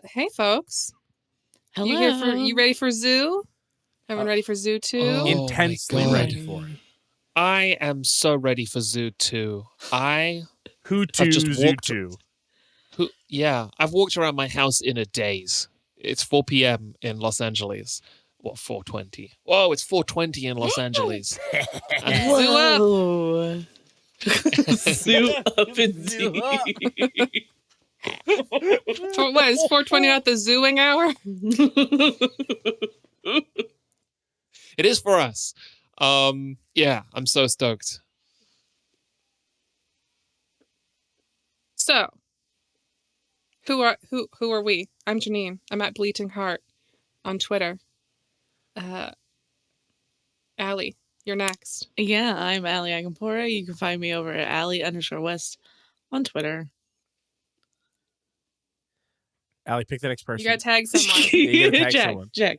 Hey folks. Hello. You ready for Zoo? Everyone ready for Zoo 2? Intensely ready for it. I am so ready for Zoo 2. Who to Zoo 2? I've walked around my house in a daze. It's 4 p.m. in Los Angeles. What, 4:20? Whoa, it's 4:20 in Los Angeles. Whoa. Zoo up indeed. What, is 4:20 not the zooing hour? It is for us. Yeah, I'm so stoked. So, who are we? I'm Janine. I'm at Bleating Heart on Twitter. Allie, you're next. Yeah, I'm Allie Agampora. You can find me over at Allie_West on Twitter. Allie, pick the next person. You gotta tag someone. You gotta tag someone. Jack.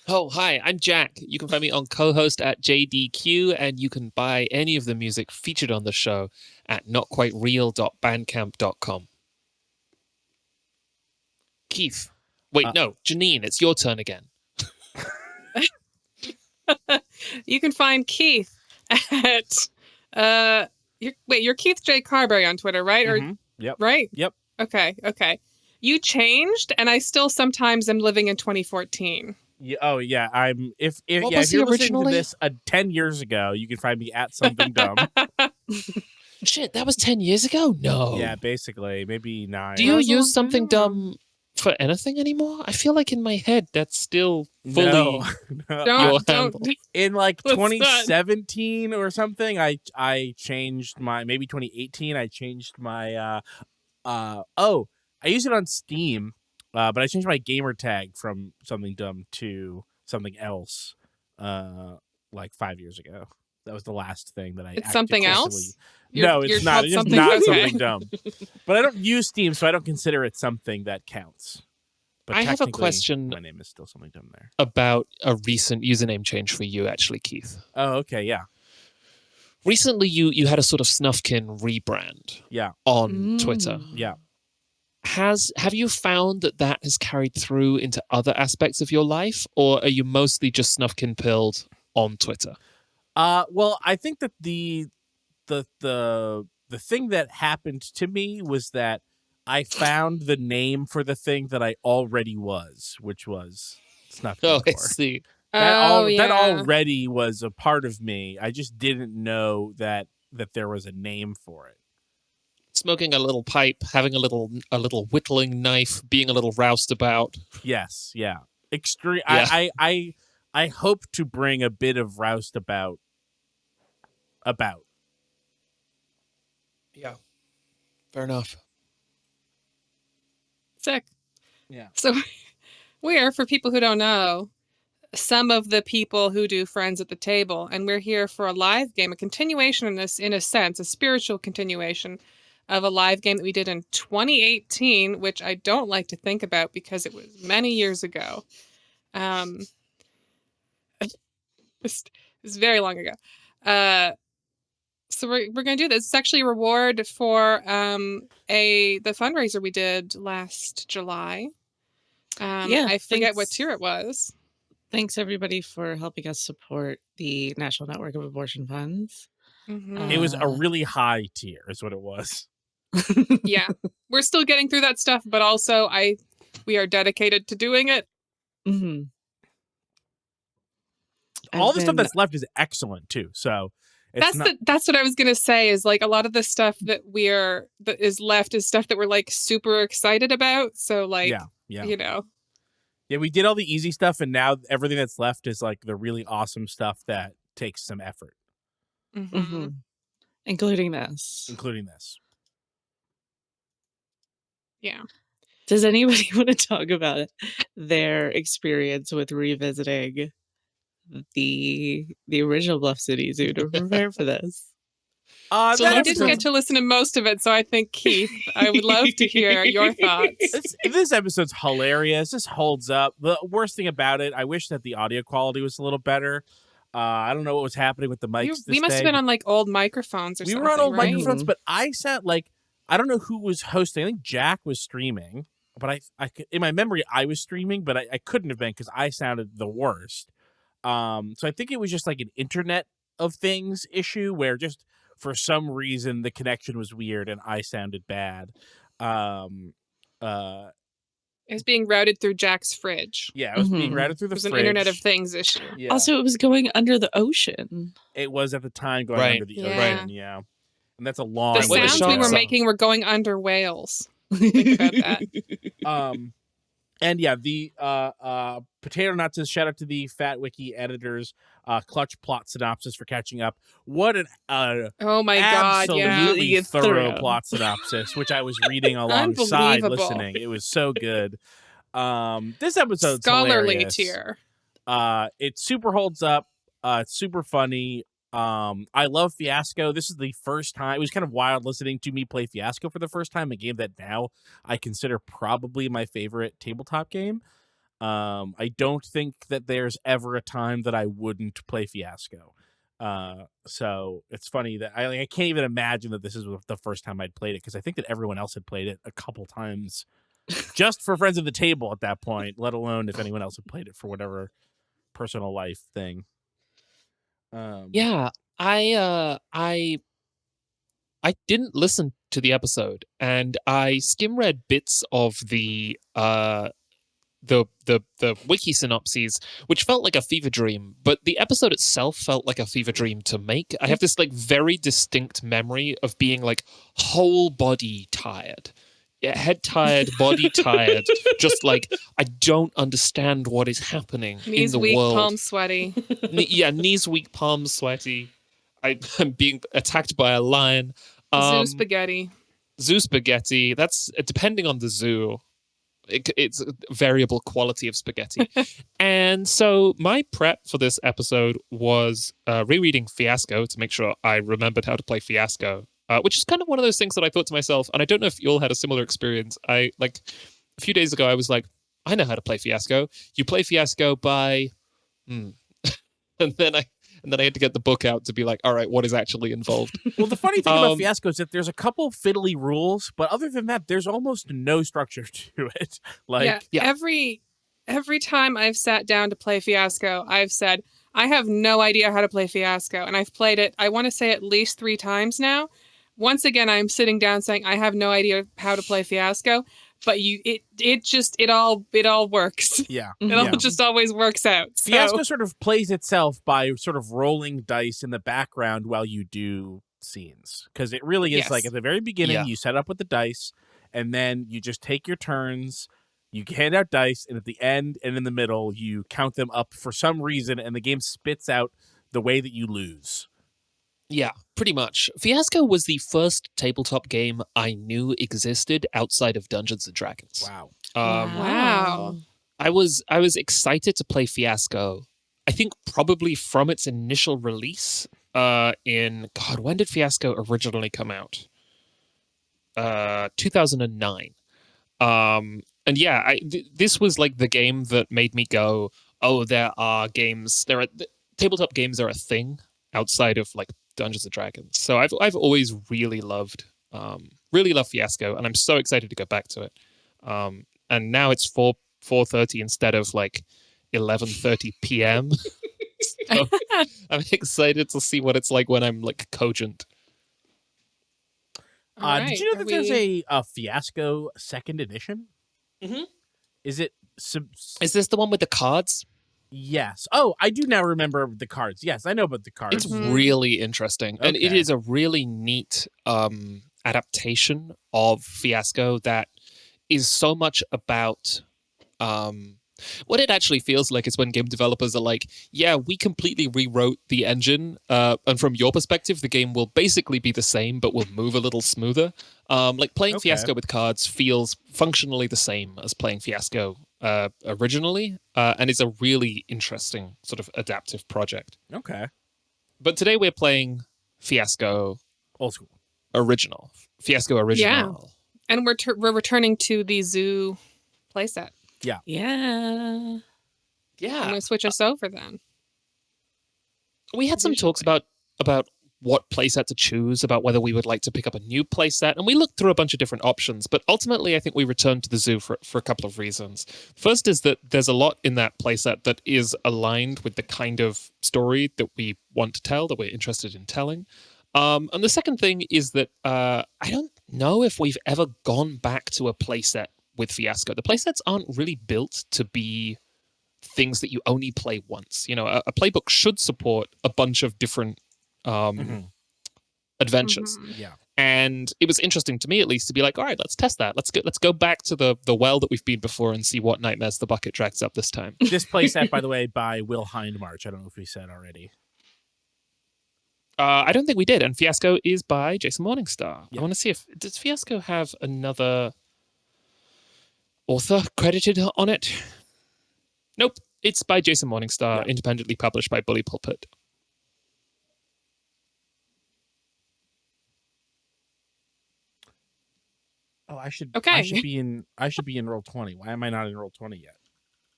Oh, hi, I'm Jack. You can find me on Cohost at JDQ, and you can buy any of the music featured on the show at notquitereal.bandcamp.com. Keith. Wait, no, Janine, it's your turn again. You can find Keith at you're Keith J. Carberry on Twitter, right? Mm-hmm. Or Yep. Right? Yep. Okay. You changed, and I still sometimes am living in 2014. Yeah, oh yeah, I'm. If you're was he listening originally? to this 10 years ago, you can find me at something dumb. Shit, that was 10 years ago? No. Yeah, basically, maybe 9. Do you That was a long use something time ago. dumb for anything anymore? I feel like in my head that's still fully No. your Don't. handle. In like What's that? 2017 or something, I changed my, maybe 2018. I changed my I used it on Steam, but I changed my gamer tag from something dumb to something else like 5 years ago. That was the last thing that I It's something exclusively- else? No, You're it's not. called It's just something- not okay. something dumb. But I don't use Steam, so I don't consider it something that counts. But I have a technically, question my name is still something dumb there. about a recent username change for you, actually, Keith. Oh, okay, yeah. Recently, you had a sort of Snufkin rebrand Yeah. on Twitter. Yeah. Have you found that has carried through into other aspects of your life, or are you mostly just Snufkin pilled on Twitter? Well, I think that the thing that happened to me was that I found the name for the thing that I already was, which was Snufkin. Oh, I see. That already was a part of me. I just didn't know that there was a name for it. Smoking a little pipe, having a little whittling knife, being a little roustabout. Yes, yeah. Extreme. Yeah. I hope to bring a bit of roustabout about. Yeah. Fair enough. Sick. Yeah. So we're, for people who don't know, some of the people who do Friends at the Table, and we're here for a live game, a continuation in this, in a sense, a spiritual continuation of a live game that we did in 2018, which I don't like to think about because it was many years ago. It was very long ago. So we're going to do this. It's actually a reward for the fundraiser we did last July. I forget what tier it was. Thanks everybody for helping us support the National Network of Abortion Funds. Mm-hmm. It was a really high tier, is what it was. Yeah, we're still getting through that stuff, but also we are dedicated to doing it. Mm-hmm. All the stuff that's left is excellent too. So that's what I was gonna say. Is like a lot of the stuff that is left is stuff that we're like super excited about. So like, yeah. you know. Yeah, we did all the easy stuff, and now everything that's left is like the really awesome stuff that takes some effort. Mm-hmm. Mm-hmm. Including this. Yeah. Does anybody want to talk about their experience with revisiting the original Bluff City Zoo to prepare for this? So I didn't get to listen to most of it, so I think, Keith, I would love to hear your thoughts. This episode's hilarious. This holds up. The worst thing about it, I wish that the audio quality was a little better. I don't know what was happening with the mics. We must have been on like old microphones something. We were on old right? microphones, but I sat like, I don't know who was hosting. I think Jack was streaming. in my memory I was streaming, but I couldn't have been because I sounded the worst. So I think it was just like an Internet of Things issue where just for some reason the connection was weird and I sounded bad. Um, It was being routed through Jack's fridge. yeah, I was being routed through It the was an fridge. Internet of Things issue. Yeah. Also, it was going under the ocean. It was at the time going Right. under the Yeah. ocean, yeah. And that's a long The Right, when the sounds we were sharks- making were going under whales. Think about that. And yeah, the Potato Nuts' shout out to the Fat Wiki editors, clutch plot synopsis for catching up. What an Oh my god, yeah. absolutely Yeah. thorough Thorough. plot synopsis, which I was reading alongside Unbelievable. listening. It was so good. This episode's Scholarly hilarious. tier. It super holds up. It's super funny. I love Fiasco. This is the first time. It was kind of wild listening to me play Fiasco for the first time, a game that now I consider probably my favorite tabletop game. I don't think that there's ever a time that I wouldn't play Fiasco. So it's funny that I can't even imagine that this is the first time I'd played it, because I think that everyone else had played it a couple times just for friends of the table at that point, let alone if anyone else had played it for whatever personal life thing. Yeah, I didn't listen to the episode, and I skim read bits of the wiki synopses, which felt like a fever dream, but the episode itself felt like a fever dream to make. I have this like very distinct memory of being like whole body tired. Yeah, head tired, body tired, just like I don't understand what is happening Knees in the weak, world. palms sweaty. Knees weak, palms sweaty. I'm being attacked by a lion. Zoo spaghetti. Zoo spaghetti. That's depending on the zoo. It's a variable quality of spaghetti. And so my prep for this episode was rereading Fiasco to make sure I remembered how to play Fiasco, which is kind of one of those things that I thought to myself, and I don't know if you all had a similar experience. A few days ago, I was like, I know how to play Fiasco. You play Fiasco by, and then I had to get the book out to be like, all right, what is actually involved? Well, the funny thing about Fiasco is that there's a couple fiddly rules, but other than that, there's almost no structure to it. Yeah. Every time I've sat down to play Fiasco, I've said, I have no idea how to play Fiasco. And I've played it, I want to say at least 3 times now. Once again, I'm sitting down saying, I have no idea how to play Fiasco. But it all works. Yeah. It all just always works out. So. Fiasco sort of plays itself by sort of rolling dice in the background while you do scenes. Because it really is like at the very beginning, you set up with the dice, and then you just take your turns, you hand out dice, and at the end and in the middle, you count them up for some reason, and the game spits out the way that you lose. Yeah, pretty much. Fiasco was the first tabletop game I knew existed outside of Dungeons and Dragons. Wow. Wow. I was excited to play Fiasco. I think probably from its initial release when did Fiasco originally come out? 2009. And yeah, this was like the game that made me go, oh, tabletop games are a thing outside of like Dungeons and Dragons. So I've always really loved Fiasco, and I'm so excited to go back to it. And now it's 4:30 instead of like 11:30 p.m. So I'm excited to see what it's like when I'm like cogent. Did you know that there's a Fiasco 2nd edition? Mm-hmm. Is it? Is this the one with the cards? Yes. Oh, I do now remember the cards. Yes, I know about the cards. It's really interesting. And it Okay. is a really neat adaptation of Fiasco that is so much about what it actually feels like is when game developers are like, yeah, we completely rewrote the engine, and from your perspective, the game will basically be the same, but will move a little smoother. Like playing Fiasco with cards feels functionally the same as playing Fiasco originally, and it's a really interesting sort of adaptive project. Okay. But today we're playing Fiasco Old school. Original. Fiasco Original. Yeah. And we're returning to the zoo playset. Yeah. I'm going to switch us over then. We had some talks about what playset to choose, about whether we would like to pick up a new playset. And we looked through a bunch of different options, but ultimately I think we returned to the zoo for a couple of reasons. First is that there's a lot in that playset that is aligned with the kind of story that we want to tell, that we're interested in telling. And the second thing is that I don't know if we've ever gone back to a playset with Fiasco. The playsets aren't really built to be things that you only play once. You know, a playbook should support a bunch of different adventures. Yeah. And it was interesting to me, at least, to be like, all right, let's test that. Let's go back to the well that we've been before and see what nightmares the bucket drags up this time. This playset, by the way, by Will Hindmarch. I don't know if we said already. I don't think we did. And Fiasco is by Jason Morningstar. Yeah. I want to see if does Fiasco have another author credited on it? Nope. It's by Jason Morningstar, independently published by Bully Pulpit. Oh, I should be in Roll20. Why am I not in Roll20 yet?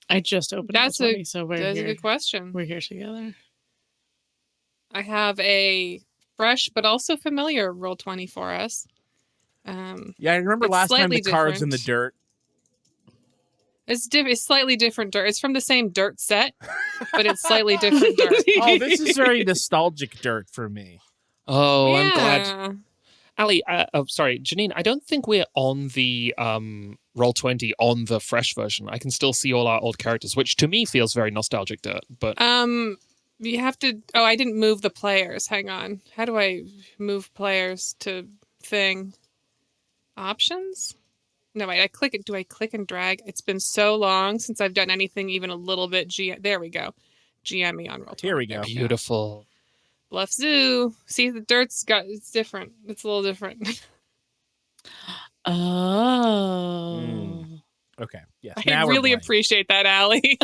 I just opened That's Roll20, so we're That's here. a good question. We're here together. I have a fresh but also familiar Roll20 for us. Yeah, I remember It's last time slightly the cards in the different. dirt. It's slightly different dirt. It's from the same dirt set, but it's slightly different dirt. Oh, this is very nostalgic dirt for me. Oh, Yeah. I'm glad. Ali, sorry, Janine, I don't think we're on the Roll20 on the fresh version. I can still see all our old characters, which to me feels very nostalgic dirt. But you have to. Oh, I didn't move the players. Hang on. How do I move players to thing? Options? No, wait. I click it. Do I click and drag? It's been so long since I've done anything even a little bit. There we go. GME on Roll20. Here we go. Beautiful. Bluff Zoo. See, the dirt's it's different. It's a little different. Oh. Okay. Yes. I Now really we're appreciate that, Allie.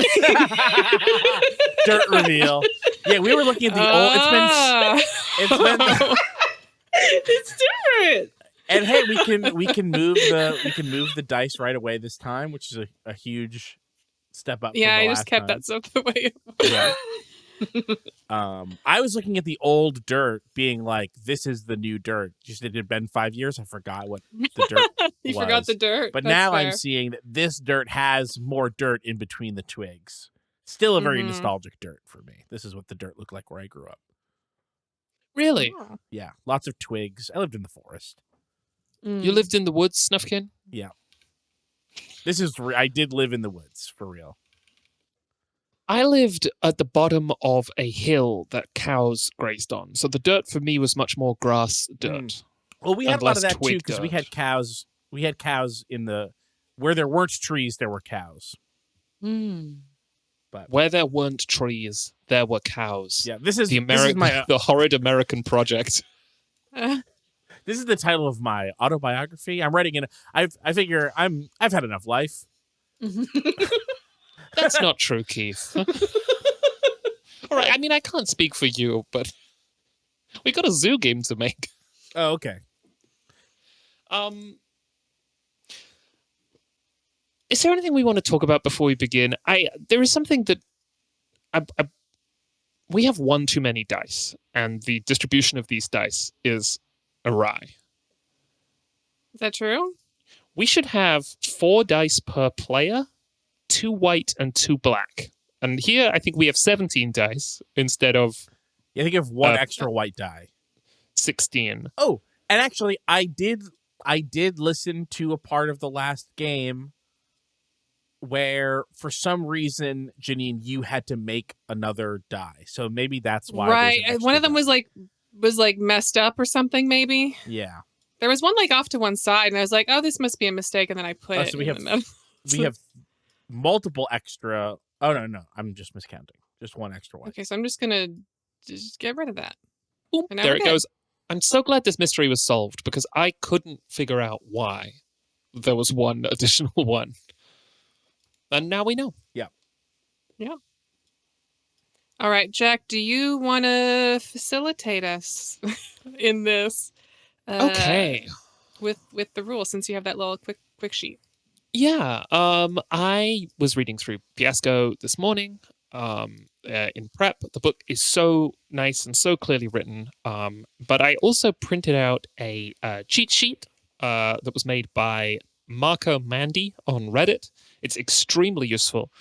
dirt reveal. Yeah, we were looking at the old. It's been. It's different. And hey, we can move the dice right away this time, which is a huge step up. Yeah, from the I just last kept time. that stuff the way it was. Yeah. I was looking at the old dirt, being like, "This is the new dirt." Just it had been 5 years. I forgot what the dirt. You was. forgot the dirt. But That's now fair. I'm seeing that this dirt has more dirt in between the twigs. Still a very nostalgic dirt for me. This is what the dirt looked like where I grew up. Really? Oh. Yeah, lots of twigs. I lived in the forest. You lived in the woods, Snuffkin? Yeah. I did live in the woods, for real. I lived at the bottom of a hill that cows grazed on. So the dirt for me was much more grass dirt. Well, we And had a lot of less that too, twig because we dirt. had cows. We had cows in the where there weren't trees. There were cows. But Where there weren't trees, there were cows. yeah, this is the the horrid American project. This is the title of my autobiography. I'm writing I figure I've had enough life. That's not true, Keith. All right, I mean, I can't speak for you, but we got a zoo game to make. Oh, okay. Is there anything we want to talk about before we begin? There is something that we have one too many dice, and the distribution of these dice is awry. Is that true? We should have 4 dice per player, 2 white and 2 black. And here, I think we have 17 dice instead of Yeah, I think you have one extra white die. 16. Oh, and actually, I did listen to a part of the last game where, for some reason, Janine, you had to make another die. So maybe that's why. Right. there's an One of extra them die. was like messed up or something, maybe. Yeah. There was one like off to one side, and I was like, "Oh, this must be a mistake," and then I put it. So we have in the- we have multiple extra. Oh no, I'm just miscounting. Just one extra white. Okay, so I'm just gonna just get rid of that. Boom, And now there we're it good. goes. I'm so glad this mystery was solved because I couldn't figure out why there was one additional one. And now we know. All right, Jack, do you want to facilitate us in this? Okay. With the rules, since you have that little quick sheet. Yeah. I was reading through Fiasco this morning. in prep. The book is so nice and so clearly written. But I also printed out a cheat sheet that was made by Marco Mandy on Reddit. It's extremely useful.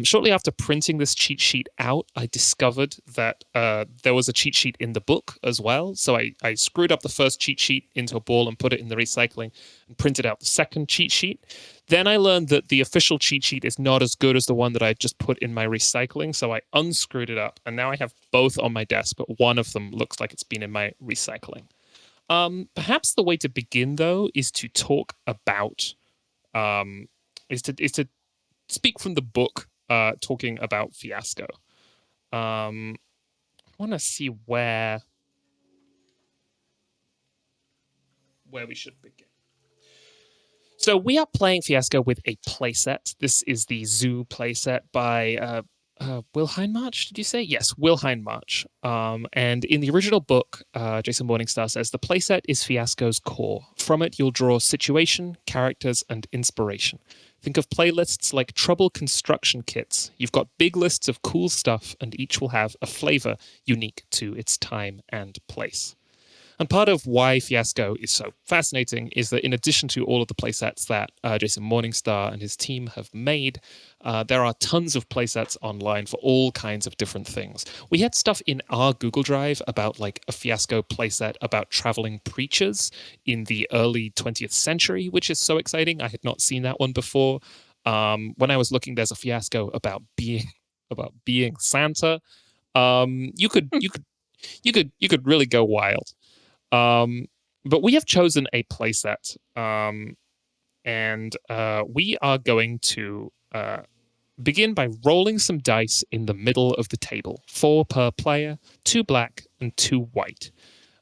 Shortly after printing this cheat sheet out, I discovered that there was a cheat sheet in the book as well. So I screwed up the first cheat sheet into a ball and put it in the recycling and printed out the second cheat sheet. Then I learned that the official cheat sheet is not as good as the one that I just put in my recycling. So I unscrewed it up and now I have both on my desk, but one of them looks like it's been in my recycling. Perhaps the way to begin, though, is to talk about is to speak from the book, talking about Fiasco. I want to see where we should begin. So we are playing Fiasco with a playset. This is the Zoo playset by Will Hindmarch, did you say? Yes, Will Hindmarch. And in the original book, Jason Morningstar says, the playset is Fiasco's core. From it, you'll draw situation, characters, and inspiration. Think of playlists like trouble construction kits. You've got big lists of cool stuff, and each will have a flavor unique to its time and place. And part of why Fiasco is so fascinating is that in addition to all of the playsets that Jason Morningstar and his team have made, there are tons of playsets online for all kinds of different things. We had stuff in our Google Drive about like a Fiasco playset about traveling preachers in the early 20th century, which is so exciting. I had not seen that one before. When I was looking, there's a Fiasco about being Santa. You could really go wild. But we have chosen a playset, and we are going to begin by rolling some dice in the middle of the table. 4 per player, 2 black and 2 white.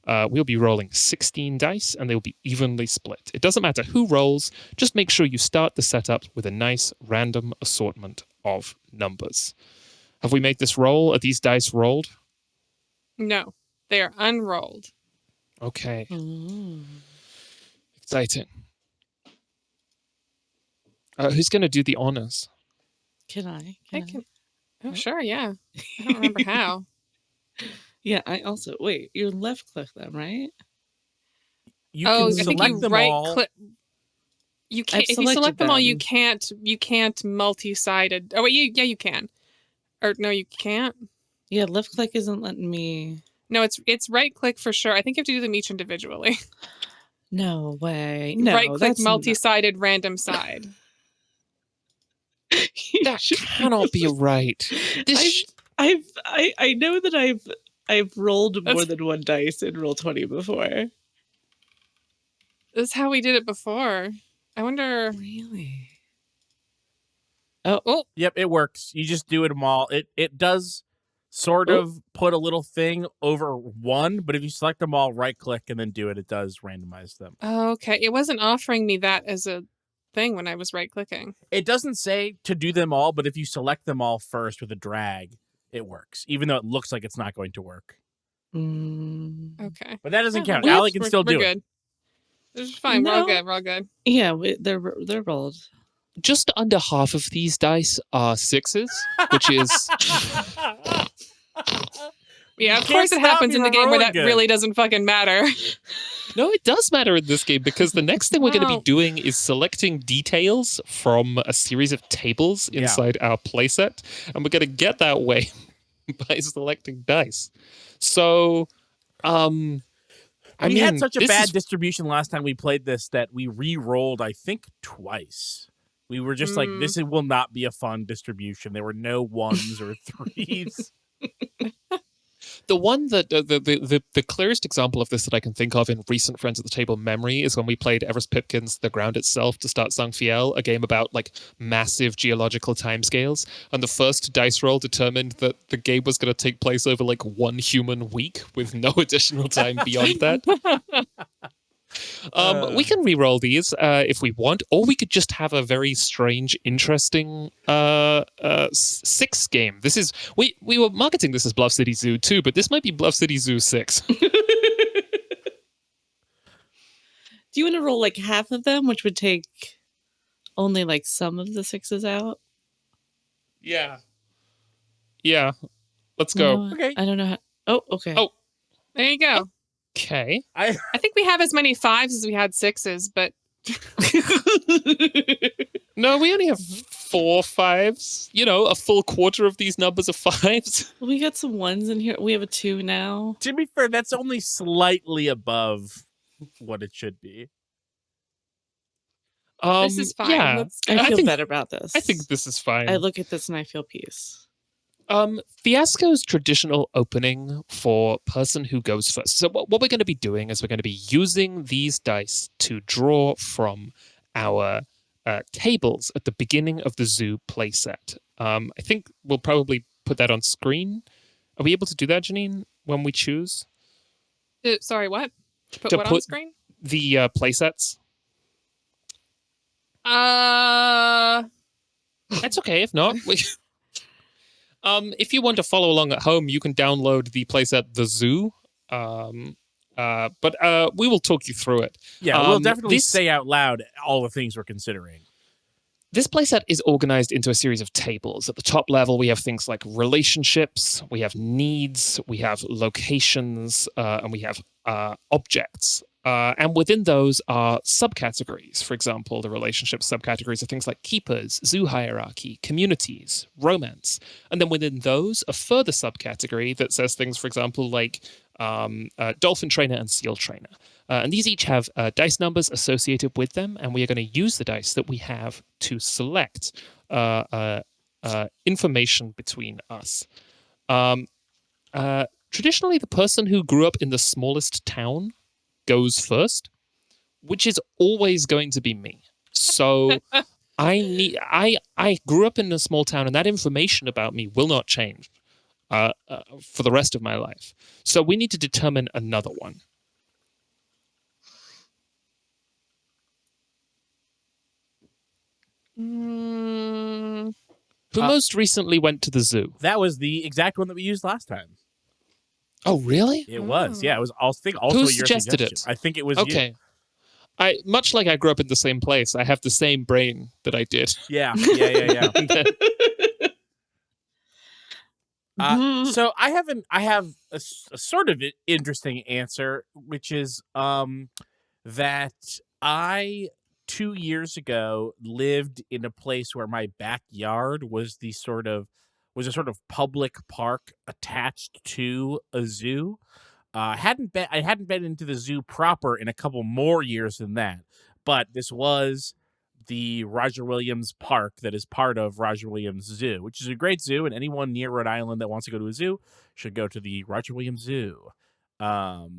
We'll be rolling 16 dice, and they'll be evenly split. It doesn't matter who rolls, just make sure you start the setup with a nice random assortment of numbers. Have we made this roll? Are these dice rolled? No, they are unrolled. Okay. Mm. Exciting. Who's going to do the honors? Can I? I can. Oh, Nope. sure, yeah. I don't remember how. Yeah, I also wait. You left click them, right? You Oh, can I think you select them right all. click. You can't. I've If you select selected them all, you them. can't. You can't multi-sided. Oh wait, you can. Or no, you can't. Yeah, left click isn't letting me. No, it's right click for sure. I think you have to do them each individually. No way. No, Right click that's multi-sided random side. That cannot be right. I know that I've rolled more That's- than one dice in Roll20 before. That's how we did it before. I wonder. Really? Oh, Yep, it works. You just do them all. It does sort Oh. of put a little thing over one, but if you select them all, right click and then do it, it does randomize them. okay. It wasn't offering me that as a thing when I was right clicking. It doesn't say to do them all, but if you select them all first with a drag, it works, even though it looks like it's not going to work. Okay. But that doesn't count. Well, Allie can still do we're it. good. This is fine. We're all good. We're all good. Yeah, they're rolled. Just under half of these dice are 6s, which is Yeah, You of can't course it stop happens me in the from game where rolling that good. really doesn't fucking matter. no, it does matter in this game because the next thing we're going to Wow. be doing is selecting details from a series of tables Yeah. inside our playset, and we're going to get that way by selecting dice. So, we had such a this bad is- distribution last time we played this that we re-rolled, I think, twice. We were just like, this will not be a fun distribution. There were no 1s or 3s. The one that the clearest example of this that I can think of in recent Friends at the Table memory is when we played Everest Pipkin's The Ground Itself to start Sang Fiel, a game about like massive geological timescales, and the first dice roll determined that the game was going to take place over like 1 human week with no additional time beyond that. We can re-roll these if we want, or we could just have a very strange, interesting 6 game. This is we were marketing this as Bluff City Zoo 2, but this might be Bluff City Zoo 6. Do you want to roll like half of them, which would take only like some of the 6s out? Yeah. Yeah. Let's You know go. what? Okay. I don't know how. Oh, okay. Oh. There you go. Okay. I think we have as many 5s as we had 6s, but No, we only have 4 5s. You know, a full quarter of these numbers are 5s. We got some 1s in here. We have a 2 now. To be fair, that's only slightly above what it should be. this is fine. Yeah. Let's go. I feel think- better about this. I think this is fine. I look at this and I feel peace. Fiasco's traditional opening for person who goes first. So what we're going to be doing is we're going to be using these dice to draw from our tables at the beginning of the zoo playset. I think we'll probably put that on screen. Are we able to do that, Janine, when we choose? Sorry, what? Put To what on put- screen? The playsets? That's okay if not. If you want to follow along at home, you can download the playset The Zoo. But we will talk you through it. Yeah, we'll definitely this- say out loud all the things we're considering. This playset is organized into a series of tables. At the top level, we have things like relationships, we have needs, we have locations, and we have objects. And within those are subcategories. For example, the relationship subcategories are things like keepers, zoo hierarchy, communities, romance. And then within those, a further subcategory that says things, for example, like dolphin trainer and seal trainer. And these each have dice numbers associated with them, and we are going to use the dice that we have to select information between us. Traditionally, the person who grew up in the smallest town goes first, which is always going to be me. So I grew up in a small town, and that information about me will not change for the rest of my life. So we need to determine another one. Mm, Who most recently went to the zoo? That was the exact one that we used last time. Oh, really? It was. Yeah, it was. I think also Who your suggested suggestion. it? I think it was you. Okay. Much like I grew up in the same place, I have the same brain that I did. Yeah. So I have a sort of interesting answer, which is that I 2 years ago lived in a place where my backyard was a sort of public park attached to a zoo. I hadn't been into the zoo proper in a couple more years than that, but this was the Roger Williams Park that is part of Roger Williams Zoo, which is a great zoo, and anyone near Rhode Island that wants to go to a zoo should go to the Roger Williams Zoo. So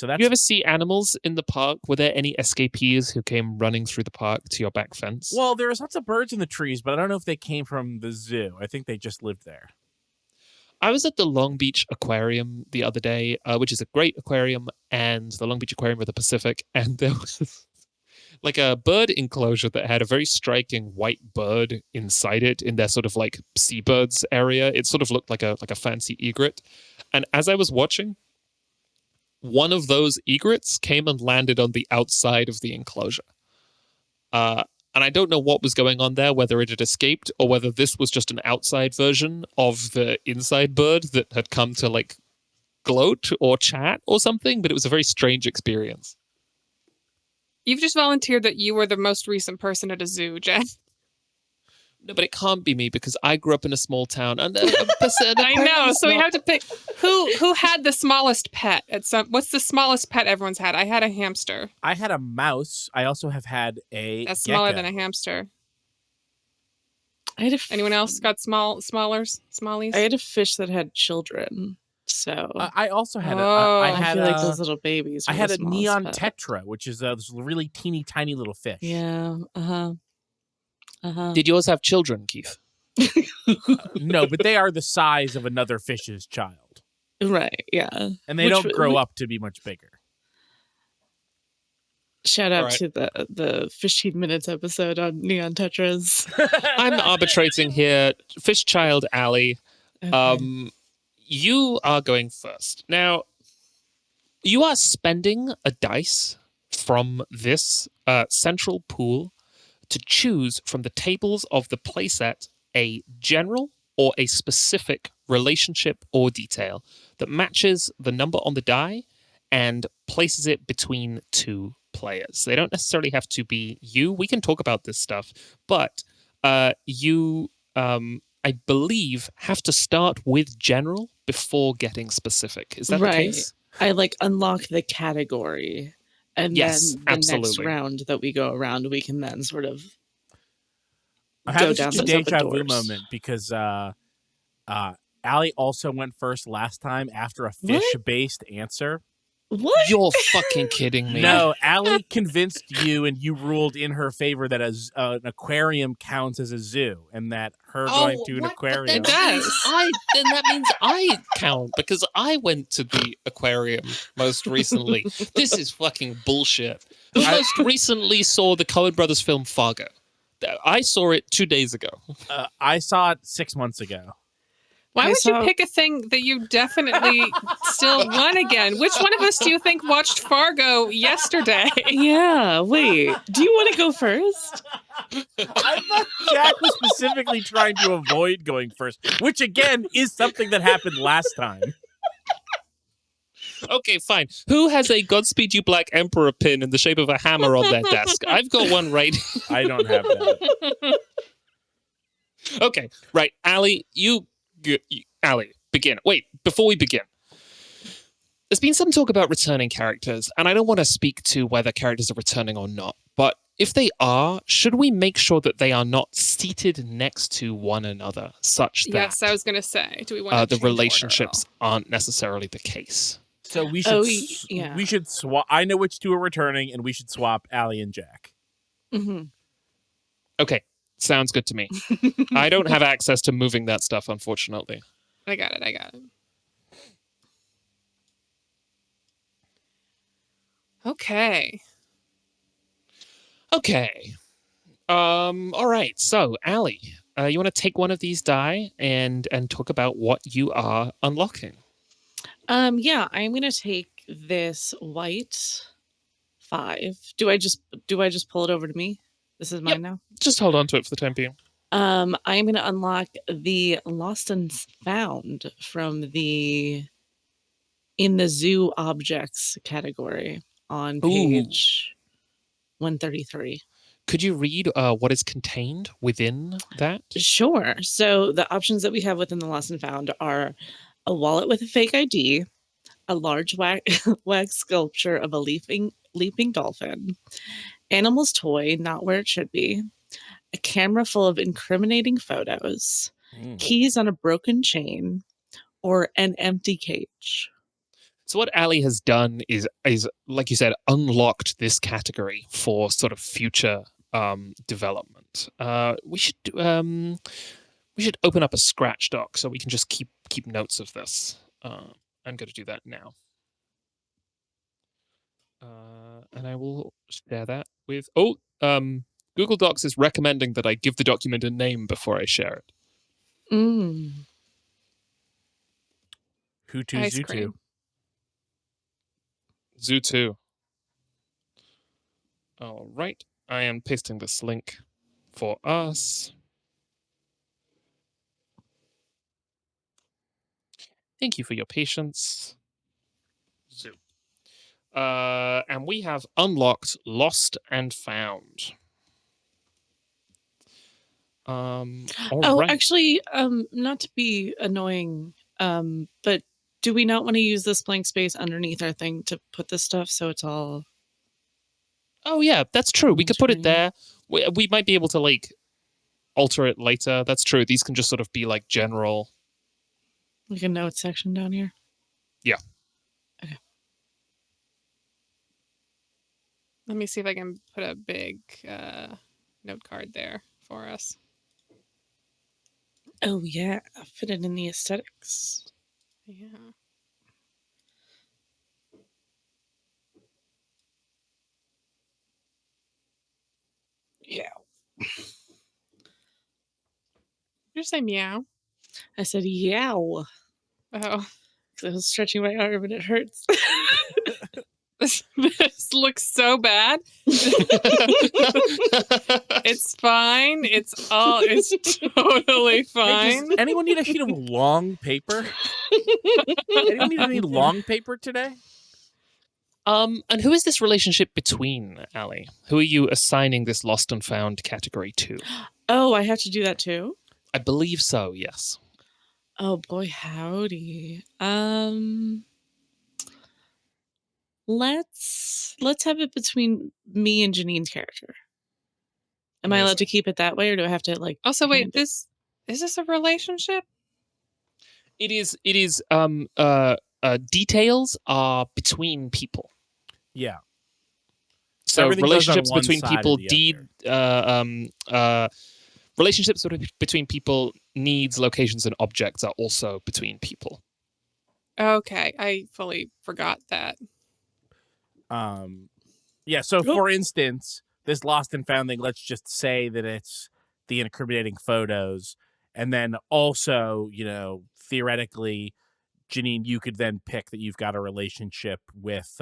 that's You ever see animals in the park? Were there any escapees who came running through the park to your back fence? well, there was lots of birds in the trees, but I don't know if they came from the zoo. I think they just lived there. I was at the Long Beach Aquarium the other day, which is a great aquarium, and the Long Beach Aquarium of the Pacific, and there was like a bird enclosure that had a very striking white bird inside it in their sort of like seabirds area. It sort of looked like a fancy egret. And as I was watching, one of those egrets came and landed on the outside of the enclosure. And I don't know what was going on there, whether it had escaped or whether this was just an outside version of the inside bird that had come to like gloat or chat or something, but it was a very strange experience. you've just volunteered that you were the most recent person at a zoo, Jen. No, but it can't be me because I grew up in a small town. And I know. So we have to pick who had the smallest pet at some. What's the smallest pet everyone's had? I had a hamster. I had a mouse. I also have had a That's smaller gecko. than a hamster. I had Anyone else got smallies? I had a fish that had children. So I also had Oh. I I had feel like a- those little babies. I were had the a smallest neon pet. tetra, which is this really teeny tiny little fish. Yeah. Did yours have children, Keith? No, but they are the size of another fish's child, Right. Yeah. and they Which don't w- grow we- up to be much bigger. Shout out Alright. to the 15 minutes episode on neon tetras. I'm arbitrating here. Fish child Allie. Okay. You are going first. Now, you are spending a dice from this central pool to choose from the tables of the playset a general or a specific relationship, or detail that matches the number on the die and places it between two players. They don't necessarily have to be you. We can talk about this stuff, but you, I believe, have to start with general before getting specific. Is that the Right. case? I unlock the category, and Yes, then the next absolutely. round that we go around, we can then sort of I'm go having down such a those open deja vu doors. moment because Allie also went first last time after a fish-based answer. What? You're fucking kidding me. No, Allie convinced you, and you ruled in her favor that an aquarium counts as a zoo, and that her going to an aquarium. It does. Then that means I count because I went to the aquarium most recently. This is fucking bullshit. Who most recently saw the Coen Brothers film Fargo? I saw it 2 days ago. I saw it 6 months ago. Why I would saw- you pick a thing that you definitely still won again? Which one of us do you think watched Fargo yesterday? Yeah, wait. Do you want to go first? I thought Jack was specifically trying to avoid going first, which again is something that happened last time. Okay, fine. Who has a Godspeed You Black Emperor pin in the shape of a hammer on their desk? I've got one right. I don't have that. Okay, right. Allie, Allie, begin. Wait, before we begin. There's been some talk about returning characters, and I don't want to speak to whether characters are returning or not, but if they are, should we make sure that they are not seated next to one another, such that Yes, I was going to say, do we want to the relationships aren't necessarily the case? So we should yeah. we should swap. I know which two are returning, and we should swap Allie and Jack. Mm-hmm. Okay, sounds good to me. I don't have access to moving that stuff, unfortunately. I got it. Okay. Okay. All right. So, Allie, you want to take one of these die and talk about what you are unlocking? Yeah, I'm gonna take this white 5. Do I just pull it over to me? This is mine now. Just hold on to it for the time being. I'm gonna unlock the lost and found from the in the zoo objects category on page 133. Could you read what is contained within that? Sure. So the options that we have within the lost and found are a wallet with a fake ID, a large wax sculpture of a leaping dolphin, animal's toy not where it should be, a camera full of incriminating photos, keys on a broken chain, or an empty cage. So what Allie has done is like you said, unlocked this category for sort of future development. We should open up a Scratch doc so we can just keep notes of this. I'm going to do that now. And I will share that with... Google Docs is recommending that I give the document a name before I share it. Who to Ice Zoo cream. to? Zoo 2. All right. I am pasting this link for us. Thank you for your patience. Zoo. And we have unlocked Lost and Found. Right. Actually, not to be annoying, but do we not want to use this blank space underneath our thing to put this stuff so it's all... Oh, yeah, that's true. We could put it there. We might be able to, like, alter it later. That's true. These can just sort of be, like, general... Like a note section down here? Yeah. Okay. Let me see if I can put a big note card there for us. Oh, yeah. I'll fit it in the aesthetics. Yeah. Yeah. Did you say meow? I said, yow. Oh. Because I was stretching my arm and it hurts. This this looks so bad. It's fine. It's totally Hey, fine. does anyone need a sheet of long paper? Anyone need any long paper today? And who is this relationship between, Ali? Who are you assigning this lost and found category to? Oh, I have to do that too? I believe so, yes. Oh boy, howdy. Let's have it between me and Janine's character. Am I allowed to keep it that way, or do I have to like? Also, wait, hand it- is this a relationship? It is details are between people. Yeah. So Everything goes on relationships one between side or people, the relationships between people, needs, locations, and objects are also between people. Okay, I fully forgot that. Yeah, so for instance, this lost and found thing, let's just say that it's the incriminating photos. And then also, theoretically, Janine, you could then pick that you've got a relationship with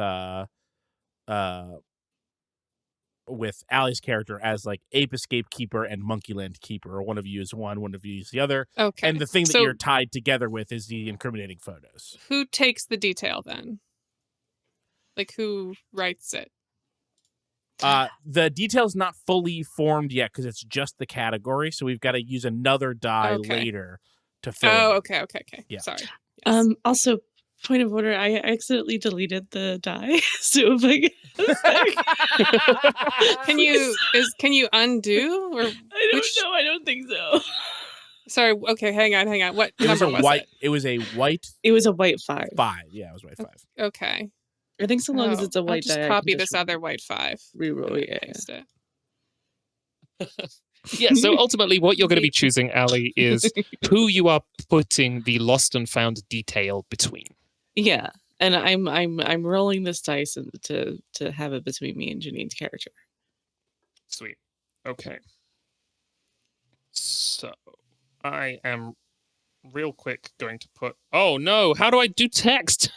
Allie's character as like Ape Escape Keeper and Monkeyland Keeper, or one of you is one of you is the other. Okay. And the thing that So you're tied together with is the incriminating photos. who takes the detail then? Like, who writes it? The detail's not fully formed yet because it's just the category, so we've got to use another die later to fill Oh, it. okay. Yeah. Sorry. Yes. Also, point of order, I accidentally deleted the die. So if I get Can you undo or I don't know. I don't think so. sorry, okay, hang on. What It was number a was white. it? It was a white It was a white 5. 5. Yeah, it was white 5. Okay. I think so long as it's a white I'll just die, copy I can this other white 5. reroll. and Yeah. paste it. Yeah, so ultimately what you're going to be choosing, Ali, is who you are putting the lost and found detail between. Yeah, and I'm rolling this dice to have it between me and Janine's character. Sweet. Okay. So I am real quick going to put... Oh, no. How do I do text?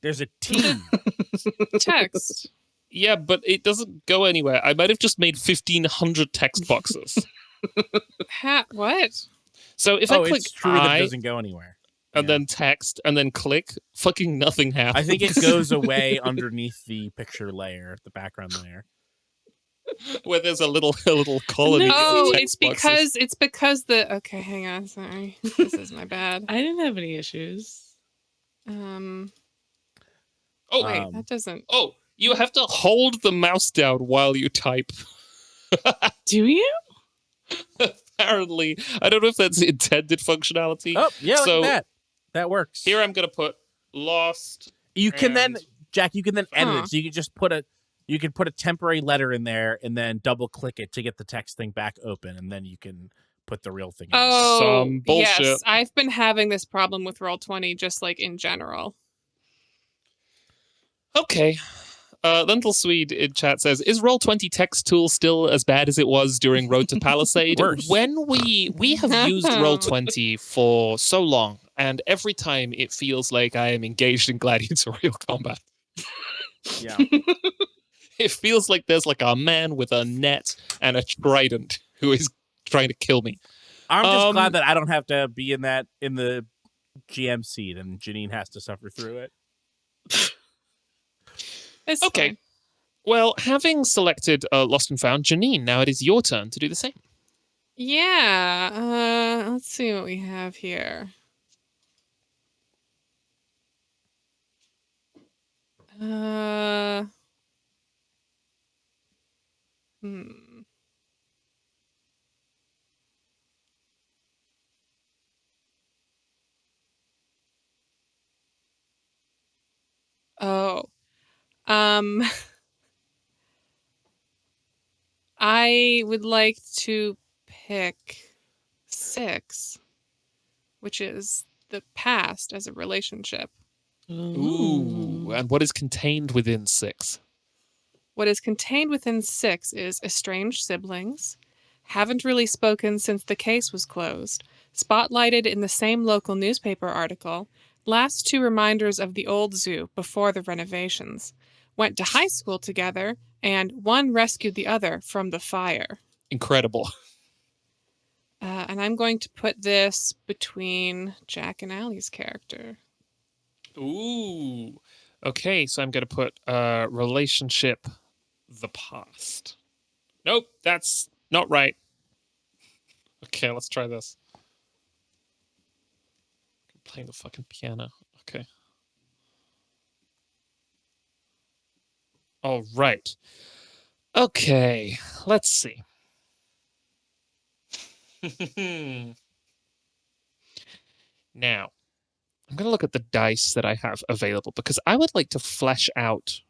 There's a T. Text. Yeah, but it doesn't go anywhere. I might have just made 1,500 text boxes. What? So if I click it's true that I it doesn't go anywhere. and then text and then click, fucking nothing happens. I think it goes away underneath the picture layer, the background layer. Where there's a little colony. Oh, of it's text boxes. because the okay, hang on, sorry. This is my bad. I didn't have any issues. Oh Um, that doesn't. Oh, you have to hold the mouse down while you type. Do you? Apparently, I don't know if that's intended functionality. Oh, yeah, So- look at that. That works. Here I'm going to put lost. You can then, and- Jack, you can then edit Huh. it. So you can just put a temporary letter in there and then double click it to get the text thing back open, and then you can put the real thing in there. Oh, Some bullshit. yes. I've been having this problem with Roll20 just like in general. Okay. Lentil Swede in chat says, is Roll20 text tool still as bad as it was during Road to Palisade? Worse. When we have used Roll20 for so long, and every time it feels like I am engaged in gladiatorial combat. Yeah. It feels like there's like a man with a net and a trident who is trying to kill me. I'm just glad that I don't have to be in the GM seat, and Janine has to suffer through it. It's Okay. fine. Well, having selected Lost and Found, Janine, now it is your turn to do the same. Yeah. Let's see what we have here. Hmm. Oh. I would like to pick 6, which is the past as a relationship. Ooh. And what is contained within 6? What is contained within 6 is estranged siblings, haven't really spoken since the case was closed, spotlighted in the same local newspaper article, last 2 reminders of the old zoo before the renovations. went to high school together, and one rescued the other from the fire. Incredible. And I'm going to put this between Jack and Allie's character. Ooh. Okay, so I'm going to put relationship the past. Nope, that's not right. Okay, let's try this. I'm playing the fucking piano. Okay. All right. Okay, let's see. Now, I'm going to look at the dice that I have available because I would like to flesh out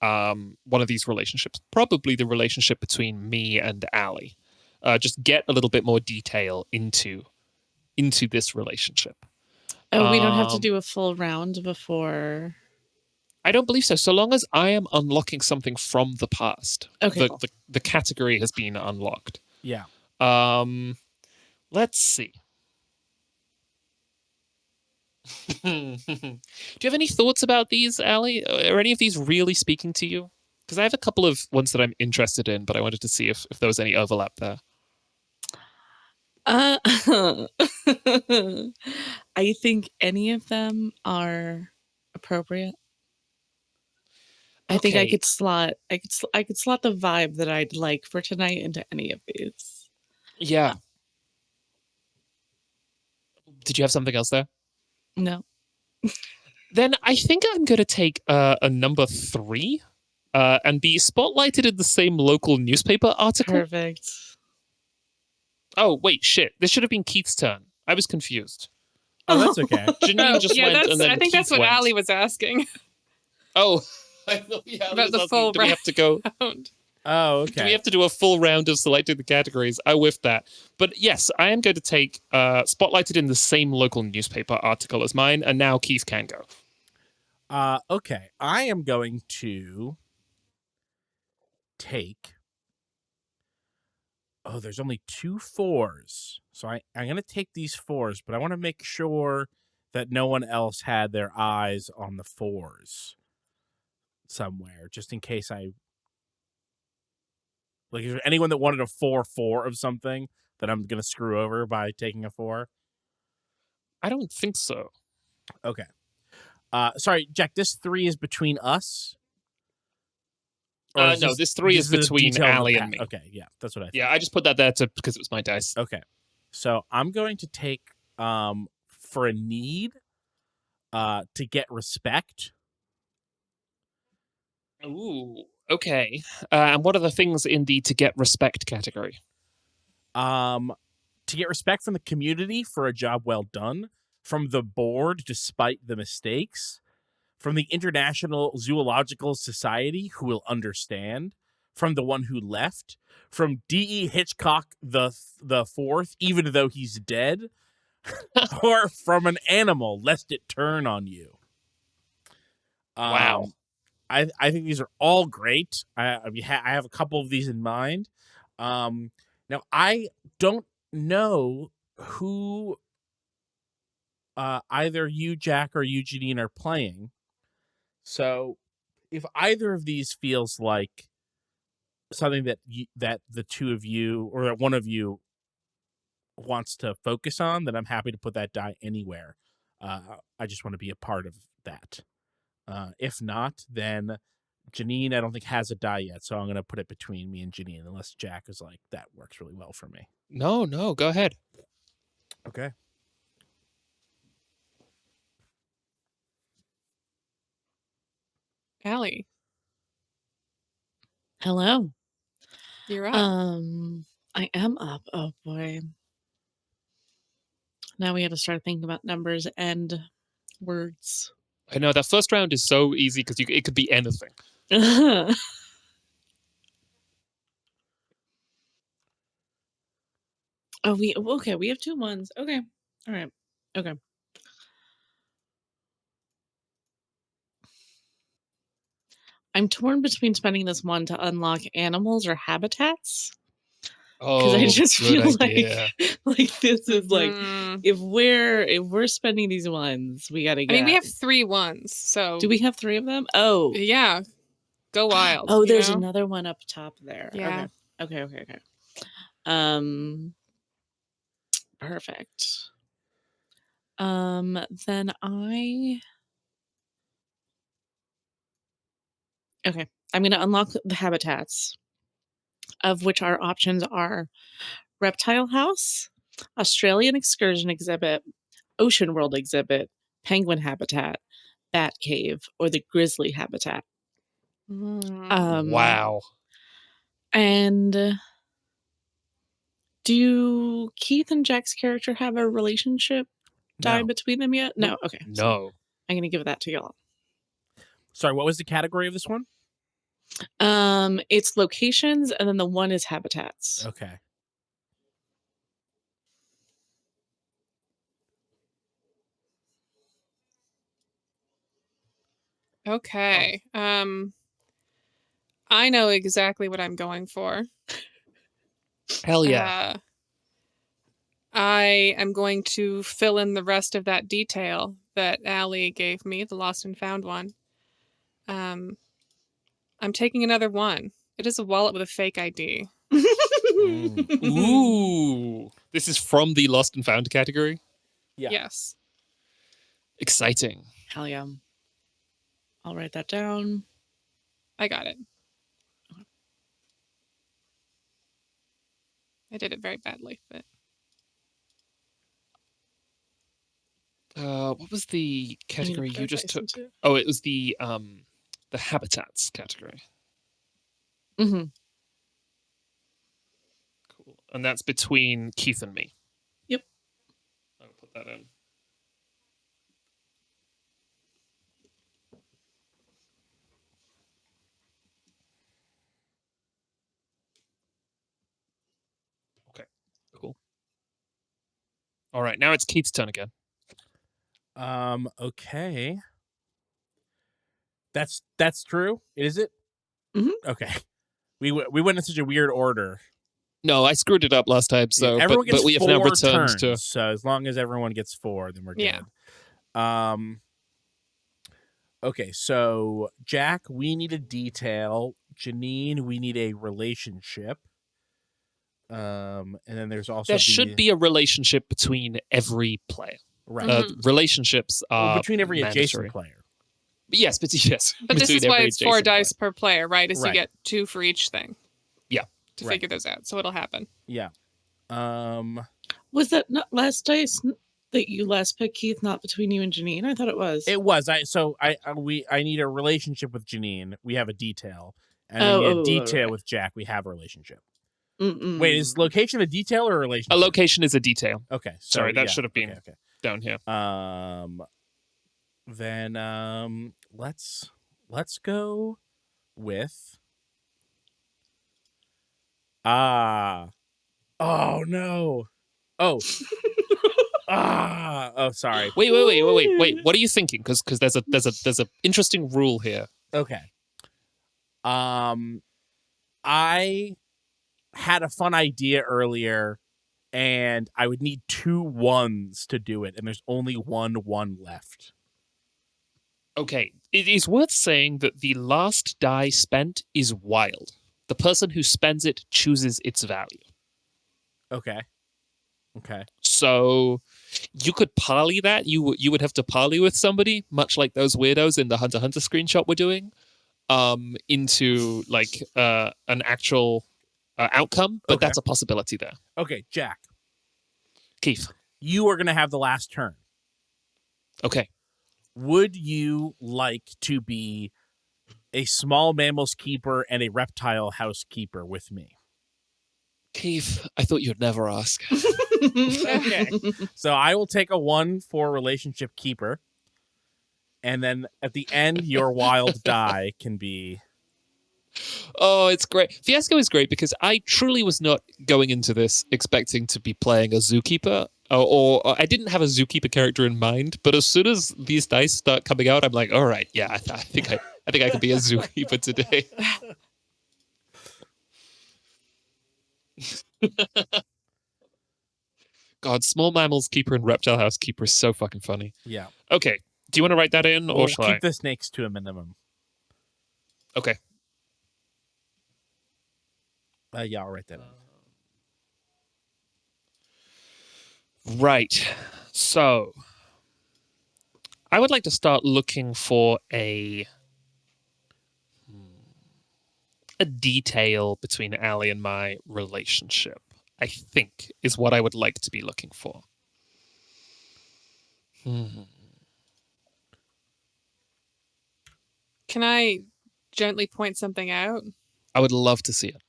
one of these relationships, probably the relationship between me and Allie. Just get a little bit more detail into this relationship. Oh, we don't have to do a full round before. I don't believe so. So long as I am unlocking something from the past, Okay, the category has been unlocked. Yeah. Let's see. Do you have any thoughts about these, Allie? Are any of these really speaking to you? Because I have a couple of ones that I'm interested in, but I wanted to see if there was any overlap there. I think any of them are appropriate. I think I Okay. could slot the vibe that I'd like for tonight into any of these. Yeah. Did you have something else there? No. Then I think I'm going to take a number 3 and be spotlighted in the same local newspaper article. Perfect. Oh, wait, shit. This should have been Keith's turn. I was confused. Oh, that's okay. Janine just went, and then I think Keith that's what went. Allie was asking. Oh, I thought Allie About was the asking, full do we have to go? round. Oh, okay. Do we have to do a full round of selecting the categories? I whiffed that. But yes, I am going to take spotlighted in the same local newspaper article as mine, and now Keith can go. Okay. I am going to take. Oh, there's only 2 4s. So I'm going to take these 4s, but I want to make sure that no one else had their eyes on the 4s somewhere, just in case I. Like, is there anyone that wanted a 4-4 of something that I'm going to screw over by taking a 4? I don't think so. Okay. Sorry, Jack, this 3 is between us? Or No, this 3 is a between detail of the Allie and me. Okay, yeah, that's what I thought. Yeah, I just put that there because it was my dice. Okay. So I'm going to take for a need to get respect. Ooh, okay. And what are the things in the to get respect category? To get respect from the community for a job well done, from the board despite the mistakes, from the International Zoological Society who will understand, from the one who left, from D.E. Hitchcock the fourth, even though he's dead, or from an animal lest it turn on you. Wow. I think these are all great. I have a couple of these in mind. Now I don't know who either you, Jack, or you, Janine, are playing. So if either of these feels like something that that the two of you or that one of you wants to focus on, then I'm happy to put that die anywhere. I just want to be a part of that. If not, then Janine, I don't think has a die yet, so I'm going to put it between me and Janine, unless Jack is like, that works really well for me. No, go ahead. Okay. Allie, Hello. you're up. I am up. Oh boy. Now we got to start thinking about numbers and words. I know that first round is so easy because it could be anything. Oh, we have 2 1s. Okay. All right. Okay. I'm torn between spending this 1 to unlock animals or habitats. Because I just feel like this is like if we're spending these 1s, we gotta get. I mean, we have 3 1s, so do we have 3 of them? Oh, yeah. go wild. Oh, you there's know? another one up top there. Yeah. Okay. Perfect. Then I'm going to unlock the habitats, of which our options are reptile house, Australian excursion exhibit, ocean world exhibit, penguin habitat, bat cave, or the grizzly habitat. Wow. And do Keith and Jack's character have a relationship died between them yet? Nope. No. Okay. No. So I'm going to give that to y'all. Sorry, what was the category of this one? It's locations, and then the one is habitats. Okay. Okay. I know exactly what I'm going for. Hell yeah. I am going to fill in the rest of that detail that Allie gave me, the lost and found one. I'm taking another one. It is a wallet with a fake ID. Ooh. This is from the lost and found category? Yeah. Yes. Exciting. Hell yeah. I'll write that down. I got it. I did it very badly, but What was the category you just took? Too. Oh, it was the habitats category. Mm-hmm. Cool. And that's between Keith and me. Yep. I'll put that in. Okay. Cool. All right, now it's Keith's turn again. Okay. That's true. Is it? Mhm. Okay. We went in such a weird order. No, I screwed it up last time, so everyone gets but we have 4 now returned turns. to. So as long as everyone gets 4, then we're good. Yeah. Okay, so Jack, we need a detail. Janine, we need a relationship. And then there's also There should be a relationship between every player. right Relationships are between every mandatory. adjacent player. Yes, but yes. But this is why it's 4 adjacent dice per player, right? Is you Right. get 2 for each thing. Yeah. To figure those out. So it'll happen. Yeah. Was that not last dice that you last picked, Keith, not between you and Janine? I thought it was. It was. I need a relationship with Janine. We have a detail. And Oh, we need a oh, detail right. with Jack. We have a relationship. Mm-mm. Wait, is location a detail or a relationship? A location is a detail. Okay. So, Sorry, that yeah, should have been okay. down here. Then let's go with oh no. Oh. Oh, sorry. Wait. What are you thinking? Because there's a interesting rule here. Okay. I had a fun idea earlier, and I would need 2 1s to do it, and there's only 1 1 left. Okay, it is worth saying that the last die spent is wild. The person who spends it chooses its value. Okay. So you could parley that. You would have to parley with somebody, much like those weirdos in the Hunter x Hunter screenshot we're doing, into like an actual outcome. But that's a possibility there. Okay, Jack. Keith. You are going to have the last turn. Okay. Would you like to be a small mammals keeper and a reptile housekeeper with me? Keith, I thought you'd never ask. Okay. So I will take a 1 for relationship keeper. And then at the end, your wild die can be... Oh, it's great. Fiasco is great because I truly was not going into this expecting to be playing a zookeeper, or I didn't have a zookeeper character in mind. But as soon as these dice start coming out, I'm like, all right, yeah, I think I could be a zookeeper today. God, small mammals keeper and reptile house keeper is so fucking funny. Yeah. Okay, do you want to write that in, or shall I? Keep the snakes to a minimum. Okay. Yeah, I'll write that in. Right. So I would like to start looking for a detail between Ali and my relationship. I think is what I would like to be looking for. Can I gently point something out? I would love to see it.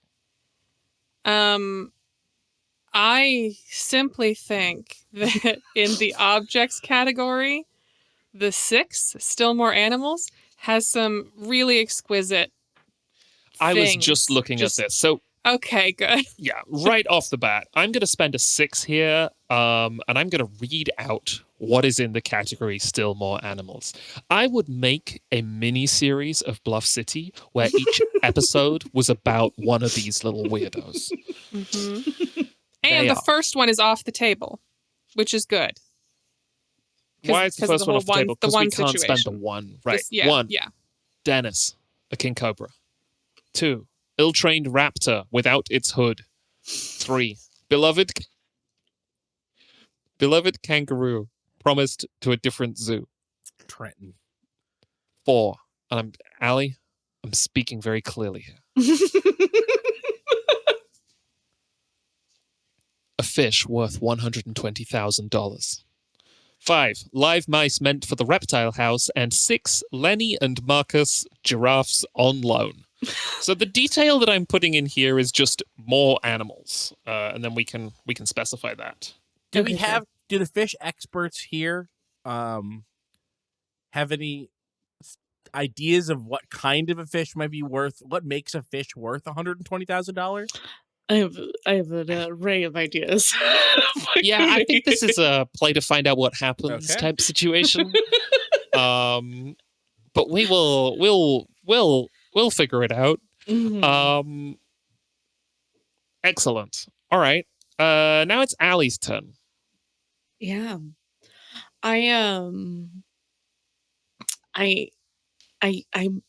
I simply think that in the objects category, the 6, Still More Animals, has some really exquisite I was things. just looking at this. So Okay, good. yeah, right off the bat, I'm going to spend a 6 here, and I'm going to read out what is in the category Still More Animals. I would make a mini series of Bluff City where each episode was about one of these little weirdos. Mm-hmm. And the first one is off the table, which is good. Why is the first one off the table? Because we can't situation. spend the one. Right. Yeah, one. Yeah. Dennis, a king cobra. 2, ill-trained raptor without its hood. 3, beloved kangaroo promised to a different zoo. Trenton. 4, and Ali, I'm speaking very clearly here. A fish worth $120,000. 5, live mice meant for the reptile house, and 6, Lenny and Marcus giraffes on loan. So the detail that I'm putting in here is just more animals, and then we can specify that. Do the fish experts here have any ideas of what kind of a fish might be worth? What makes a fish worth $120,000? I have an array of ideas. Yeah, I think this is a play to find out what happens type situation. But we'll figure it out. Mm-hmm. Excellent. All right. Now it's Allie's turn. Yeah. I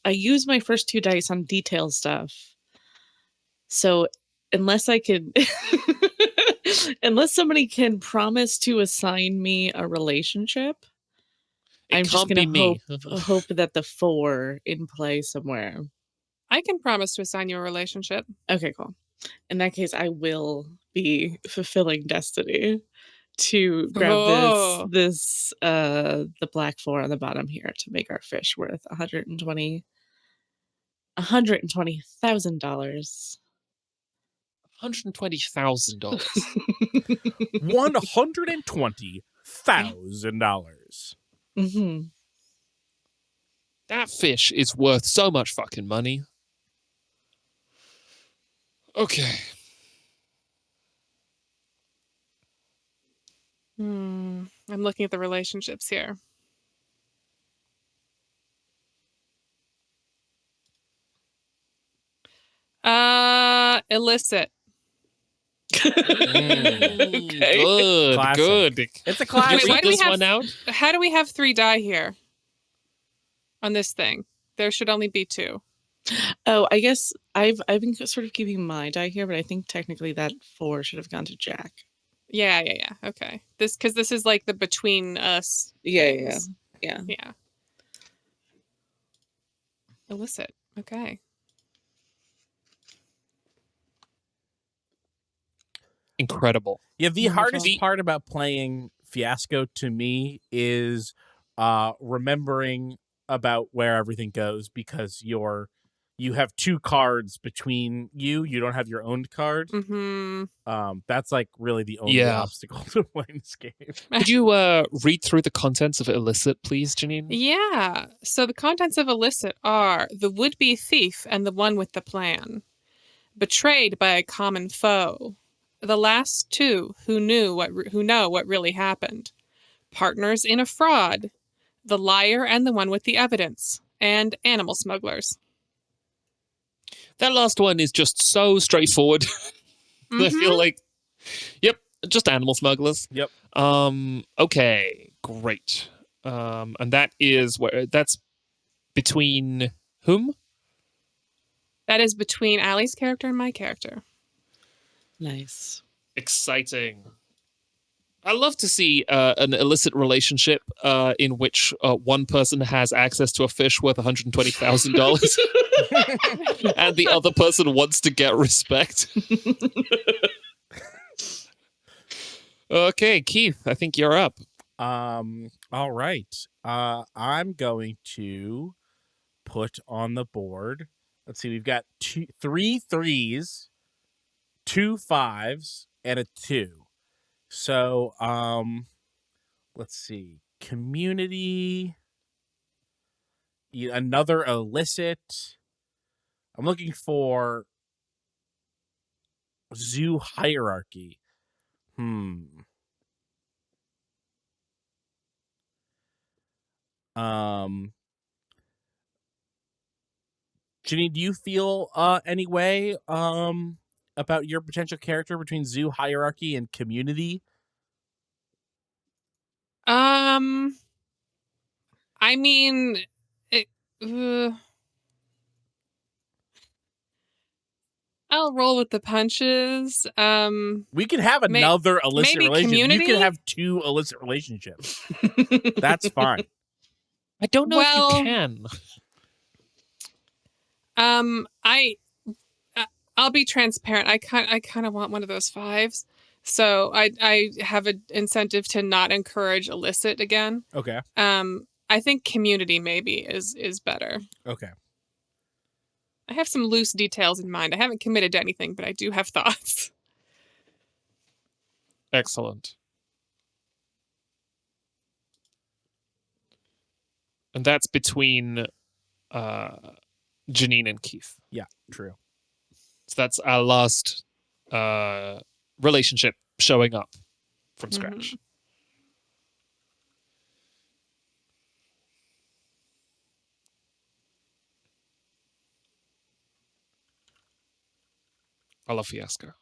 use my first 2 dice on detail stuff. So unless I could unless somebody can promise to assign me a relationship, I'm just gonna hope that the 4 in play somewhere. I can promise to assign you a relationship. Okay, cool. In that case, I will be fulfilling destiny to grab this the black 4 on the bottom here to make our fish worth $120,000. $120,000. $120,000. Mm-hmm. That fish is worth so much fucking money. Okay. I'm looking at the relationships here. Illicit. Okay. Good. It's a classic. Wait, Read this one out. How do we have 3 die here on this thing? There should only be 2. Oh, I guess I've been sort of keeping my die here, but I think technically that 4 should have gone to Jack. Yeah. Okay. This is like the between us. Yeah. Illicit. Okay. Incredible. Yeah, the hardest part about playing Fiasco to me is remembering about where everything goes, because you have 2 cards between you. You don't have your own card. Mm-hmm. That's like really the only obstacle to playing this game. Could you read through the contents of Illicit, please, Janine? Yeah. So the contents of Illicit are the would-be thief and the one with the plan, betrayed by a common foe, the last 2 who know what really happened, partners in a fraud, the liar and the one with the evidence, and animal smugglers. That last one is just so straightforward. I feel like, yep, just animal smugglers. Yep. Okay, great. And that's between whom? That is between Allie's character and my character. Nice. Exciting. I love to see an illicit relationship in which one person has access to a fish worth $120,000 and the other person wants to get respect. Okay, Keith, I think you're up. All right. I'm going to put on the board. Let's see. We've got 3 3s, 2 5s, and a 2. So, let's see. Community. Another illicit. I'm looking for zoo hierarchy. Janine, do you feel any way about your potential character between zoo hierarchy and community? I mean, it, I'll roll with the punches. We could have another illicit maybe relationship. community? You could have 2 illicit relationships. That's fine. I don't know if you can. I'll be transparent. I kind of want one of those 5s. So I have an incentive to not encourage illicit again. Okay. I think community maybe is better. Okay. I have some loose details in mind. I haven't committed to anything, but I do have thoughts. Excellent. And that's between Janine and Keith. Yeah, true. So that's our last relationship showing up from scratch. I love Fiasco.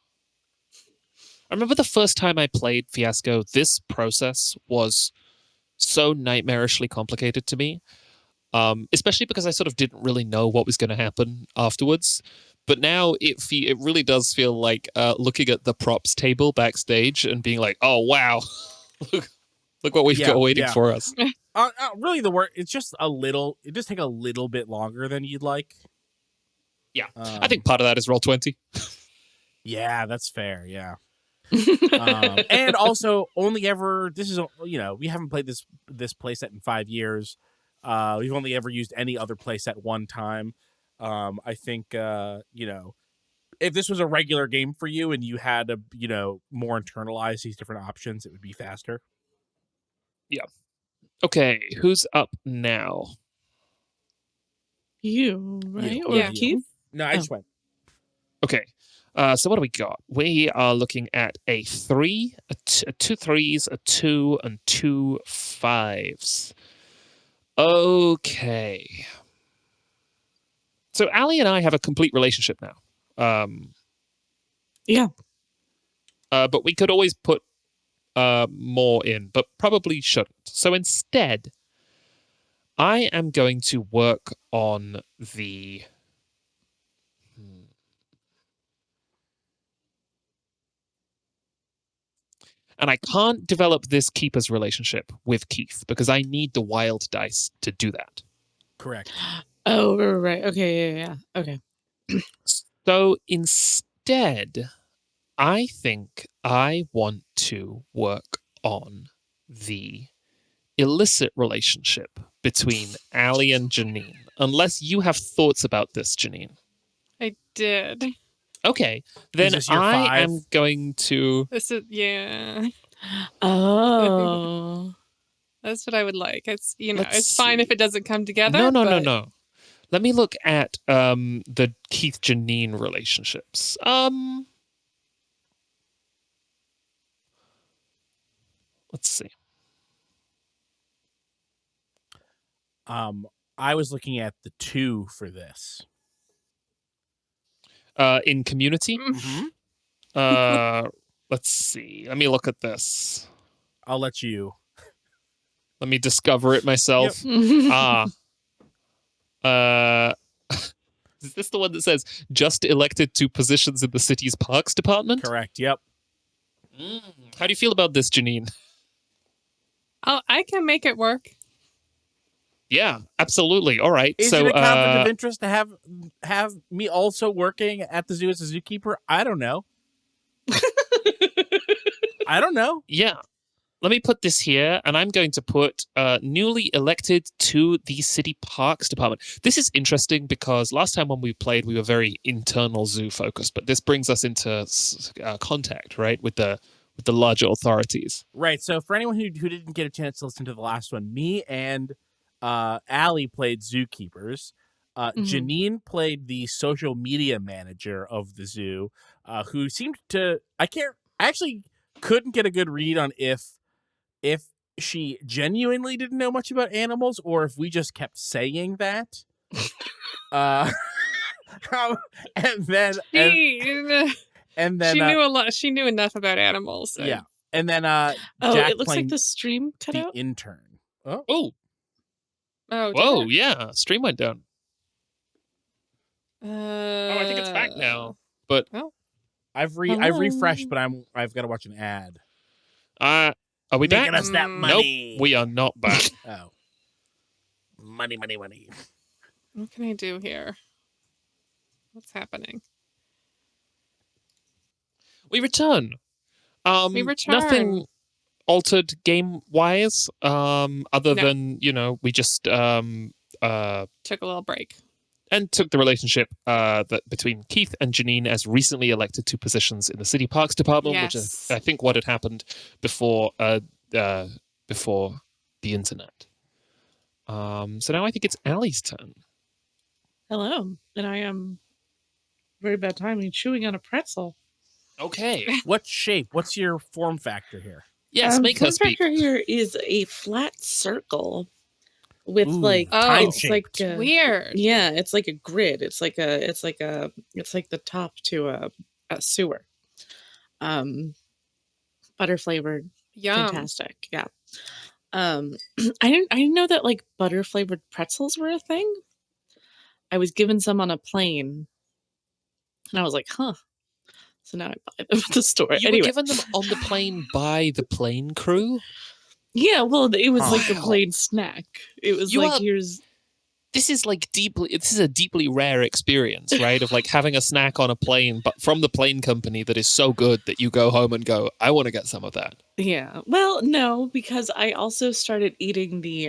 I remember the first time I played Fiasco, this process was so nightmarishly complicated to me, especially because I sort of didn't really know what was going to happen afterwards. But now it really does feel like looking at the props table backstage and being like, oh, wow, look what we've got waiting for us. Really, the work, it just take a little bit longer than you'd like. Yeah. I think part of that is Roll20. Yeah, that's fair. Yeah. And also we haven't played this playset in 5 years. We've only ever used any other playset one time. I think if this was a regular game for you and you had to more internalize these different options, it would be faster. Yeah. Okay, who's up now? You, right? You. Or Yeah. Keith? No, I just went. Okay. So what do we got? We are looking at a 3, 2 3s, a 2, and 2 5s. Okay. So Allie and I have a complete relationship now. Yeah. But we could always put more in, but probably shouldn't. So instead, I am going to work on the... And I can't develop this keeper's relationship with Keith because I need the wild dice to do that. Correct. Oh, right. Okay, yeah. Okay. So instead, I think I want to work on the illicit relationship between Allie and Janine. Unless you have thoughts about this, Janine. I did. Okay, then this your I 5? am going to... This is Oh. That's what I would like. It's Let's it's fine see. if it doesn't come together. No. Let me look at the Keith Janine relationships. Let's see. I was looking at the 2 for this. In Community. Mm-hmm. Let's see. Let me look at this. I'll let you. Let me discover it myself. Yep. Is this the one that says just elected to positions in the city's parks department? Correct. Yep. How do you feel about this, Janine? Oh, I can make it work. Yeah, absolutely. All right. Is so it a conflict of interest to have me also working at the zoo as a zookeeper? I don't know. I don't know. yeah. Let me put this here, and I'm going to put newly elected to the city parks department. This is interesting because last time when we played, we were very internal zoo focused, but this brings us into contact, right, with the larger authorities. Right. So for anyone who didn't get a chance to listen to the last one, me and Allie played zookeepers. Janine played the social media manager of the zoo, who seemed to I actually couldn't get a good read on if she genuinely didn't know much about animals or if we just kept saying that. And then She knew a lot. She knew enough about animals. So. Yeah. And then Oh, Jack it looks like playing the stream cut the out. intern. Oh. Oh, Oh, whoa, did yeah. Stream went down. it? Oh, I think it's back now. But I've Hello? refreshed, but I've got to watch an ad. are we back? Making us that money. Nope, we are not back. Oh. Money. What can I do here? What's happening? We return. We return. Nothing altered game wise. Other No. than we just Took a little break. and took the relationship that between Keith and Janine as recently elected to positions in the city parks department, which is Yes. I think what had happened before the internet. So now I think it's Allie's turn. Hello, and I am very bad timing chewing on a pretzel. Okay. What shape? What's your form factor here? Yes, make her form speak. factor here is a flat circle with Ooh, like time it's shaped. like It's weird. yeah, it's like a grid. It's like the top to a sewer. Butter flavored, Yum. fantastic. Yeah. I didn't know that like butter flavored pretzels were a thing. I was given some on a plane, and I was like, huh. So now I buy them at the store. You anyway, were given them on the plane by the plane crew? yeah. Well, it was like a Wow. plain snack. It was You like are- here's. This is a deeply rare experience, right? Of like having a snack on a plane, but from the plane company that is so good that you go home and go, I want to get some of that. Yeah. Well, no, because I also started eating the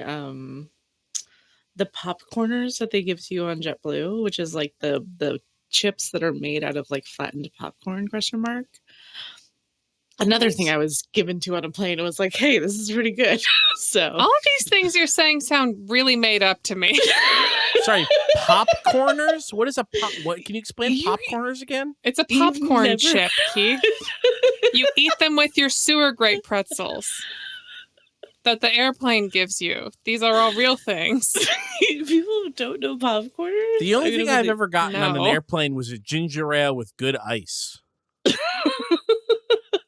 popcorners that they give to you on JetBlue, which is like the chips that are made out of like flattened popcorn ? Another thing I was given to on a plane, it was like, hey, this is pretty good. So All of these things you're saying sound really made up to me. Sorry, popcorners? What is a pop? What can you explain You- popcorners again? It's a You've popcorn never- chip, Keith. You eat them with your sewer grate pretzels that the airplane gives you. These are all real things. People don't know popcorners. The only I'm thing gonna I've put ever gotten on an No. airplane was a ginger ale with good ice.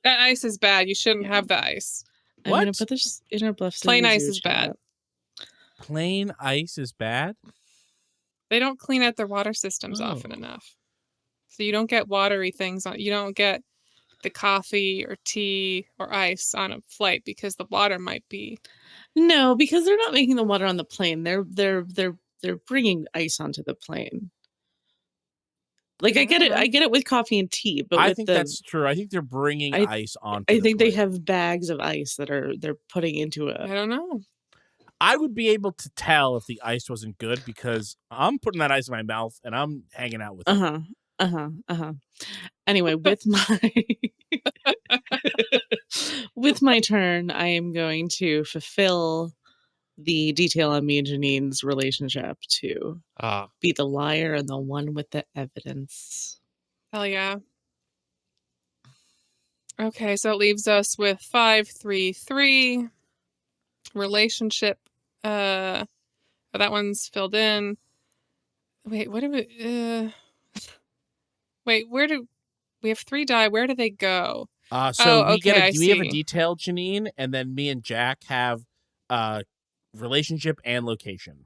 That ice is bad. You shouldn't Yeah. have the ice. I'm gonna What? put this in our Bluff. Plain City ice Zoo is chat. bad. Plain ice is bad? They don't clean out their water systems often Oh. enough. So you don't get watery things on. You don't get the coffee or tea or ice on a flight because the water might be. No, because they're not making the water on the plane. They're bringing ice onto the plane. Like I get it. I get it with coffee and tea, but I with think the, that's true. I think they're bringing I- ice onto I the think they plane. have bags of ice that they're putting into I a. don't know. I would be able to tell if the ice wasn't good because I'm putting that ice in my mouth and I'm hanging out with it. Anyway, with my with my turn, I am going to fulfill the detail on me and Janine's relationship to be the liar and the one with the evidence. Hell yeah. Okay, so it leaves us with 533 relationship. That one's filled in. Wait, what do we? Wait, where do we have 3 die? Where do they go? So Oh, okay, I we have a see. detail, Janine, and then me and Jack have relationship and location.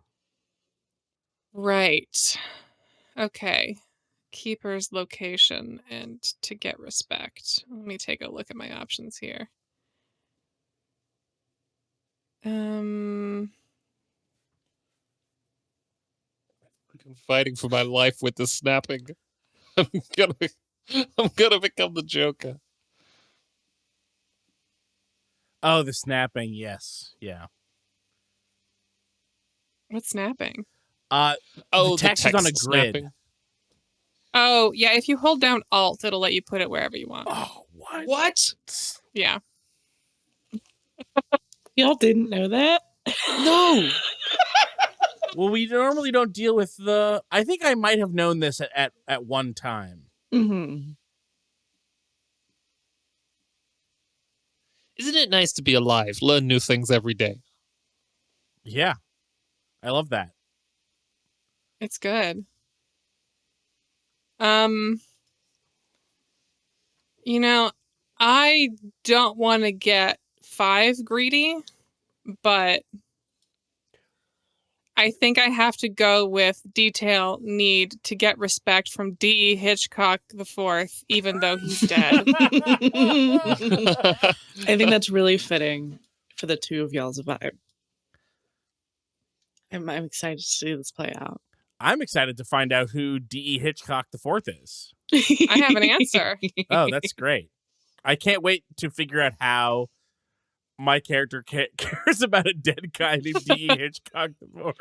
Right. Okay. Keeper's location and to get respect. Let me take a look at my options here. I'm fighting for my life with the snapping. I'm gonna become the Joker. Oh, the snapping. Yes. Yeah. What's snapping? The Oh, the text is on a text grid. snapping. Oh, yeah, if you hold down Alt, it'll let you put it wherever you want. Oh, what? What? Yeah. Y'all didn't know that? No. Well, we normally don't deal with the. I think I might have known this at one time. Mm-hmm. Isn't it nice to be alive? Learn new things every day. Yeah, I love that. It's good. You know, I don't want to get 5 greedy, but I think I have to go with detail need to get respect from D.E. Hitchcock IV, even though he's dead. I think that's really fitting for the two of y'all's vibe. I'm excited to see this play out. I'm excited to find out who D.E. Hitchcock IV is. I have an answer. Oh, that's great. I can't wait to figure out how my character cares about a dead guy named D.E. Hitchcock IV.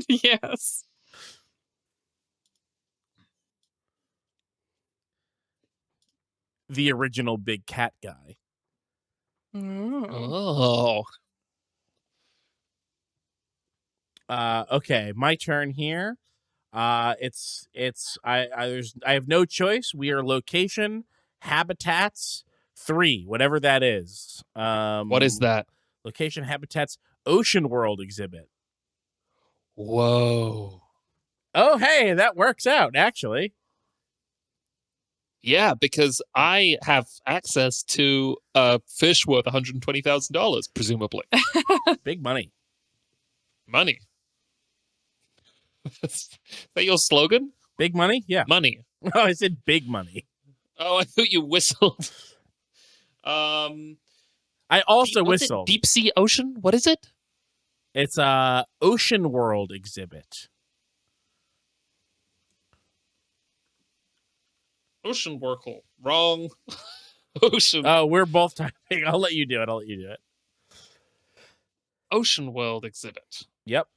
Yes. The original big cat guy. Oh. Okay, my turn here. I have no choice. We are location, habitats, 3, whatever that is. What is that? Location, habitats, ocean world exhibit. Whoa. Oh, hey, that works out, actually. Yeah, because I have access to a fish worth $120,000, presumably. Big money. Money. Is that your slogan? Big money? Yeah. Money. Oh, I said big money. Oh, I thought you whistled. I also what's whistled. It? Deep sea ocean? What is it? It's a ocean world exhibit. Ocean Workle. Wrong. Ocean. Oh, we're both typing. I'll let you do it. Ocean World exhibit. Yep.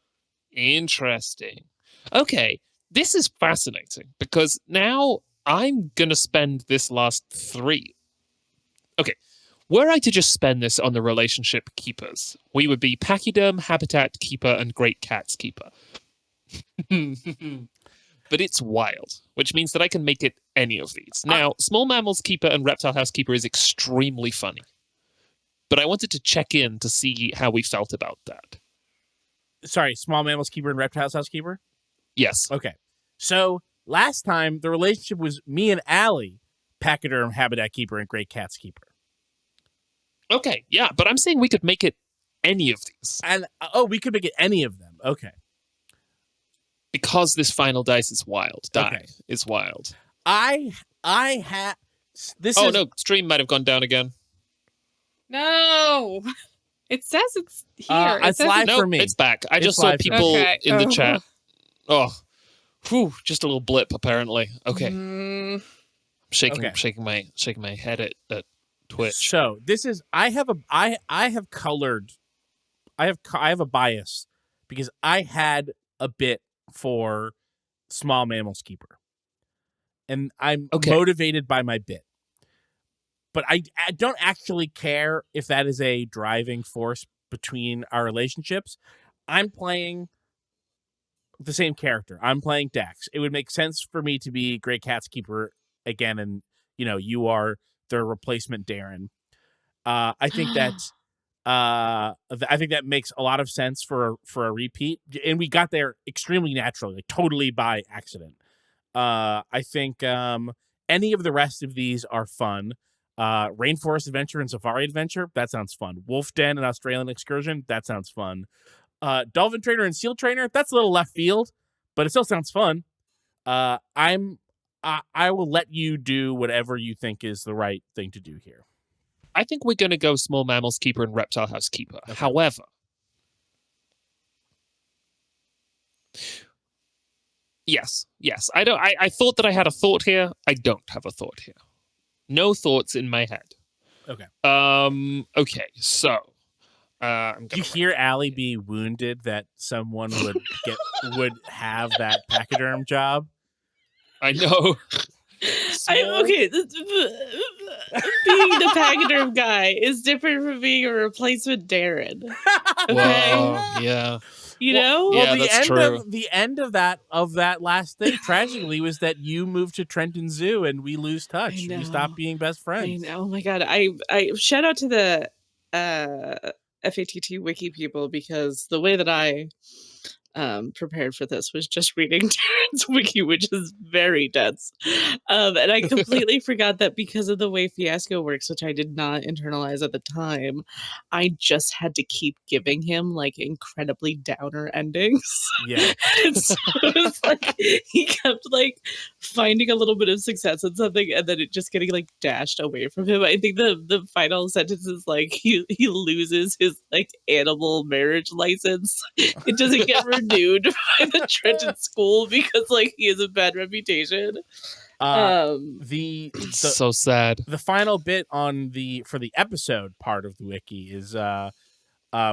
Interesting. Okay, this is fascinating because now I'm going to spend this last 3. Okay, were I to just spend this on the relationship keepers, we would be Pachyderm, Habitat Keeper, and Great Cats Keeper. But it's wild, which means that I can make it any of these. Now, Small Mammals Keeper and Reptile House Keeper is extremely funny. But I wanted to check in to see how we felt about that. Sorry, Small Mammals Keeper and Reptiles Housekeeper? Yes. Okay. So last time the relationship was me and Allie, Pachyderm, Habitat Keeper, and Great Cats Keeper. Okay, yeah, but I'm saying we could make it any of these. And we could make it any of them. Okay. Because this final dice is wild. Okay. Is wild. I had this. Oh is, no, stream might have gone down again. No. It says it's here. It's live no, for me. It's back. I It's just saw live for me. people Okay. in the chat. Oh, whew, just a little blip apparently. Okay. Mm, Shaking my head at Twitch. So this is I have a bias because I had a bit for Small Mammals Keeper, and I'm motivated by my bit. But I don't actually care if that is a driving force between our relationships. I'm playing the same character. I'm playing Dax. It would make sense for me to be Great Cats Keeper again, and you are the replacement Darren. I think that makes a lot of sense for a repeat, and we got there extremely naturally, like totally by accident. I think any of the rest of these are fun. Rainforest Adventure and Safari Adventure, that sounds fun. Wolf Den and Australian Excursion, that sounds fun. Dolphin Trainer and Seal Trainer, that's a little left field, but it still sounds fun. I will let you do whatever you think is the right thing to do here. I think we're going to go small mammals keeper and reptile house keeper. Okay. However, yes. I don't. I thought that I had a thought here. I don't have a thought here. No thoughts in my head. Okay. Okay. So, I'm Do you gonna hear Allie be wounded that someone would have that pachyderm job? I know. Okay. Being the pachyderm guy is different from being a replacement Darren. Okay. Whoa, yeah. You know? Yeah, Well, that's true. The end of that last thing tragically was that you moved to Trenton Zoo and we lose touch. We stop being best friends. I know. Oh my god. I shout out to the FATT wiki people, because the way that I prepared for this was just reading Darren's wiki, which is very dense. And I completely forgot that because of the way Fiasco works, which I did not internalize at the time, I just had to keep giving him like incredibly downer endings. Yeah. And so it's like he kept like finding a little bit of success in something and then it just getting like dashed away from him. I think the final sentence is like he loses his like animal marriage license. It doesn't get renewed by the Trenton school because like he has a bad reputation. It's so sad. The final bit for the episode part of the wiki is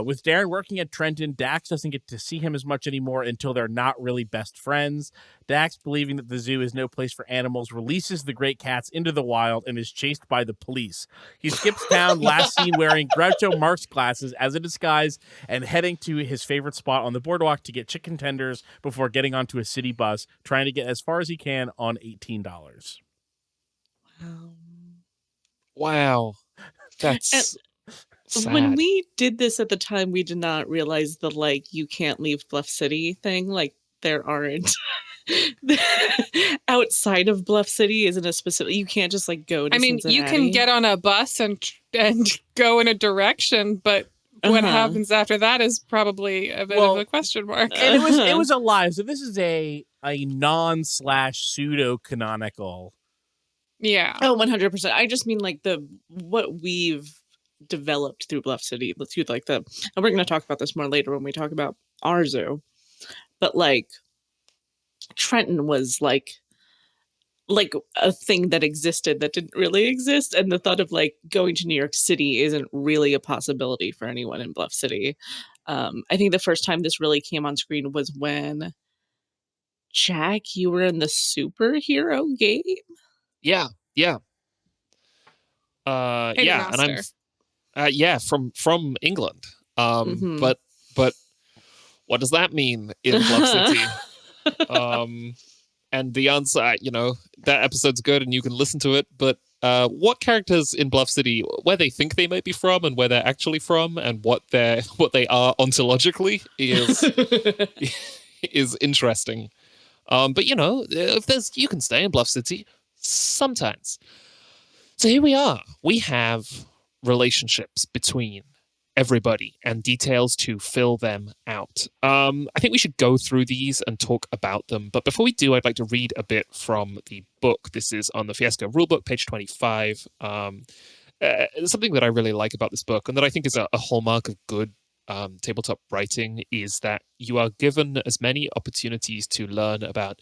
with Darren working at Trenton, Dax doesn't get to see him as much anymore until they're not really best friends. Dax, believing that the zoo is no place for animals, releases the great cats into the wild and is chased by the police. He skips town, last seen wearing Groucho Marx glasses as a disguise and heading to his favorite spot on the boardwalk to get chicken tenders before getting onto a city bus, trying to get as far as he can on $18. Wow. That's sad. When we did this at the time, we did not realize the like you can't leave Bluff City thing. Like there aren't outside of Bluff City isn't a specific. You can't just like go to. I mean, Cincinnati. you can get on a bus and go in a direction, but what happens after that is probably a bit of a question mark. And it was a lie. So this is a non/pseudo canonical. Yeah. Oh, 100%. I just mean like what we've developed through Bluff City, through like and we're going to talk about this more later when we talk about our zoo, but like Trenton was like a thing that existed that didn't really exist, and the thought of like going to New York City isn't really a possibility for anyone in Bluff City. I think the first time this really came on screen was when Jack, you were in the superhero game. Yeah. And I'm from England. But what does that mean in Bluff City? And the answer, that episode's good and you can listen to it, but what characters in Bluff City, where they think they might be from and where they're actually from and what they are ontologically is interesting. But if you can stay in Bluff City sometimes. So here we are. We have relationships between everybody and details to fill them out. I think we should go through these and talk about them. But before we do, I'd like to read a bit from the book. This is on the Fiasco rulebook, page 25. Something that I really like about this book and that I think is a hallmark of good tabletop writing is that you are given as many opportunities to learn about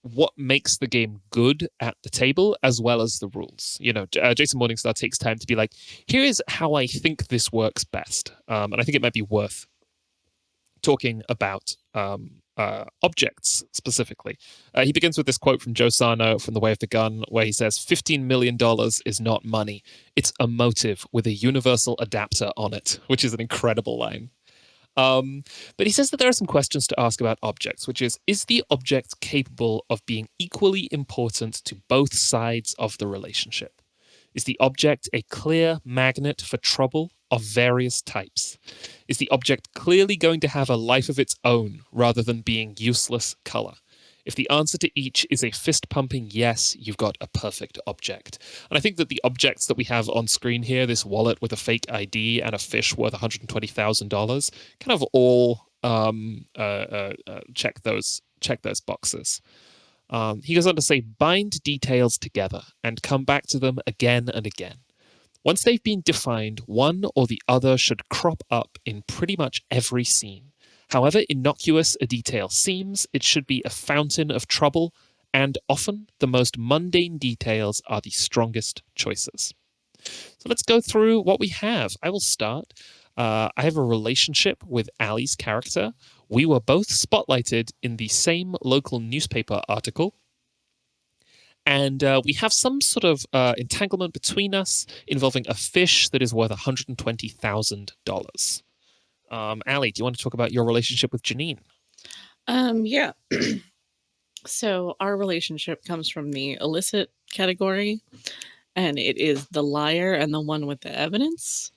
what makes the game good at the table as well as the rules. Jason Morningstar takes time to be like, here is how I think this works best. And I think it might be worth talking about objects specifically. He begins with this quote from Joe Sarno from The Way of the Gun, where he says, $15 million is not money. It's a motive with a universal adapter on it, which is an incredible line. But he says that there are some questions to ask about objects, which is the object capable of being equally important to both sides of the relationship? Is the object a clear magnet for trouble of various types? Is the object clearly going to have a life of its own rather than being useless color? If the answer to each is a fist-pumping yes, you've got a perfect object. And I think that the objects that we have on screen here, this wallet with a fake ID and a fish worth $120,000, kind of all check those check those boxes. He goes on to say, bind details together and come back to them again and again. Once they've been defined, one or the other should crop up in pretty much every scene. However innocuous a detail seems, it should be a fountain of trouble, and often the most mundane details are the strongest choices. So let's go through what we have. I will start. I have a relationship with Allie's character. We were both spotlighted in the same local newspaper article. And we have some sort of entanglement between us involving a fish that is worth $120,000. Allie, do you want to talk about your relationship with Janine? Yeah. So our relationship comes from the illicit category, and it is the liar and the one with the evidence.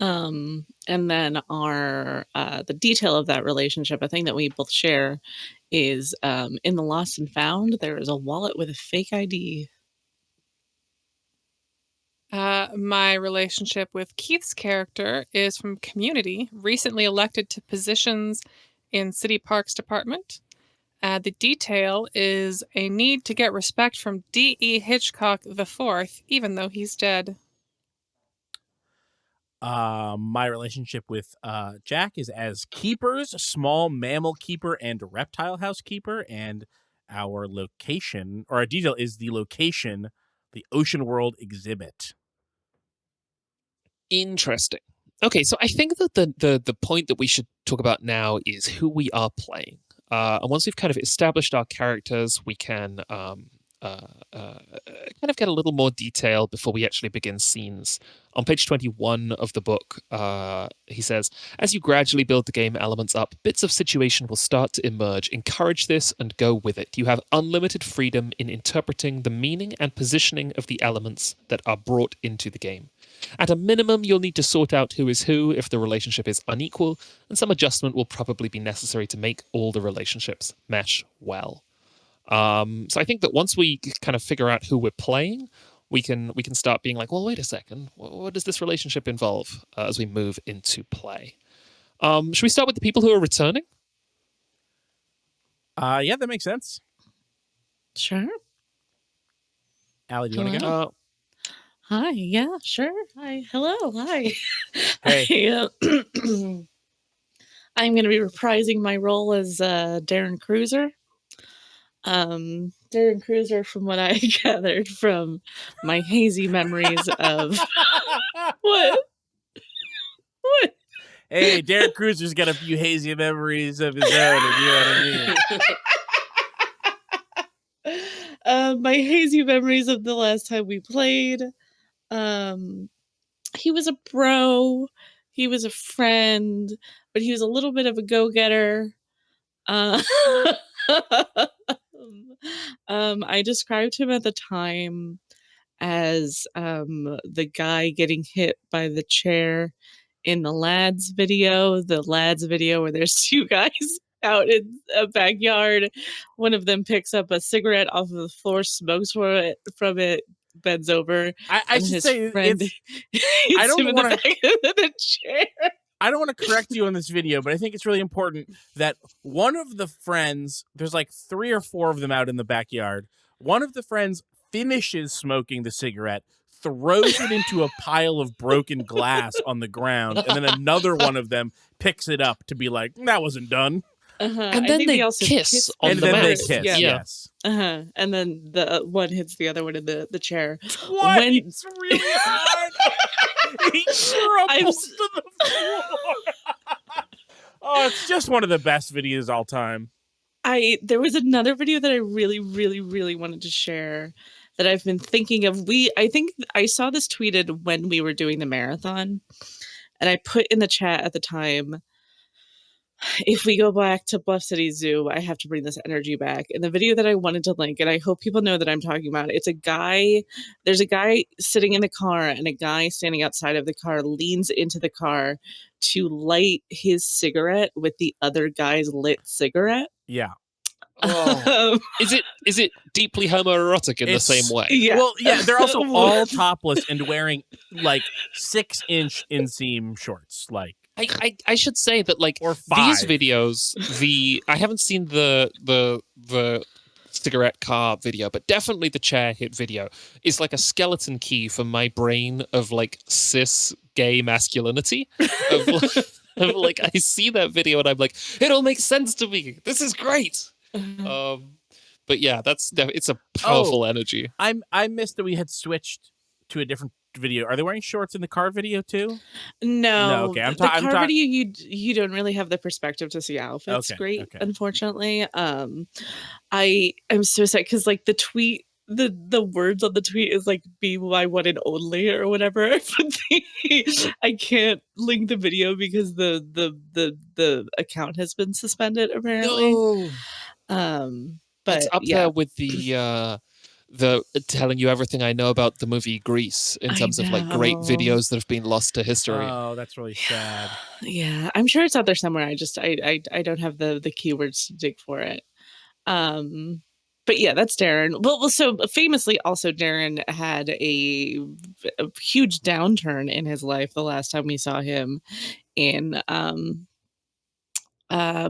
And then our the detail of that relationship, a thing that we both share, is in the Lost and Found, there is a wallet with a fake ID. My relationship with Keith's character is from Community, recently elected to positions in City Parks Department. The detail is a need to get respect from D.E. Hitchcock IV, even though he's dead. My relationship with Jack is as keepers, small mammal keeper and reptile house keeper, and our location, or our detail, is the location, the Ocean World exhibit. Interesting. Okay, so I think that the point that we should talk about now is who we are playing. And once we've kind of established our characters, we can kind of get a little more detail before we actually begin scenes. On page 21 of the book, he says, as you gradually build the game elements up, bits of situation will start to emerge. Encourage this and go with it. You have unlimited freedom in interpreting the meaning and positioning of the elements that are brought into the game. At a minimum, you'll need to sort out who is who if the relationship is unequal, and some adjustment will probably be necessary to make all the relationships mesh well. So I think that once we kind of figure out who we're playing, we can start being like, well, wait a second, what does this relationship involve as we move into play? Should we start with the people who are returning? Yeah, that makes sense. Sure. Allie, do you want to go? Hi. Yeah, sure. Hi. Hello. Hi. Hey. I'm going to be reprising my role as Darren Cruiser. Darren Cruiser, from what I gathered from my hazy memories of what? Hey, Derek Cruiser's got a few hazy memories of his own, if you know what I mean. My hazy memories of the last time we played. He was a bro, he was a friend, but he was a little bit of a go-getter. I described him at the time as the guy getting hit by the chair in the lads video where there's two guys out in a backyard. One of them picks up a cigarette off of the floor, smokes from it, bends over. I should say, I don't want to the chair. I don't want to correct you on this video, but I think it's really important that one of the friends, there's like 3 or 4 of them out in the backyard. One of the friends finishes smoking the cigarette, throws it into a pile of broken glass on the ground, and then another one of them picks it up to be like, that wasn't done. And then they kiss on the mouth. They kiss, yes. And then the one hits the other one in the chair. What? It's really hard. He crumbles to the floor. Oh, it's just one of the best videos all time. There was another video that I really, really, really wanted to share that I've been thinking of. I think I saw this tweeted when we were doing the marathon, and I put in the chat at the time, if we go back to Bluff City Zoo, I have to bring this energy back. And the video that I wanted to link, and I hope people know that I'm talking about, there's a guy sitting in the car, and a guy standing outside of the car leans into the car to light his cigarette with the other guy's lit cigarette. Yeah. Oh. Is it deeply homoerotic in the same way? Yeah. Well, yeah, they're also all topless and wearing like 6-inch inseam shorts. Like, I should say that like Or these 5. videos, I haven't seen the cigarette car video, but definitely the chair hit video is like a skeleton key for my brain of like cis gay masculinity. Of like, of like I see that video and I'm like, it all makes sense to me. This is great. But yeah, it's a powerful energy. I missed that we had switched to a different video. Are they wearing shorts in the car video too? No, okay. I'm the car talking. video, you don't really have the perspective to see outfits great, unfortunately. I am so sad because like the tweet, the words on the tweet is like "be my one and only" or whatever. But I can't link the video because the account has been suspended apparently. No. But it's up there with the telling you everything I know about the movie Grease in terms of like great videos that have been lost to history. Oh, that's really sad. Yeah, I'm sure it's out there somewhere. I don't have the keywords to dig for it. But yeah, that's Darren. Well, so famously, also Darren had a huge downturn in his life the last time we saw him in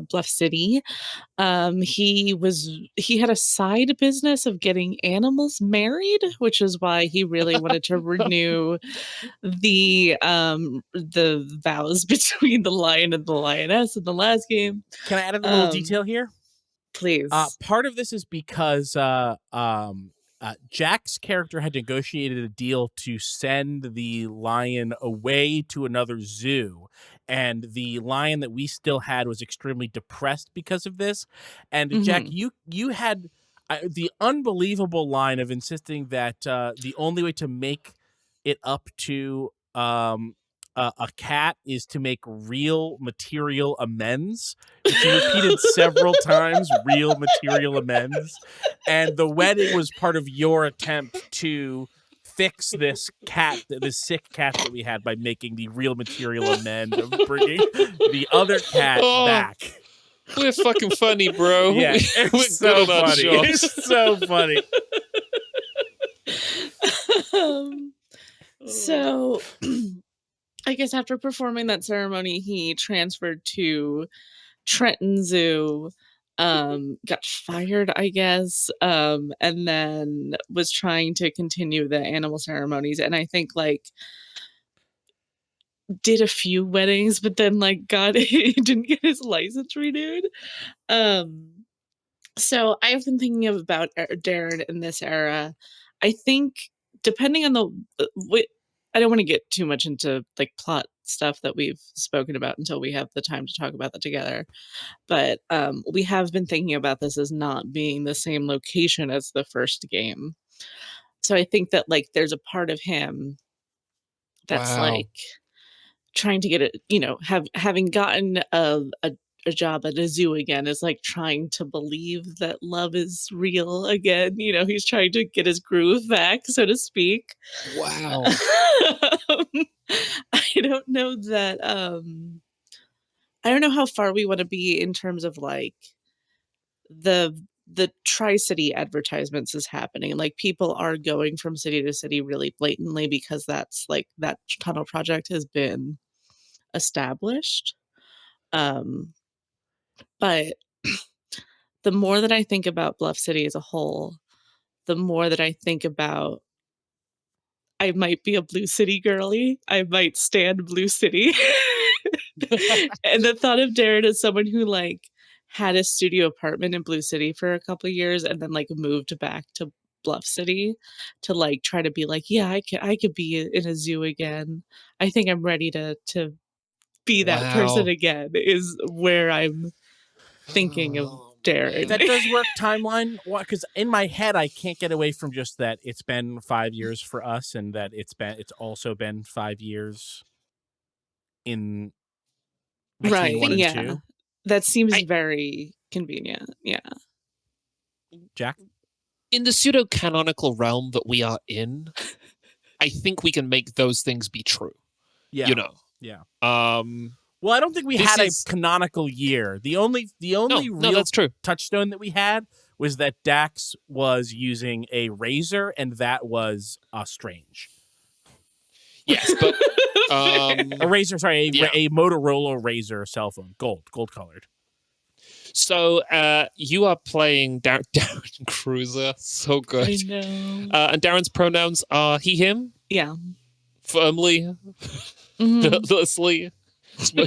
Bluff City. He had a side business of getting animals married, which is why he really wanted to renew the vows between the lion and the lioness in the last game. Can I add a little detail here? Please. Part of this is because Jack's character had negotiated a deal to send the lion away to another zoo, and the lion that we still had was extremely depressed because of this. And Jack, you had the unbelievable line of insisting that the only way to make it up to a cat is to make real material amends. She repeated several times real material amends. And the wedding was part of your attempt to fix this sick cat that we had by making the real material amend of bringing the other cat back. We're fucking funny, bro. Yeah, we're so funny. It's so funny. So I guess after performing that ceremony, he transferred to Trenton Zoo, got fired, I guess, and then was trying to continue the animal ceremonies. And I think like did a few weddings, but then like he didn't get his license renewed. So I've been thinking about Darren in this era. I think depending on I don't want to get too much into like plot stuff that we've spoken about until we have the time to talk about that together. But we have been thinking about this as not being the same location as the first game. So I think that like there's a part of him that's like trying to get it, having gotten a job at a zoo again is like trying to believe that love is real again. He's trying to get his groove back, so to speak. Wow. I don't know that I don't know how far we want to be in terms of like the Tri-City advertisements is happening. Like people are going from city to city really blatantly because that's like that tunnel project has been established. But the more that I think about Bluff City as a whole, the more that I think about I might be a Blue City girly. I might stand Blue City. And the thought of Darren as someone who like had a studio apartment in Blue City for a couple of years and then like moved back to Bluff City to like try to be like, yeah, I could be in a zoo again. I think I'm ready to be that person again is where I'm thinking of Darren. That does work timeline, because in my head I can't get away from just that it's been 5 years for us, and that it's also been 5 years in right 1 and 2. That seems very convenient. Yeah. Jack, in the pseudo canonical realm that we are in, I think we can make those things be true. Yeah. Yeah. Well, I don't think we had a canonical year. The only real that's true. touchstone that we had was that Dax was using a razor, and that was strange. Yes, but A Razor, sorry, Yeah. a Motorola Razor cell phone, gold colored. So you are playing Darren Cruiser. So good. I know. And Darren's pronouns are he, him, Yeah. firmly, Mhm. effortlessly.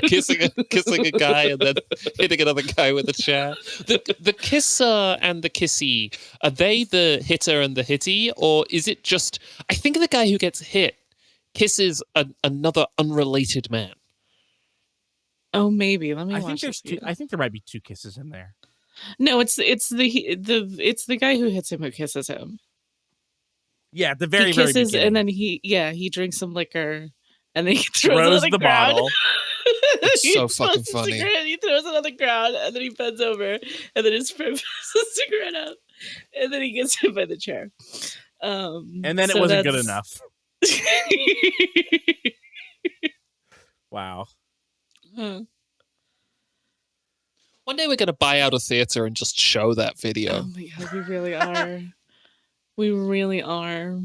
Kissing a guy and then hitting another guy with a chair. The kisser and the kissy, are they the hitter and the hitty, or is it just? I think the guy who gets hit kisses another unrelated man. Oh, maybe. Let me I watch think there's this two. again. I think there might be two kisses in there. No, it's the guy who hits him who kisses him. Yeah, at the very He very kisses beginning. and then he drinks some liquor and then he throws throws it on the, the ground. bottle. It's He so smokes fucking a funny. cigarette, he throws it on the ground and then he bends over and then his friend passes the cigarette up and then he gets hit by the chair. And then it so wasn't good that's- enough. Wow. One day we're gonna buy out a theater and just show that video. Oh my god, we really are. We really are.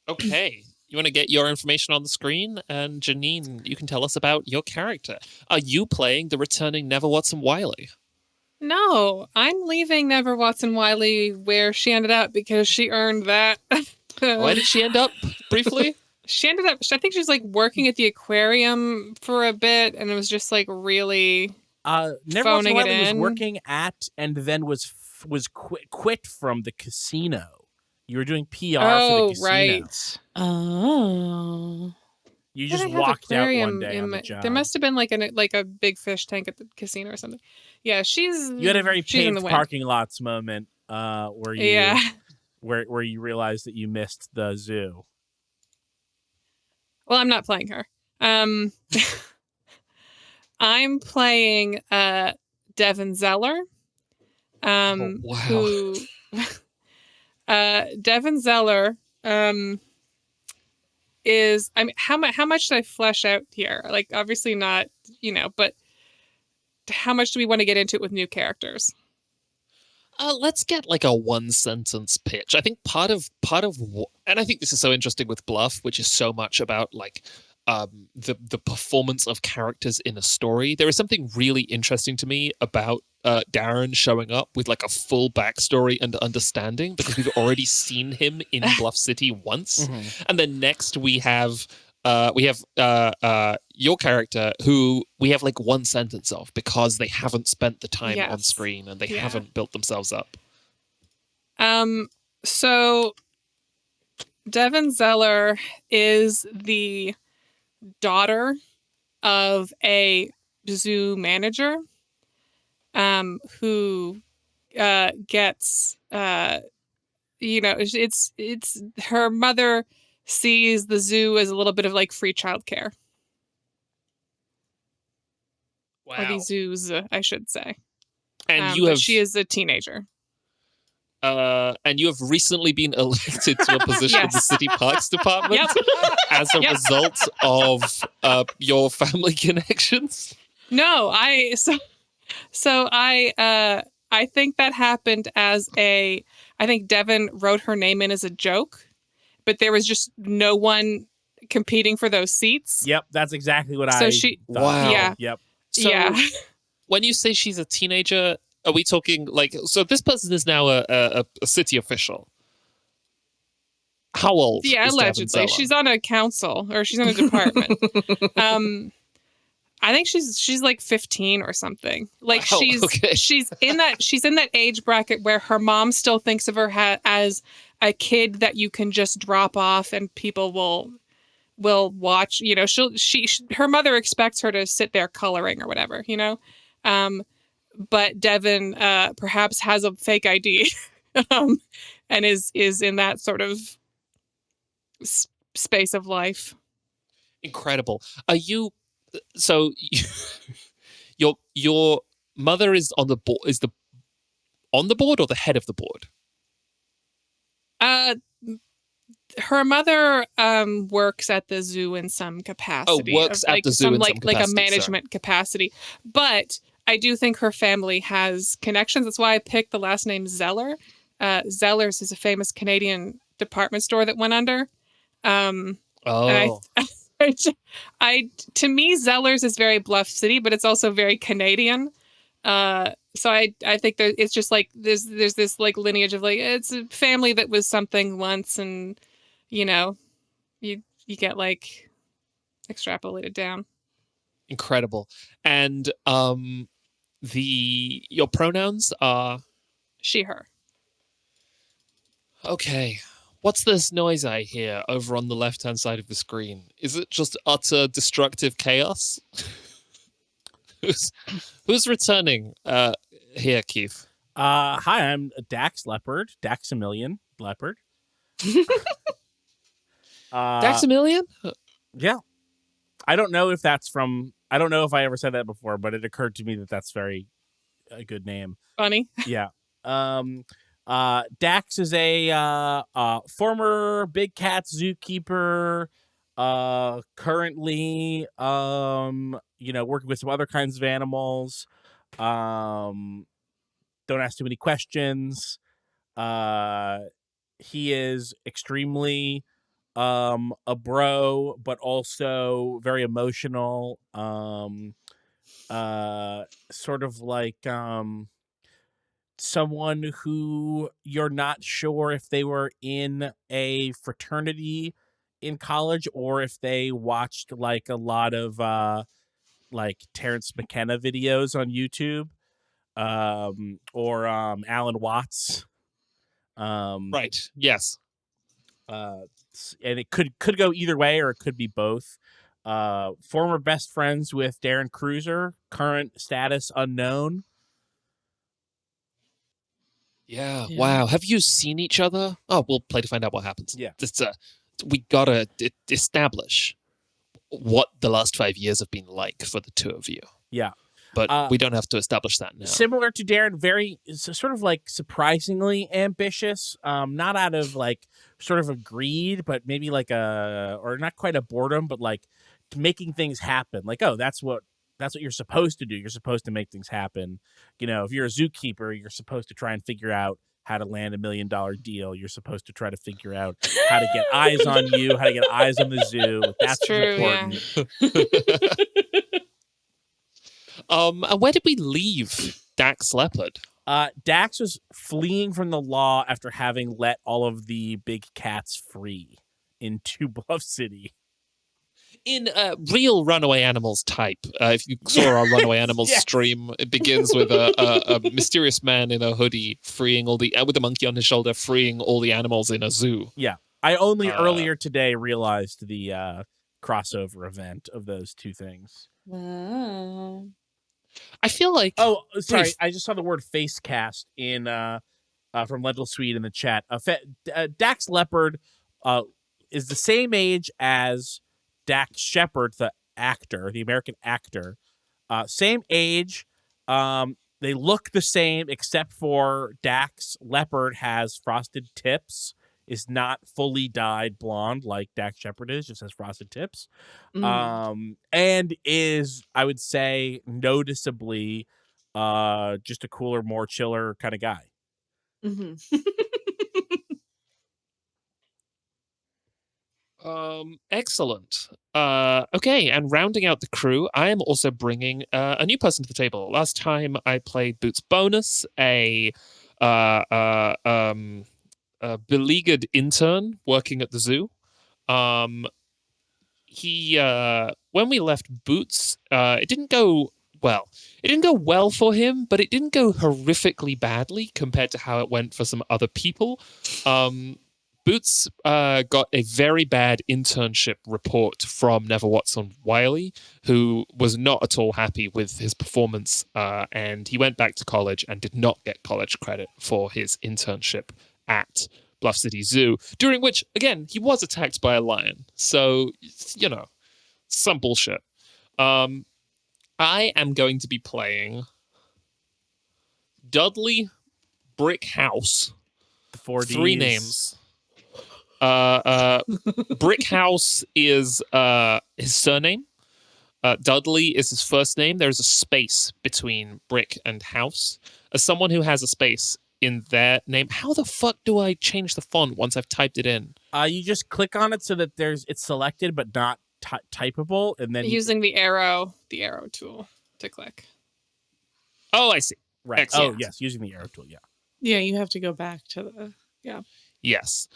Okay. You want to get your information on the screen? And Janine, you can tell us about your character. Are you playing the returning Never Watson Wiley? No, I'm leaving Never Watson Wiley where she ended up because she earned that. Where did she end up, briefly? She ended up, I think she was like working at the aquarium for a bit and it was just like really. Never Phoning it Wiley was in. working at and then was quit from the casino. You were doing PR for the casino. Right. Oh. You Did just I have walked out aquarium one day in on the my- job. There must have been like a big fish tank at the casino or something. Yeah, she's. You had a very she's in the paved wind. parking lots moment where you Yeah. where you realized that you missed the zoo. Well, I'm not playing her. I'm playing Devin Zeller. Oh, wow. Who Devin Zeller is, I mean, how much should I flesh out here? Like, obviously not, but how much do we want to get into it with new characters? Let's get like a one sentence pitch. I think part of and I think this is so interesting with Bluff, which is so much about like the performance of characters in a story. There is something really interesting to me about Darren showing up with like a full backstory and understanding because we've already seen him in Bluff City once, and then next we have your character who we have like one sentence of because they haven't spent the time on Yes. screen and they Yeah. haven't built themselves up. So Devin Zeller is the daughter of a zoo manager who gets it's her mother sees the zoo as a little bit of like free childcare. Wow. Or these zoos, I should say. And you but have she is a teenager. and you have recently been elected to a position in the Yes. city parks department Yep. as a Yep. result of your family connections. No, I think that happened as I think Devin wrote her name in as a joke, but there was just no one competing for those seats. Yep, that's exactly what So I she- thought. Wow. Yeah. Yep. So yeah. when you say she's a teenager, are we talking like so? This person is now a city official. How old? Yeah, is Devin allegedly. Zeller? She's on a council or she's in a department. I think she's like 15 or something. Like Wow, she's okay. she's in that age bracket where her mom still thinks of her as a kid that you can just drop off and people will watch. Her mother expects her to sit there coloring or whatever. But Devin perhaps has a fake ID and is in that sort of space of life. Incredible. Are you? So your mother is on the board. Is on the board or the head of the board? Her mother works at the zoo in some capacity. Works of, at like, the zoo in some like a capacity, management capacity. But I do think her family has connections. That's why I picked the last name Zeller. Zeller's is a famous Canadian department store that went under. And Oh, to me, Zellers is very Bluff City, but it's also very Canadian. So I think that it's just like there's this like lineage of like it's a family that was something once, and you know you get like extrapolated down. incredible. And your pronouns are She, her. okay. What's this noise I hear over on the left-hand side of the screen? Is it just utter destructive chaos? Who's returning here, Keith? Hi, I'm Dax Leopard, Daxamillion Leopard. Daxamillion? Yeah. I don't know if that's from. I don't know if I ever said that before, but it occurred to me that that's very a good name. Funny. Yeah. Dax is a former Big Cat zookeeper. Currently, working with some other kinds of animals. Don't ask too many questions. He is extremely a bro, but also very emotional. Sort of like someone who you're not sure if they were in a fraternity in college or if they watched like a lot of like Terrence McKenna videos on YouTube, or Alan Watts. Right. Yes. And it could go either way, or it could be both. Former best friends with Darren Cruiser, current status unknown. Yeah. Yeah. Wow. Have you seen each other? Oh, we'll play to find out what happens. Yeah. We gotta establish what the last 5 years have been like for the two of you. Yeah. But we don't have to establish that now. Similar to Darren, very sort of like surprisingly ambitious. Not out of like sort of a greed, but maybe like or not quite a boredom, but like making things happen. Like, oh, that's what you're supposed to do. You're supposed to make things happen. If you're a zookeeper, you're supposed to try and figure out how to land $1 million deal. You're supposed to try to figure out how to get eyes on you, how to get eyes on the zoo. That's true, important. And where did we leave Dax Leopard? Dax was fleeing from the law after having let all of the big cats free into Bluff City. In real runaway animals type, if you saw our runaway animals Yes. stream, it begins with a mysterious man in a hoodie freeing with a monkey on his shoulder, freeing all the animals in a zoo. Yeah, I only earlier today realized the crossover event of those two things. Wow. I feel like Oh, sorry, I just saw the word face cast in from Lentil Sweet in the chat. Dax Leopard is the same age as Dax Shepard, the actor, the American actor. Same age. They look the same, except for Dax Leopard has frosted tips, is not fully dyed blonde like Dax Shepard is, just has frosted tips. And is, I would say, noticeably just a cooler, more chiller kind of guy. Excellent. Okay, and rounding out the crew, I am also bringing a new person to the table. Last time I played Boots Bonus, a beleaguered intern working at the zoo. He when we left Boots, it didn't go well. It didn't go well for him, but it didn't go horrifically badly compared to how it went for some other people. Boots got a very bad internship report from Never Watson Wiley, who was not at all happy with his performance, and he went back to college and did not get college credit for his internship at Bluff City Zoo, during which, again, he was attacked by a lion. So, some bullshit. I am going to be playing Dudley Brick House. The 4Ds. 3 names. Brick House is his surname. Dudley is his first name. There's a space between Brick and House. As someone who has a space in their name. How the fuck do I change the font once I've typed it in? You just click on it so that it's selected but not typable, and then Using the arrow tool to click. Oh, I see. right. Excellent. Oh yes, using the arrow tool. Yeah. Yeah, you have to go back to the Yes.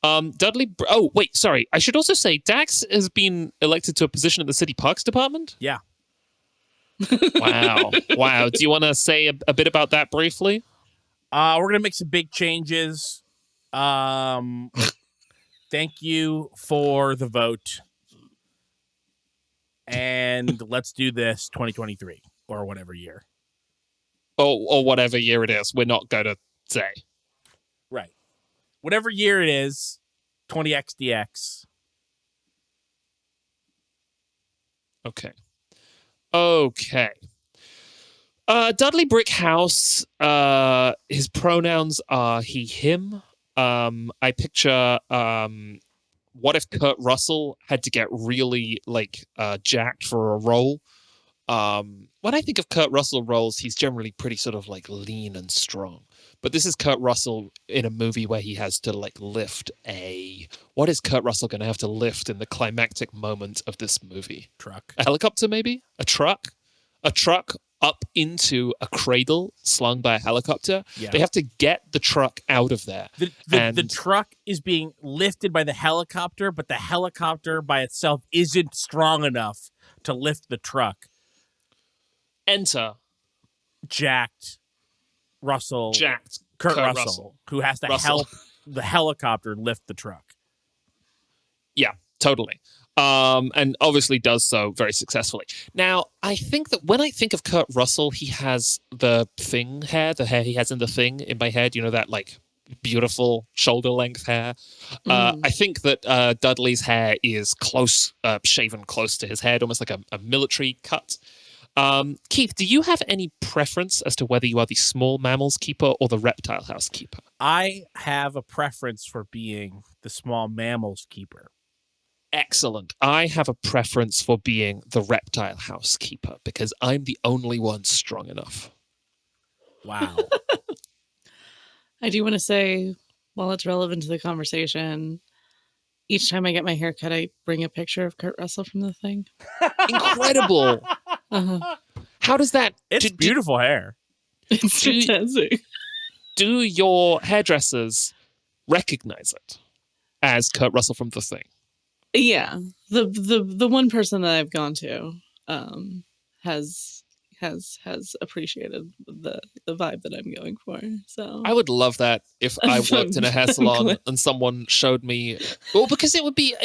Dudley. Oh, wait. Sorry. I should also say Dax has been elected to a position at the City Parks Department. Yeah. Wow. Wow. Do you want to say a bit about that briefly? We're gonna make some big changes. Thank you for the vote, and let's do this 2023 or whatever year. Or whatever year it is. We're not going to say. Right. Whatever year it is, 20xdx. Okay. Dudley Brickhouse, his pronouns are he, him. I picture what if Kurt Russell had to get really jacked for a role? When I think of Kurt Russell roles, he's generally pretty sort of like lean and strong. But this is Kurt Russell in a movie where he has to lift what is Kurt Russell going to have to lift in the climactic moment of this movie? Truck. A helicopter, maybe? A truck up into a cradle slung by a helicopter. Yeah. They have to get the truck out of there. The truck is being lifted by the helicopter, but the helicopter by itself isn't strong enough to lift the truck. Enter Jacked Russell. Jacked Kurt Russell, who has to help the helicopter lift the truck. Yeah, totally. And obviously does so very successfully. Now, I think that when I think of Kurt Russell, he has the hair he has in The Thing in my head, that beautiful shoulder-length hair. I think that Dudley's hair is shaven close to his head, almost like a military cut. Keith, do you have any preference as to whether you are the small mammals keeper or the reptile house keeper? I have a preference for being the small mammals keeper. Excellent. I have a preference for being the reptile house keeper because I'm the only one strong enough. Wow. I do want to say, while it's relevant to the conversation, each time I get my hair cut, I bring a picture of Kurt Russell from The Thing. Incredible. How does that... It's beautiful hair. It's fantastic. Do your hairdressers recognize it as Kurt Russell from The Thing? Yeah. The one person that I've gone to has appreciated the vibe that I'm going for. So I would love that if I worked in a hair salon and someone showed me... Well, because it would be...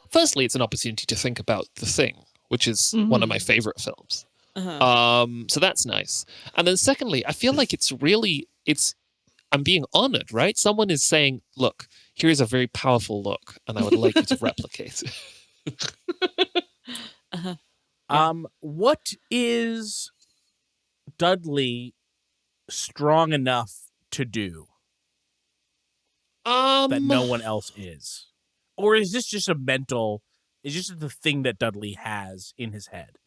Firstly, it's an opportunity to think about The Thing, which is one of my favorite films. So that's nice. And then secondly, I feel like I'm being honored, right? Someone is saying, look, here is a very powerful look, and I would like you to replicate it. What is Dudley strong enough to do that no one else is? Or is this just is just the thing that Dudley has in his head?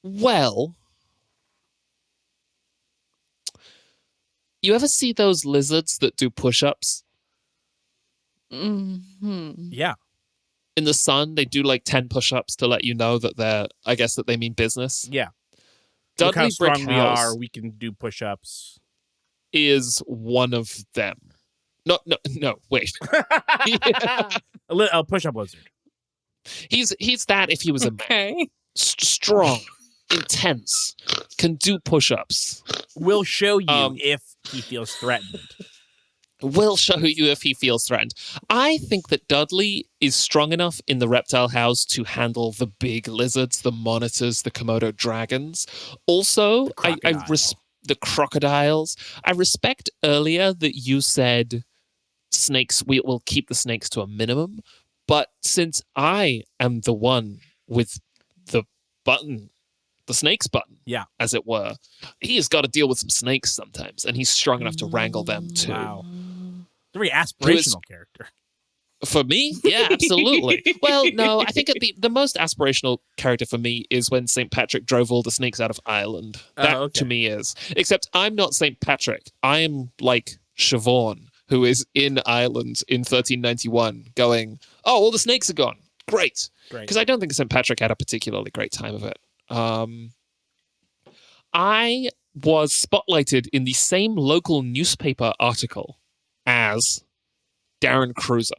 Well, you ever see those lizards that do push-ups? Yeah. In the sun, they do 10 push-ups to let you know that that they mean business. Yeah. Dudley Look how strong we Brickhouse are. We can do push-ups. is one of them. No, wait. A push-up lizard. He's that if he was a man. Okay. Strong, intense, can do push-ups. Will show you if he feels threatened. Will show you if he feels threatened. I think that Dudley is strong enough in the reptile house to handle the big lizards, the monitors, the Komodo dragons. Also, the crocodiles. I respect earlier that you said snakes, we'll keep the snakes to a minimum. But since I am the one with the button, the snake's button, as it were, he has got to deal with some snakes sometimes, and he's strong enough to wrangle them too. Wow. Very aspirational character. For me, yeah, absolutely. Well, no, I think the most aspirational character for me is when St. Patrick drove all the snakes out of Ireland. That okay. to me is. Except I'm not St. Patrick. I am like Siobhan, who is in Ireland in 1391, going, "Oh, all the snakes are gone. Great." Great. Because I don't think St. Patrick had a particularly great time of it. I was spotlighted in the same local newspaper article as Darren Cruiser.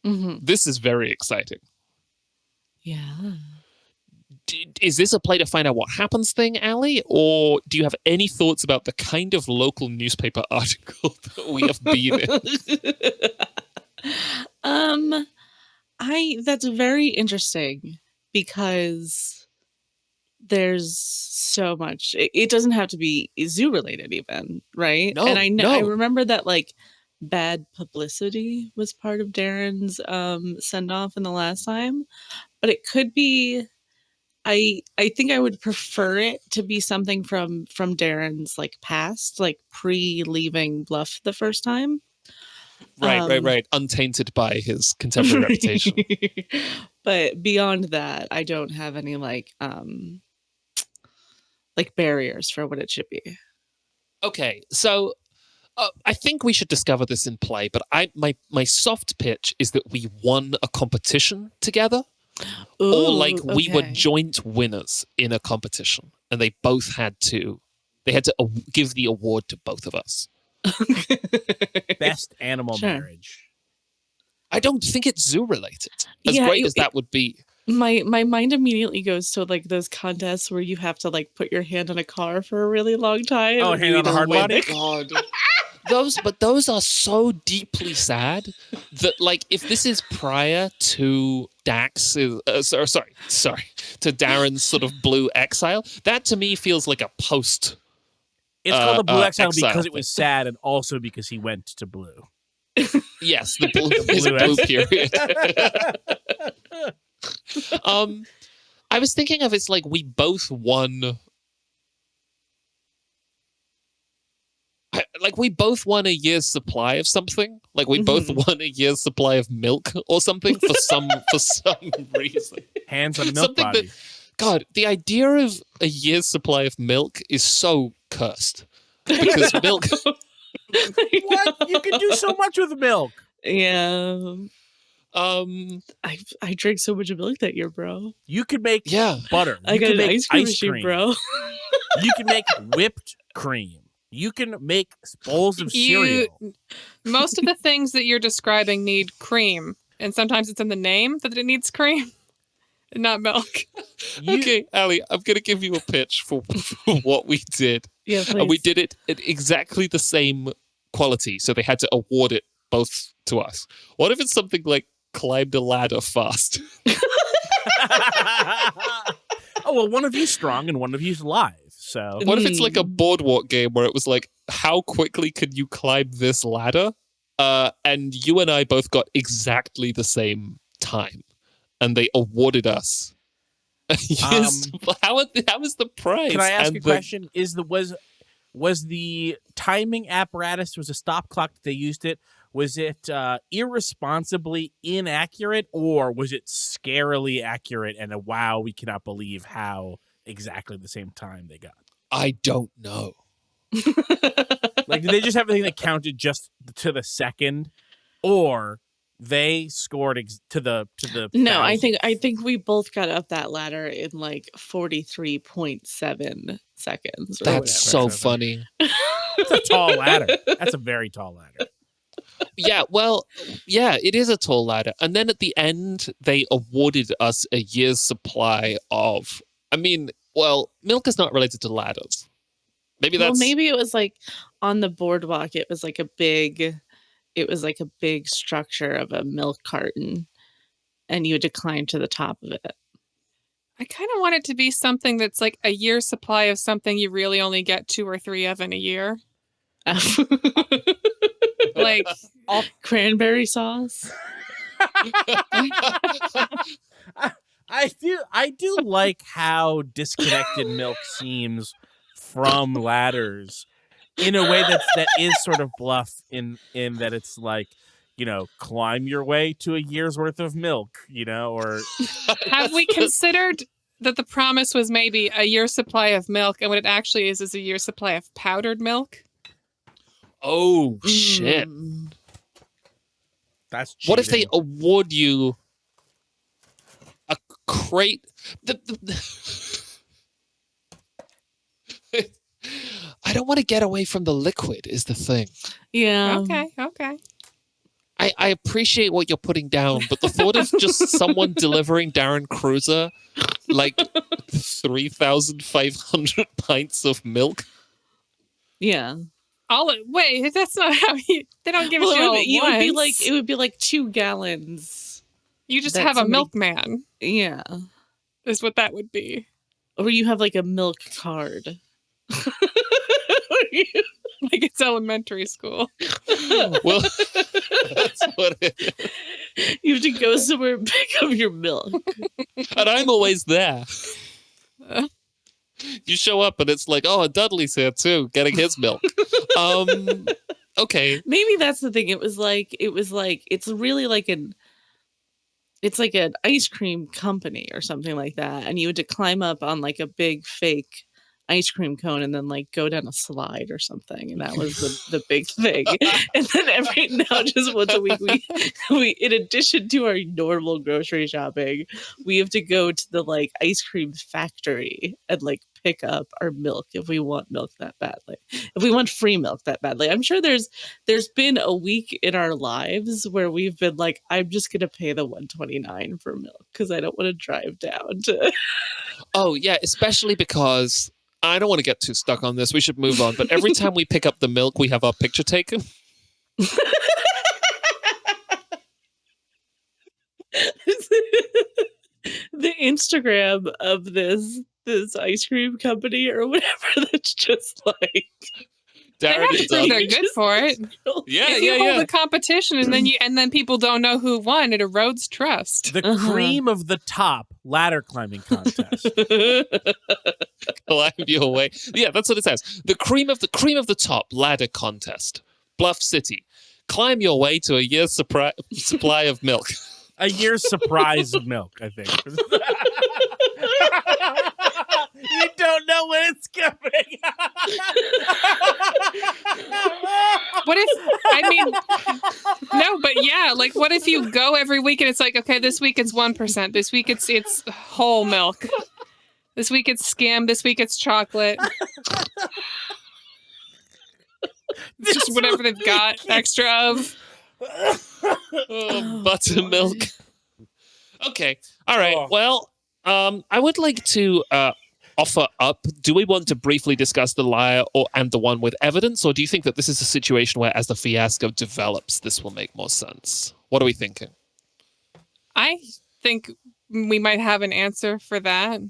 Mm-hmm. This is very exciting. Yeah. Is this a play to find out what happens thing, Allie? Or do you have any thoughts about the kind of local newspaper article that we have been in? That's very interesting because there's so much. It doesn't have to be zoo related even, right? No, And I no. remember that like bad publicity was part of Darren's send off in the last time, but it could be. I think I would prefer it to be something from Darren's like past, like pre leaving Bluff the first time. Right. Untainted by his contemporary reputation. But beyond that, I don't have any like barriers for what it should be. Okay, so I think we should discover this in play, but my soft pitch is that we won a competition together. Ooh, or like we were okay. joint winners in a competition and they had to give the award to both of us. Best animal marriage. I don't think it's zoo related, as great as that would be. My mind immediately goes to like those contests where you have to like put your hand on a car for a really long time. Oh, hand on a hard body. God. Those are so deeply sad that like if this is prior to Dax, to Darren's sort of blue exile, that to me feels like a post. It's called a blue exile exile because it was sad and also because he went to blue. Yes, the blue period. I was thinking of it's like we both won. Like we both won a year's supply of something. Like we both won a year's supply of milk or something for some reason. Hands on a milk something body. God, the idea of a year's supply of milk is so cursed because milk. What? You can do so much with milk. Yeah. I drank so much milk that year, bro. You could make butter. I got an ice cream machine, bro. You can make whipped cream. You can make bowls of cereal. Most of the things that you're describing need cream, and sometimes it's in the name that it needs cream, not milk. Okay, Allie, I'm going to give you a pitch for what we did. Yeah, please. And we did it at exactly the same quality, so they had to award it both to us. What if it's something like climbed a ladder fast? Oh, well, one of you's strong and one of you's live. So what if it's like a boardwalk game where it was like, how quickly can you climb this ladder? And you and I both got exactly the same time, and they awarded us. Yes. How is the prize? Can I ask a question? Was the timing apparatus, was a stop clock that they used it? Was it irresponsibly inaccurate, or was it scarily accurate? And wow, we cannot believe how exactly the same time they got. I don't know. Like, did they just have everything that counted just to the second, or they scored to the? No, I think we both got up that ladder in like 43.7 seconds. That's so funny. It's a tall ladder. That's a very tall ladder. Yeah, well, yeah, it is a tall ladder. And then at the end, they awarded us a year's supply of. I mean, well, milk is not related to ladders. Maybe it was like on the boardwalk. It was like a big structure of a milk carton, and you had to climb to the top of it. I kind of want it to be something that's like a year's supply of something you really only get 2 or 3 of in a year. Like cranberry sauce. I do like how disconnected milk seems from ladders in a way that is sort of Bluff in that it's like climb your way to a year's worth of milk, or Have we considered that the promise was maybe a year's supply of milk, and what it actually is a year's supply of powdered milk? Oh, shit. that's cheating. What if they award you a crate? I don't want to get away from the liquid is the thing. Yeah. Okay. I appreciate what you're putting down, but the thought of just someone delivering Darren Cruiser like 3,500 pints of milk. Yeah. Wait, that's not how they don't give it to you all at once. It would be like 2 gallons. You just have a milkman. Yeah. Is what that would be. Or you have like a milk card. Like it's elementary school. Well, that's what it is. You have to go somewhere and pick up your milk. And I'm always there. You show up and it's like, oh, Dudley's here too, getting his milk. Okay. Maybe that's the thing. It was like it's really like it's like an ice cream company or something like that, and you had to climb up on like a big fake ice cream cone and then like go down a slide or something, and that was the big thing. And then just once a week we in addition to our normal grocery shopping, we have to go to the like ice cream factory and like pick up our milk if we want milk that badly, if we want free milk that badly. I'm sure there's been a week in our lives where we've been like, I'm just gonna pay the $1.29 for milk because I don't want to drive down to Oh yeah, especially because I don't want to get too stuck on this. We should move on. But every time we pick up the milk, we have our picture taken. The Instagram of this ice cream company or whatever, that's just like They have to prove they're good for it. Yeah, if you hold a competition and then people don't know who won, it erodes trust. The cream of the top ladder climbing contest. Climb your way. Yeah, that's what it says. The cream of the top ladder contest. Bluff City. Climb your way to a year's supply of milk. A year's surprise of milk, I think. You don't know when it's coming. What if, no, but yeah, like what if you go every week and it's like, okay, this week it's 1%. This week it's whole milk. This week it's skim. This week it's chocolate. Just whatever they've got extra of. Buttermilk. Okay. All right. Well, I would like to offer up. Do we want to briefly discuss the liar and the one with evidence, or do you think that this is a situation where, as the fiasco develops, this will make more sense? What are we thinking? I think we might have an answer for that.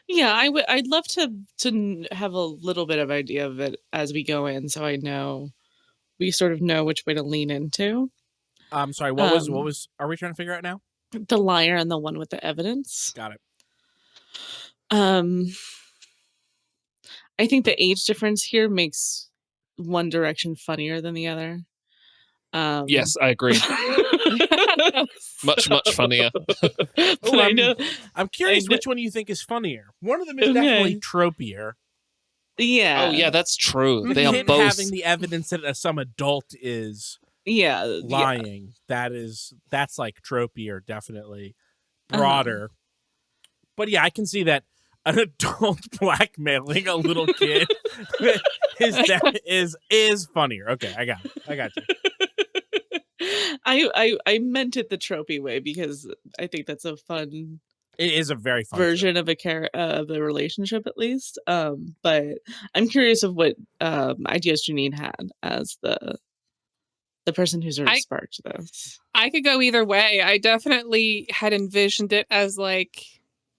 Yeah, I'd love to have a little bit of idea of it as we go in, so we sort of know which way to lean into. I'm sorry. What was? Are we trying to figure out now? The liar and the one with the evidence. Got it. I think the age difference here makes one direction funnier than the other. Yes, I agree. Much funnier. I'm curious which one you think is funnier. One of them is definitely tropier. Yeah. Oh yeah, that's true. They are Him both having the evidence that some adult is lying. Yeah. That's like tropier, definitely broader. But yeah, I can see that an adult blackmailing a little kid is funnier. Okay, I got you. I meant it the tropey way because I think that's a fun. It is a very fun version of a relationship, at least. But I'm curious of what ideas Janine had as the person who sort of sparked this. I could go either way. I definitely had envisioned it as like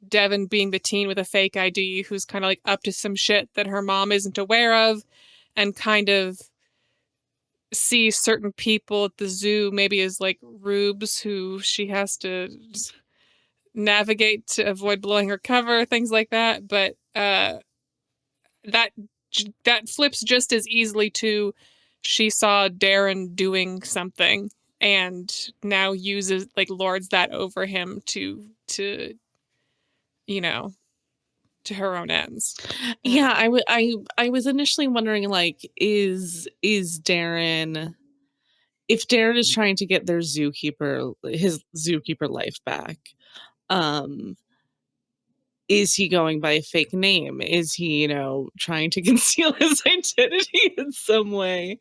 Devin being the teen with a fake ID who's kind of like up to some shit that her mom isn't aware of, and kind of see certain people at the zoo maybe as like rubes who she has to navigate to avoid blowing her cover, things like that. But that flips just as easily to she saw Darren doing something and now uses lords that over him to to her own ends. Yeah, I was initially wondering, like, is Darren, if Darren is trying to get his zookeeper life back, is he going by a fake name? Is he, trying to conceal his identity in some way?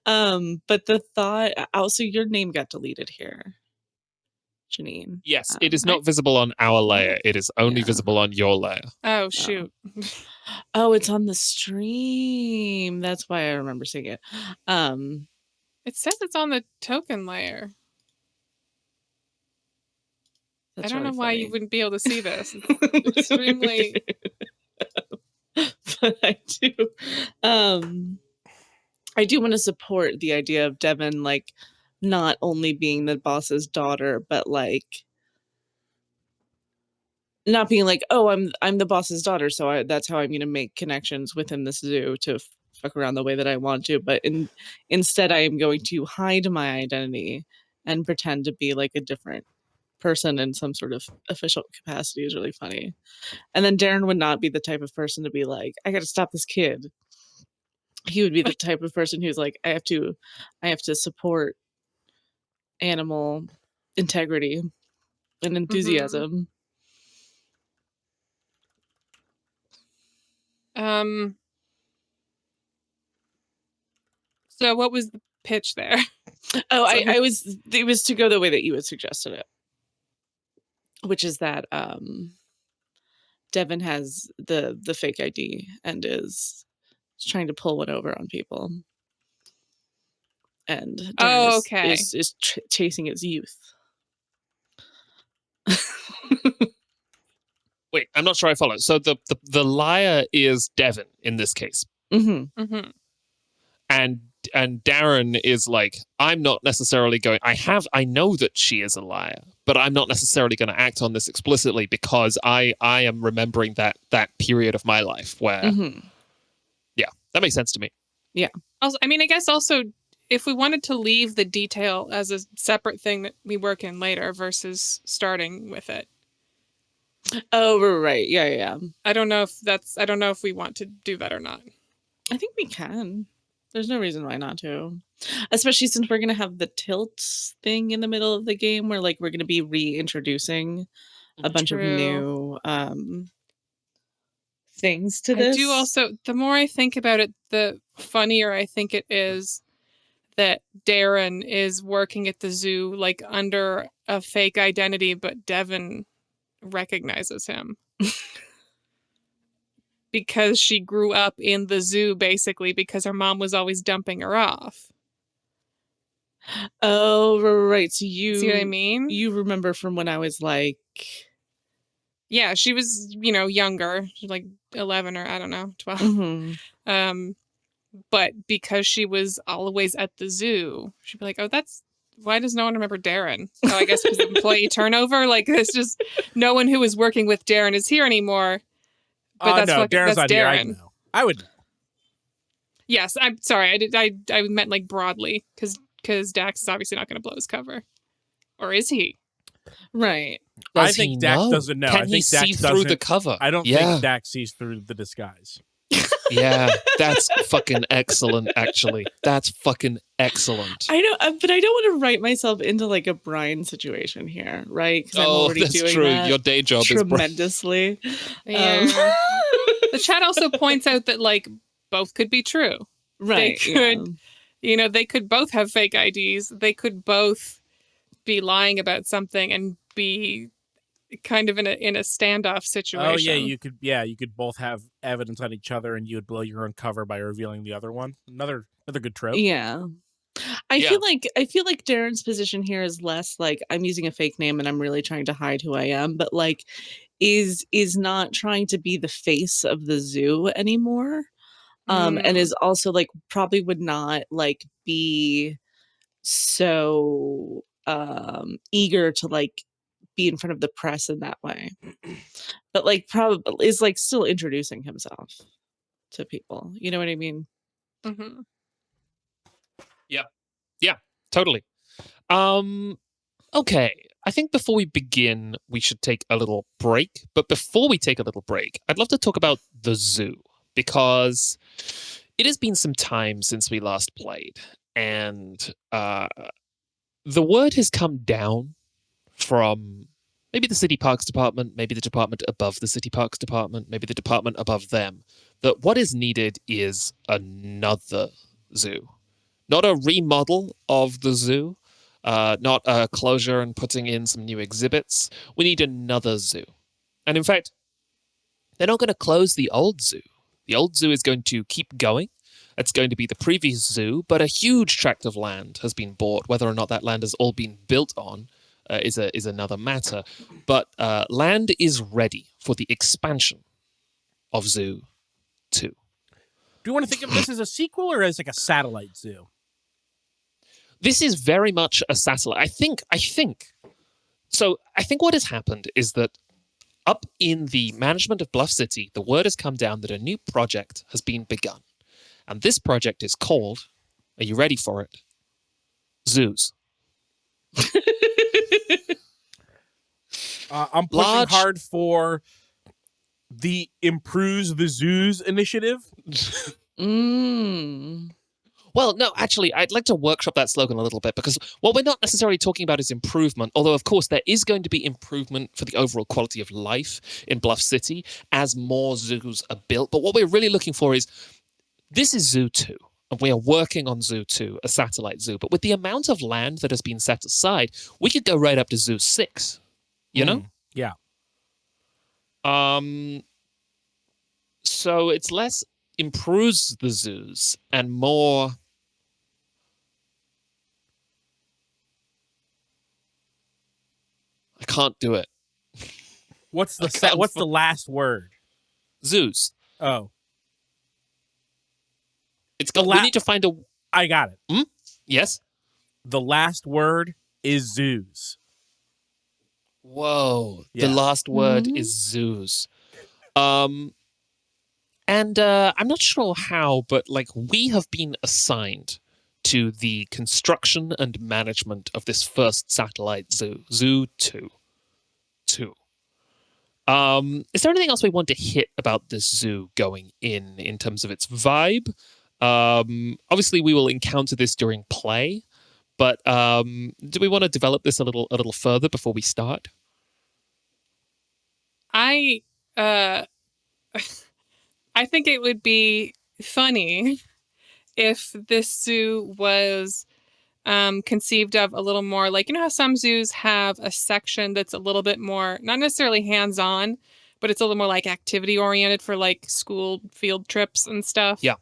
But the thought, also, your name got deleted here, Janine. Yes, it is not visible on our layer. It is only Yeah. visible on your layer. Oh, shoot. Oh, it's on the stream. That's why I remember seeing it. It says it's on the token layer. That's I don't really know why you funny. wouldn't be able to see this. It's extremely. But I do want to support the idea of Devin, like, not only being the boss's daughter, but like not being like, oh, I'm the boss's daughter, so that's how I'm going to make connections within this zoo to fuck around the way that I want to. But instead, I am going to hide my identity and pretend to be like a different person in some sort of official capacity. Is really funny. And then Darren would not be the type of person to be like, I got to stop this kid. He would be the type of person who's like, I have to support animal integrity and enthusiasm. So what was the pitch there? Oh, it was to go the way that you had suggested it, which is that Devin has the fake ID and is trying to pull one over on people, and Darren is chasing his youth. Wait, I'm not sure I follow. So the liar is Devin in this case. Mm-hmm. Mm-hmm. And Darren is like, I'm not necessarily going. I know that she is a liar, but I'm not necessarily going to act on this explicitly because I am remembering that period of my life where, yeah, that makes sense to me. Yeah. Also, I mean, I guess also if we wanted to leave the detail as a separate thing that we work in later versus starting with it. Oh, right. Yeah. I don't know if we want to do that or not. I think we can. There's no reason why not to. Especially since we're going to have the tilt thing in the middle of the game where like we're going to be reintroducing a bunch of new things to this. I do also, the more I think about it, the funnier I think it is that Darren is working at the zoo like under a fake identity, but Devin recognizes him. Because she grew up in the zoo, basically, because her mom was always dumping her off. Oh, right. So you see what I mean? You remember from when I was like, yeah, she was, younger, like 11 or I don't know, 12. Mm-hmm. But because she was always at the zoo, she'd be like, "Oh, why does no one remember Darren? Oh, I guess because of employee turnover. Like it's just no one who was working with Darren is here anymore." But Darren's not Darren. here. I would know. Yes, I'm sorry. I meant like broadly because Dax is obviously not going to blow his cover, or is he? Right. I think Dax doesn't know. Can he see through the cover? I don't think Dax sees through the disguise. Yeah, that's fucking excellent, actually. That's fucking excellent. I know, but I don't want to write myself into like a Brian situation here, right? Because I'm already that's doing true. that your day job tremendously. Yeah. The chat also points out that like both could be true. Right. They could, they could both have fake IDs. They could both be lying about something and be kind of in a standoff situation. Oh yeah, you could both have evidence on each other, and you would blow your own cover by revealing the other one. Another good trope. Yeah. I feel like Darren's position here is less like I'm using a fake name and I'm really trying to hide who I am, but like is not trying to be the face of the zoo anymore. And is also like probably would not like be so eager to like be in front of the press in that way. But like probably is like still introducing himself to people. You know what I mean? Mm-hmm. Yeah, totally. Okay. I think before we begin, we should take a little break. But before we take a little break, I'd love to talk about the zoo because it has been some time since we last played, and the word has come down from maybe the city parks department, maybe the department above the city parks department, maybe the department above them, that what is needed is another zoo. Not a remodel of the zoo, not a closure and putting in some new exhibits. We need another zoo. And in fact, they're not going to close the old zoo. The old zoo is going to keep going. It's going to be the previous zoo, but a huge tract of land has been bought. Whether or not that land has all been built on is another matter. But land is ready for the expansion of Zoo 2. Do you want to think of this as a sequel or as like a satellite zoo? This is very much a satellite. I think. So I think what has happened is that up in the management of Bluff City, the word has come down that a new project has been begun. And this project is called, are you ready for it? Zoos. I'm pushing hard for the Improves the Zoos initiative. Well, no, actually, I'd like to workshop that slogan a little bit because what we're not necessarily talking about is improvement, although, of course, there is going to be improvement for the overall quality of life in Bluff City as more zoos are built. But what we're really looking for is, this is Zoo 2, and we are working on Zoo 2, a satellite zoo. But with the amount of land that has been set aside, we could go right up to Zoo 6, you know? Yeah. So it's less improves the zoos and more... I can't do it. What's the last word? Zoos. Oh. It's got. We need to find a. I got it. Yes. The last word is zoos. Whoa. Yeah. The last word is zoos. And I'm not sure how, but like we have been assigned to the construction and management of this first satellite zoo, Zoo 2. Is there anything else we want to hit about this zoo going in terms of its vibe? Obviously, we will encounter this during play, but do we want to develop this a little further before we start? I think it would be funny if this zoo was conceived of a little more like, you know how some zoos have a section that's a little bit more, not necessarily hands-on, but it's a little more like activity oriented for like school field trips and stuff. Yeah.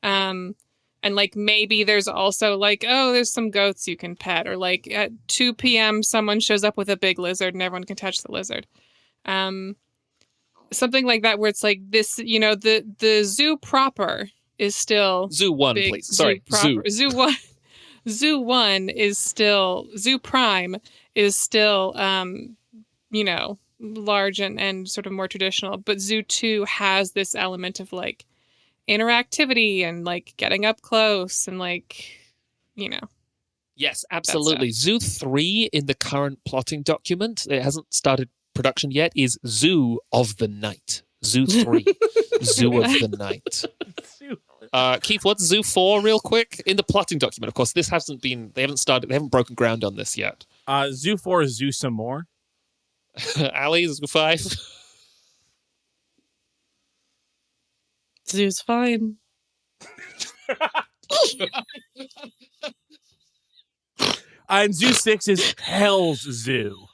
And like maybe there's also like, oh, there's some goats you can pet, or like at 2 p.m. someone shows up with a big lizard and everyone can touch the lizard. Something like that where it's like this, you know, the zoo proper is still Zoo 1, big. please. Sorry, Zoo 1. Zoo 1 is still, Zoo Prime is still, you know, large and sort of more traditional. But Zoo 2 has this element of like interactivity and like getting up close and like, you know. Yes, absolutely. Zoo 3 in the current plotting document, it hasn't started production yet, is Zoo of the Night. Zoo 3. Zoo of the Night. Keith, what's Zoo 4 real quick? In the plotting document, of course, they haven't broken ground on this yet. Zoo 4 is Zoo some more. Ali, Zoo 5. Zoo's fine. And Zoo 6 is Hell's Zoo.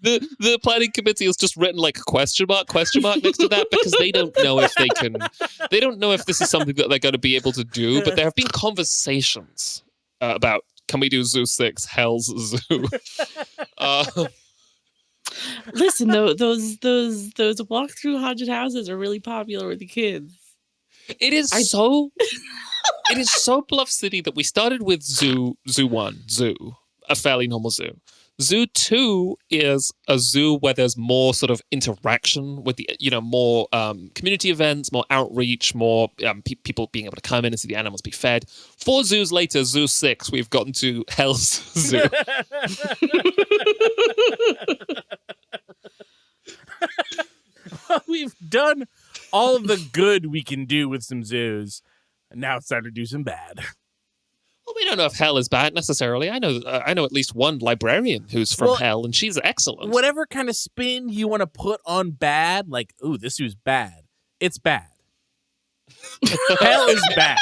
The planning committee has just written like question mark next to that because they don't know if this is something that they're going to be able to do, but there have been conversations about, can we do Zoo 6, Hell's Zoo? Listen, though, those walk-through haunted houses are really popular with the kids. It is so Bluff City that we started with Zoo 1, a fairly normal zoo. Zoo 2 is a zoo where there's more sort of interaction with the, more community events, more outreach, more people being able to come in and see the animals be fed. 4 zoos later, Zoo 6, we've gotten to Hell's Zoo. We've done all of the good we can do with some zoos, and now it's time to do some bad. Well, we don't know if Hell is bad necessarily. I know at least one librarian who's from Hell, and she's excellent. Whatever kind of spin you want to put on bad, like, ooh, this zoo's bad, it's bad. Hell is bad.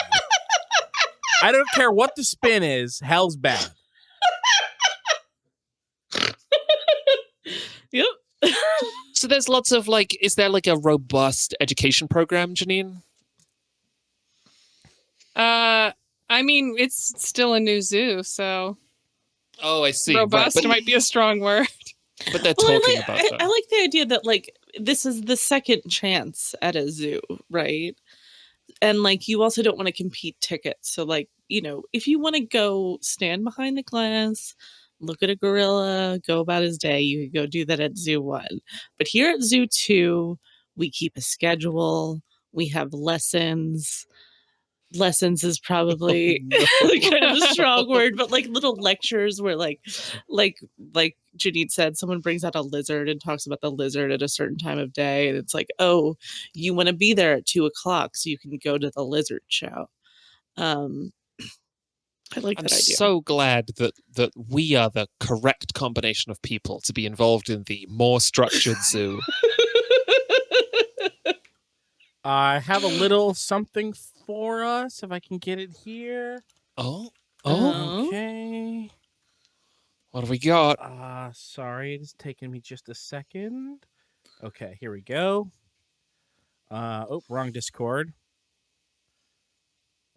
I don't care what the spin is, Hell's bad. Yep. So there's lots of is there a robust education program, Janine? I mean, it's still a new zoo, so. Oh, I see. Robust right, might be a strong word. But they're talking about that. I like the idea that this is the second chance at a zoo, right? And you also don't want to compete tickets. So if you want to go stand behind the glass, look at a gorilla, go about his day, you could go do that at Zoo 1. But here at Zoo 2, we keep a schedule, we have lessons. Lessons is probably kind of a strong word, but little lectures where like Janine said, someone brings out a lizard and talks about the lizard at a certain time of day, and it's oh, you want to be there at 2:00 so you can go to the lizard show. I like that idea. I'm so glad that we are the correct combination of people to be involved in the more structured zoo. I have a little something for us, if I can get it here. Oh. Okay. What have we got? Sorry, it's taking me just a second. Okay, here we go. Wrong Discord.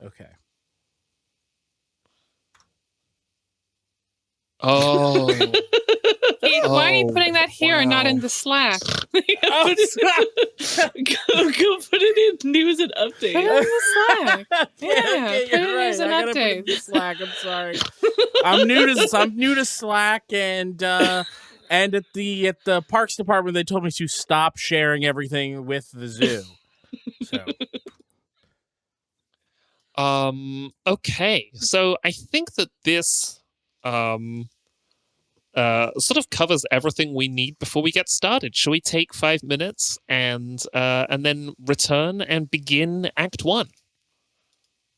Okay. Oh. Why are you putting that here and not in the Slack? Go put it in news and updates. Put it in the Slack. Yeah, okay, put it in you're right. news and I gotta put it in updates. Slack. I'm sorry. I'm new to Slack, and at the Parks Department they told me to stop sharing everything with the zoo. So. Okay. So I think that this sort of covers everything we need before we get started. Shall we take 5 minutes and then return and begin Act 1?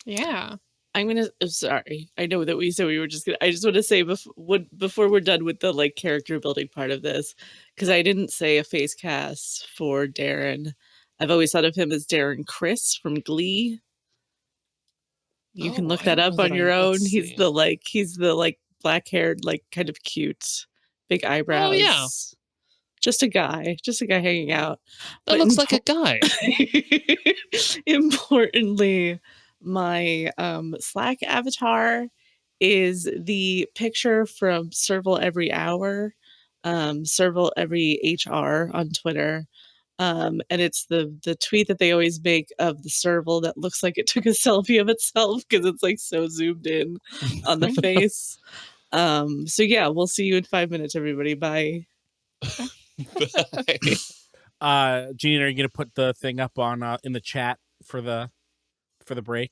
Yeah. I'm sorry. I know that we said we were just gonna. I just want to say before we're done with the character building part of this, because I didn't say a face cast for Darren. I've always thought of him as Darren Criss from Glee. You can look that up on your own. He's the black-haired, kind of cute, big eyebrows. Oh yeah, just a guy hanging out. That looks like a guy. Importantly, my Slack avatar is the picture from Serval Every Hour, Serval Every HR on Twitter. And it's the tweet that they always make of the serval that looks like it took a selfie of itself because it's so zoomed in on the face. So yeah, we'll see you in 5 minutes, everybody. Bye. Bye. Jeanine, are you gonna put the thing up on in the chat for the break?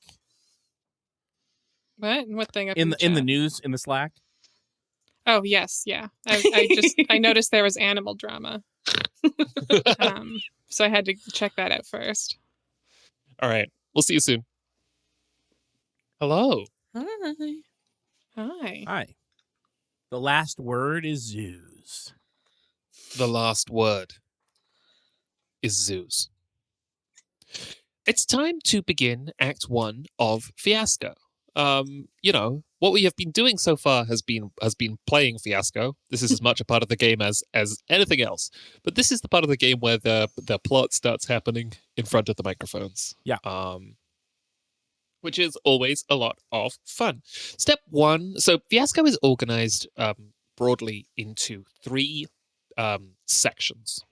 What thing up in the chat? news in the Slack? Oh yes, yeah. I noticed there was animal drama. So I had to check that out first. All right. We'll see you soon. Hello. Hi. The last word is zoos. The last word is zoos. It's time to begin Act 1 of Fiasco. What we have been doing so far has been playing Fiasco. This is as much a part of the game as anything else. But this is the part of the game where the plot starts happening in front of the microphones. Yeah. Which is always a lot of fun. Step 1. So Fiasco is organized broadly into 3 sections.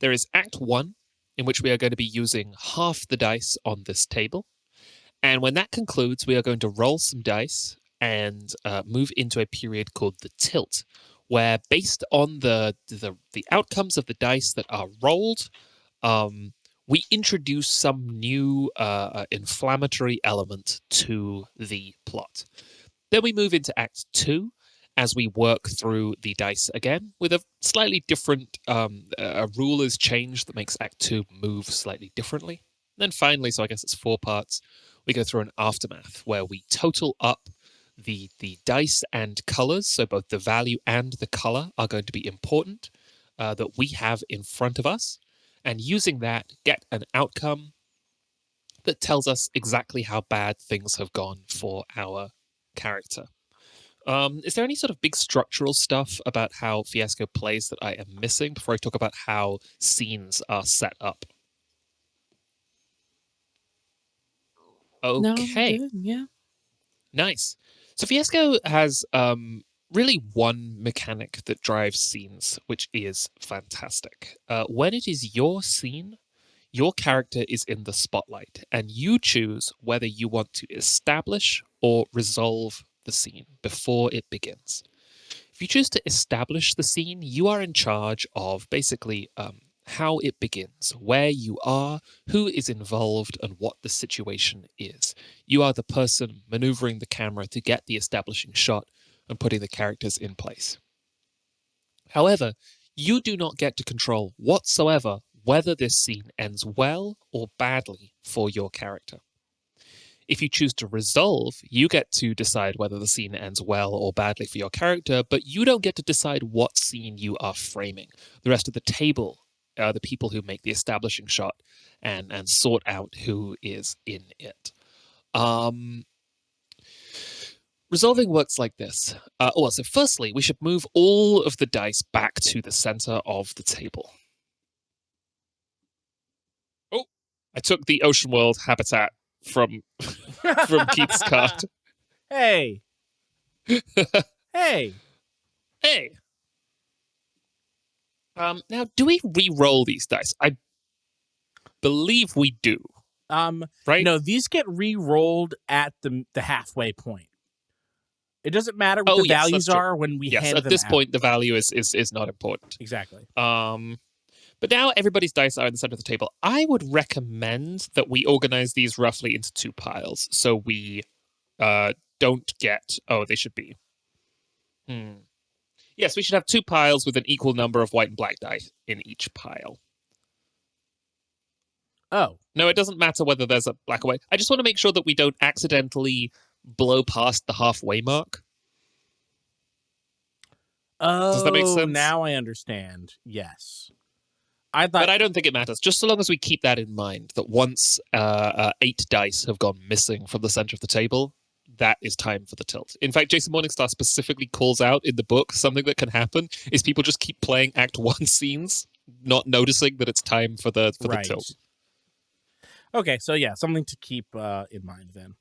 There is Act 1, in which we are going to be using half the dice on this table. And when that concludes, we are going to roll some dice and move into a period called the tilt, where based on the outcomes of the dice that are rolled, we introduce some new inflammatory element to the plot. Then we move into Act 2 as we work through the dice again with a slightly different a rule is changed that makes Act 2 move slightly differently. And then finally, so I guess it's 4 parts, we go through an aftermath where we total up the dice and colors, so both the value and the color are going to be important that we have in front of us, and using that get an outcome that tells us exactly how bad things have gone for our character. Is there any sort of big structural stuff about how Fiasco plays that I am missing before I talk about how scenes are set up? No, Okay, good. Yeah. nice. So Fiasco has really one mechanic that drives scenes, which is fantastic. When it is your scene, your character is in the spotlight, and you choose whether you want to establish or resolve the scene before it begins. If you choose to establish the scene, you are in charge of basically how it begins, where you are, who is involved, and what the situation is. You are the person maneuvering the camera to get the establishing shot and putting the characters in place. However, you do not get to control whatsoever whether this scene ends well or badly for your character. If you choose to resolve, you get to decide whether the scene ends well or badly for your character, but you don't get to decide what scene you are framing. The rest of the table are the people who make the establishing shot and sort out who is in it. Resolving works like this. So firstly, we should move all of the dice back to the center of the table. Oh, I took the ocean world habitat from Keith's card. Hey. Hey. Hey. Now, do we re-roll these dice? I believe we do. Right? No, these get re-rolled at the halfway point. It doesn't matter what the values are when we hand them out. At this point, the value is not important. Exactly. But now everybody's dice are in the center of the table. I would recommend that we organize these roughly into 2 piles, so we don't get. Oh, they should be. Yes, we should have 2 piles with an equal number of white and black die in each pile. Oh. No, it doesn't matter whether there's a black or white. I just want to make sure that we don't accidentally blow past the halfway mark. Oh, does that make sense? Now I understand. Yes. But I don't think it matters. Just so long as we keep that in mind, that once 8 dice have gone missing from the center of the table, that is time for the tilt. In fact, Jason Morningstar specifically calls out in the book something that can happen is people just keep playing Act 1 scenes, not noticing that it's time for the tilt. Okay, so yeah, something to keep in mind then.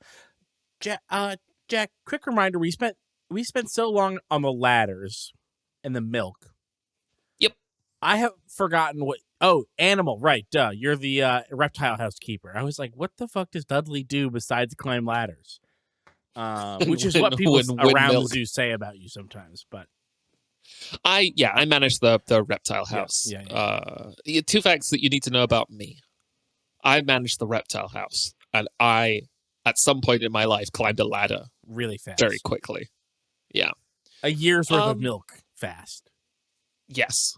Jack, quick reminder: we spent so long on the ladders and the milk. Yep. I have forgotten what. Oh, animal, right? Duh. You're the reptile housekeeper. I was like, what the fuck does Dudley do besides climb ladders? Which is what people around the zoo say about you sometimes. But I manage the reptile house. Yeah. 2 facts that you need to know about me. I managed the reptile house, and I, at some point in my life, climbed a ladder really fast, very quickly. Yeah, a year's worth of milk fast. Yes.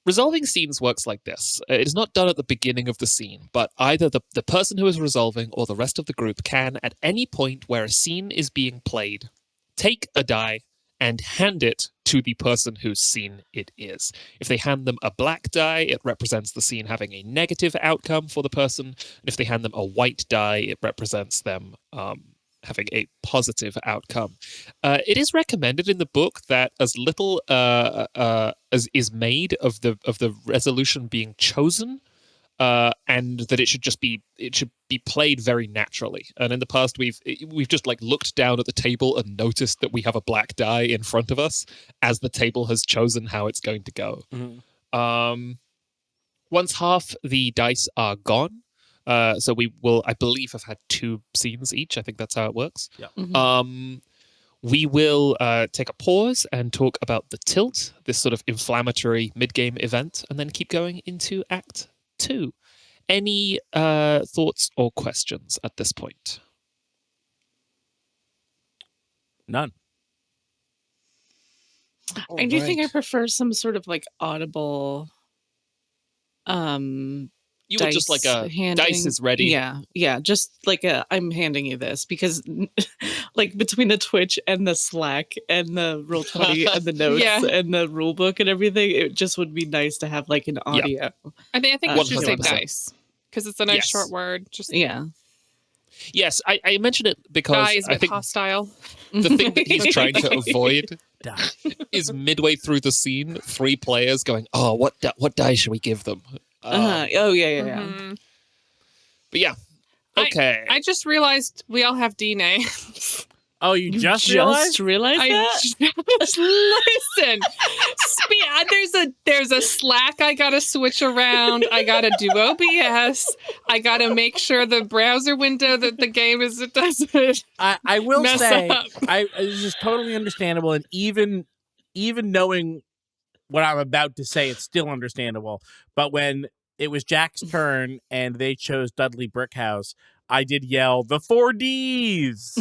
Resolving scenes works like this. It is not done at the beginning of the scene, but either the person who is resolving or the rest of the group can, at any point where a scene is being played, take a die and hand it to the person whose scene it is. If they hand them a black die, it represents the scene having a negative outcome for the person. And if they hand them a white die, it represents them having a positive outcome. It is recommended in the book that as little as is made of the resolution being chosen, and that it should be played very naturally. And in the past, we've just like looked down at the table and noticed that we have a black die in front of us as the table has chosen how it's going to go. Mm-hmm. Once half the dice are gone, so we will, I believe, have had 2 scenes each. I think that's how it works. Yeah. Mm-hmm. We will take a pause and talk about the tilt, this sort of inflammatory mid-game event, and then keep going into Act 2. Any thoughts or questions at this point? None. I do think I prefer some sort of like audible You would just like a dice is ready. Yeah, just like I'm handing you this, because like between the Twitch and the Slack and the Roll20 and the notes Yeah. and the rule book and everything, it just would be nice to have like an audio. I think we should say 100%. dice, because it's a nice Yes. short word. Just Yeah. Yes, I mentioned it because die is a I bit think hostile. the thing that he's trying to avoid Die. is midway through the scene, 3 players going, "Oh, what die should we give them?" Oh yeah. Mhm. But yeah, okay. I just realized we all have D names. Oh, you just realized? that? Just listen. There's a Slack I gotta switch around. I gotta do OBS. I gotta make sure the browser window that the game is, it doesn't. I will mess say, up. this is totally understandable, and even knowing what I'm about to say, it's still understandable. But when it was Jack's turn and they chose Dudley Brickhouse, I did yell, "The 4Ds!"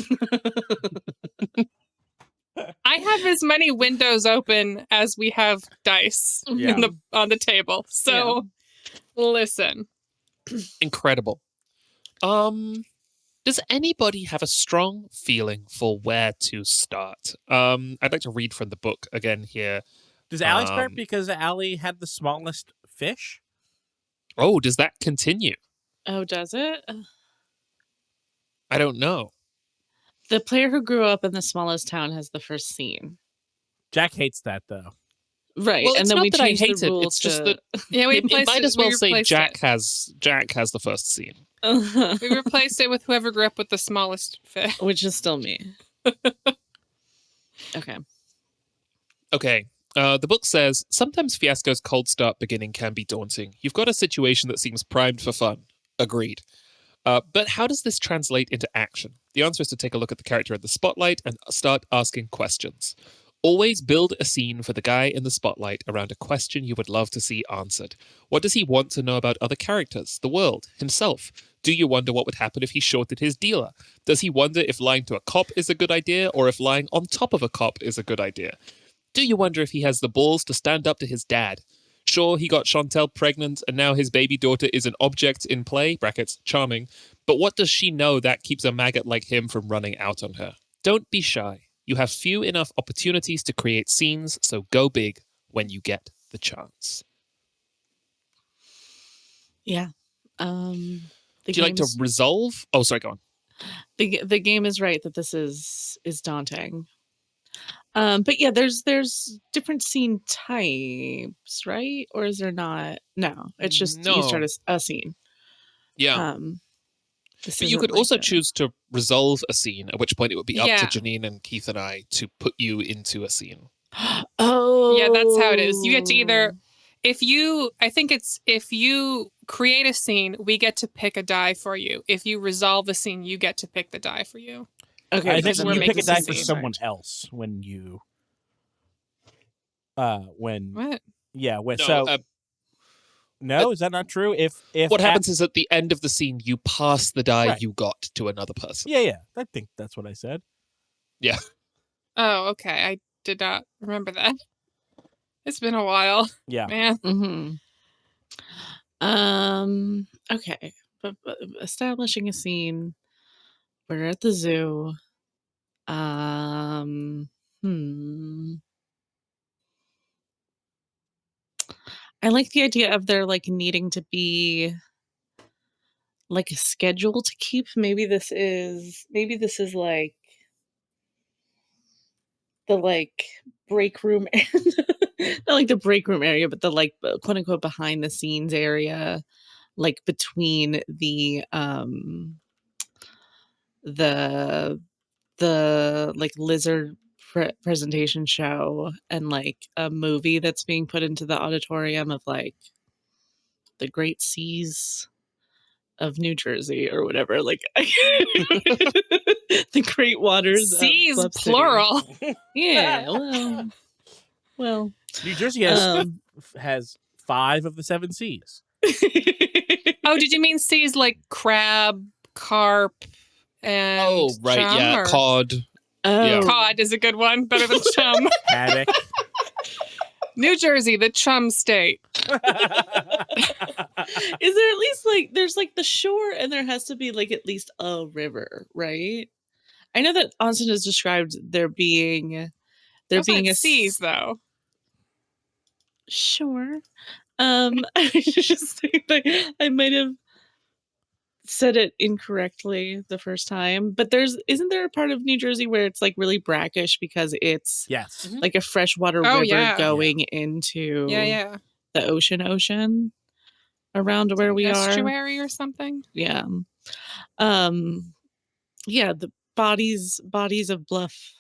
I have as many windows open as we have dice Yeah. on the table. So listen. Incredible. Does anybody have a strong feeling for where to start? I'd like to read from the book again here. Does Allie start because Allie had the smallest fish? Oh, does that continue? Oh, does it? I don't know. The player who grew up in the smallest town has the first scene. Jack hates that, though. Right, Well, and it's then not we that I changed hate the it. rule It's just to... that Yeah, we it might as well say replaced Jack it. has the first scene. We replaced it with whoever grew up with the smallest fish. Which is still me. Okay. Okay. The book says, sometimes Fiasco's cold start beginning can be daunting. You've got a situation that seems primed for fun. Agreed. But how does this translate into action? The answer is to take a look at the character in the spotlight and start asking questions. Always build a scene for the guy in the spotlight around a question you would love to see answered. What does he want to know about other characters, the world, himself? Do you wonder what would happen if he shorted his dealer? Does he wonder if lying to a cop is a good idea or if lying on top of a cop is a good idea? Do you wonder if he has the balls to stand up to his dad? Sure, he got Chantel pregnant and now his baby daughter is an object in play, brackets, charming, but what does she know that keeps a maggot like him from running out on her? Don't be shy. You have few enough opportunities to create scenes, so go big when you get the chance. Yeah. Do you like to resolve? Oh, sorry, go on. The game is right that this is daunting. But yeah, there's different scene types, right? Or is there not? No, it's just you start a scene. Yeah. But you could also choose to resolve a scene, at which point it would be up to Janine and Keith and I to put you into a scene. Oh. Yeah, that's how it is. You get to either, if you create a scene, we get to pick a die for you. If you resolve a scene, you get to pick the die for you. Okay, I think you pick a die for scene. someone else when you What? Yeah, when No, no, is that not true? If what happens is at the end of the scene, you pass the die you got to another person. Yeah, I think that's what I said. Yeah. Oh, okay. I did not remember that. It's been a while. Yeah. Man. Mm-hmm. Okay. But establishing a scene. We're at the zoo. I like the idea of there like needing to be like a schedule to keep. Maybe this is like the like break room, not like the break room area, but the like quote unquote behind the scenes area, like between the like lizard presentation show and like a movie that's being put into the auditorium of like the Great Seas of New Jersey or whatever. Like the great waters Seas, of Bluff City. plural. Yeah, well. New Jersey has 5 of the 7 seas. Oh, did you mean seas like crab, carp, and right, chum? yeah, Or... cod. Yeah. Cod is a good one, better than chum. Haddock. New Jersey, the chum state. Is there at least like there's like the shore and there has to be like at least a river, right? I know that Austin has described there being Those aren't a seas though. Sure. I just think that I might have said it incorrectly the first time, but isn't there a part of New Jersey where it's like really brackish because it's Yes. like a freshwater Oh, river yeah. going into Yeah. the ocean around where we are. Estuary or something. Yeah. Yeah, the bodies of Bluff.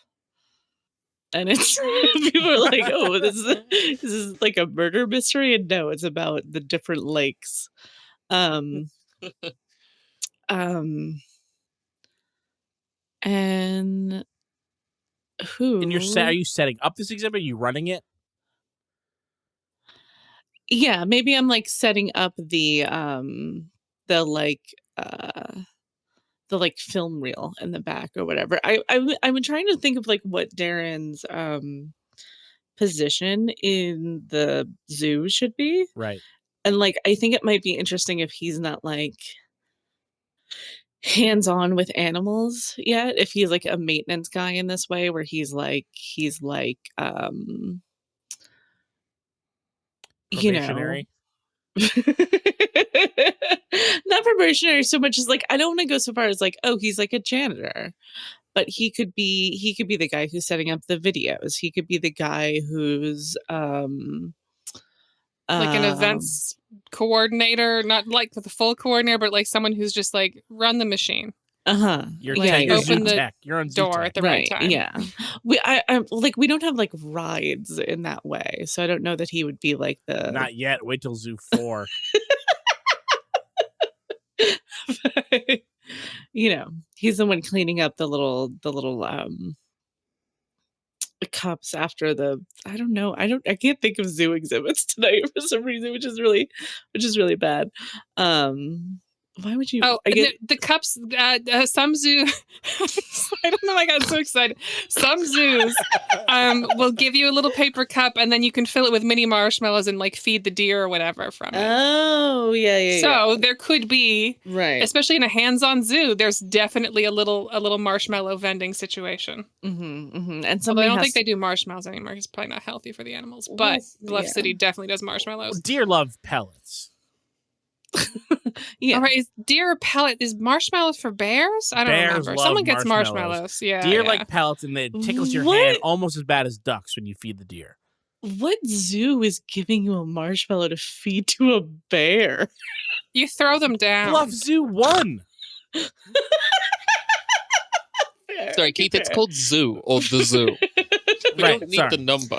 And it's people are like, oh, this is like a murder mystery, and no, it's about the different lakes. And who? And are you setting up this exhibit? Are you running it? Yeah, maybe I'm like setting up the film reel in the back or whatever. I'm trying to think of like what Darren's position in the zoo should be. Right. And like I think it might be interesting if he's not like hands-on with animals yet, if he's like a maintenance guy in this way where he's like Probationary. Not probationary so much as like I don't want to go so far as like, oh, he's like a janitor, but he could be the guy who's setting up the videos. He could be the guy who's like an events coordinator, not like the full coordinator, but like someone who's just like run the machine. You're like, open the tech. You're on Door Zoo at the Tech. right time. Yeah, I like we don't have like rides in that way, so I don't know that he would be like the. Not yet. Wait till Zoo 4. He's the one cleaning up the little cups after I don't know. I can't think of zoo exhibits tonight for some reason, which is really bad. Why would you? Oh, the cups. Some zoo. I don't know. I got so excited. Some zoos will give you a little paper cup, and then you can fill it with mini marshmallows and like feed the deer or whatever from it. Oh, yeah. So there could be, right, especially in a hands-on zoo. There's definitely a little marshmallow vending situation. And although I don't think they do marshmallows anymore. It's probably not healthy for the animals. But Bluff City definitely does marshmallows. Well, deer love pellets. Yeah. All right, is deer a pellet? Is marshmallows for bears? I don't remember. Love Someone gets marshmallows. Yeah. Deer like pellets, and it tickles your What? hand almost as bad as ducks when you feed the deer. What zoo is giving you a marshmallow to feed to a bear? You throw them down. Bluff Zoo 1. Sorry, Keith, it's called Zoo or the Zoo. We Right, don't need sorry. the number.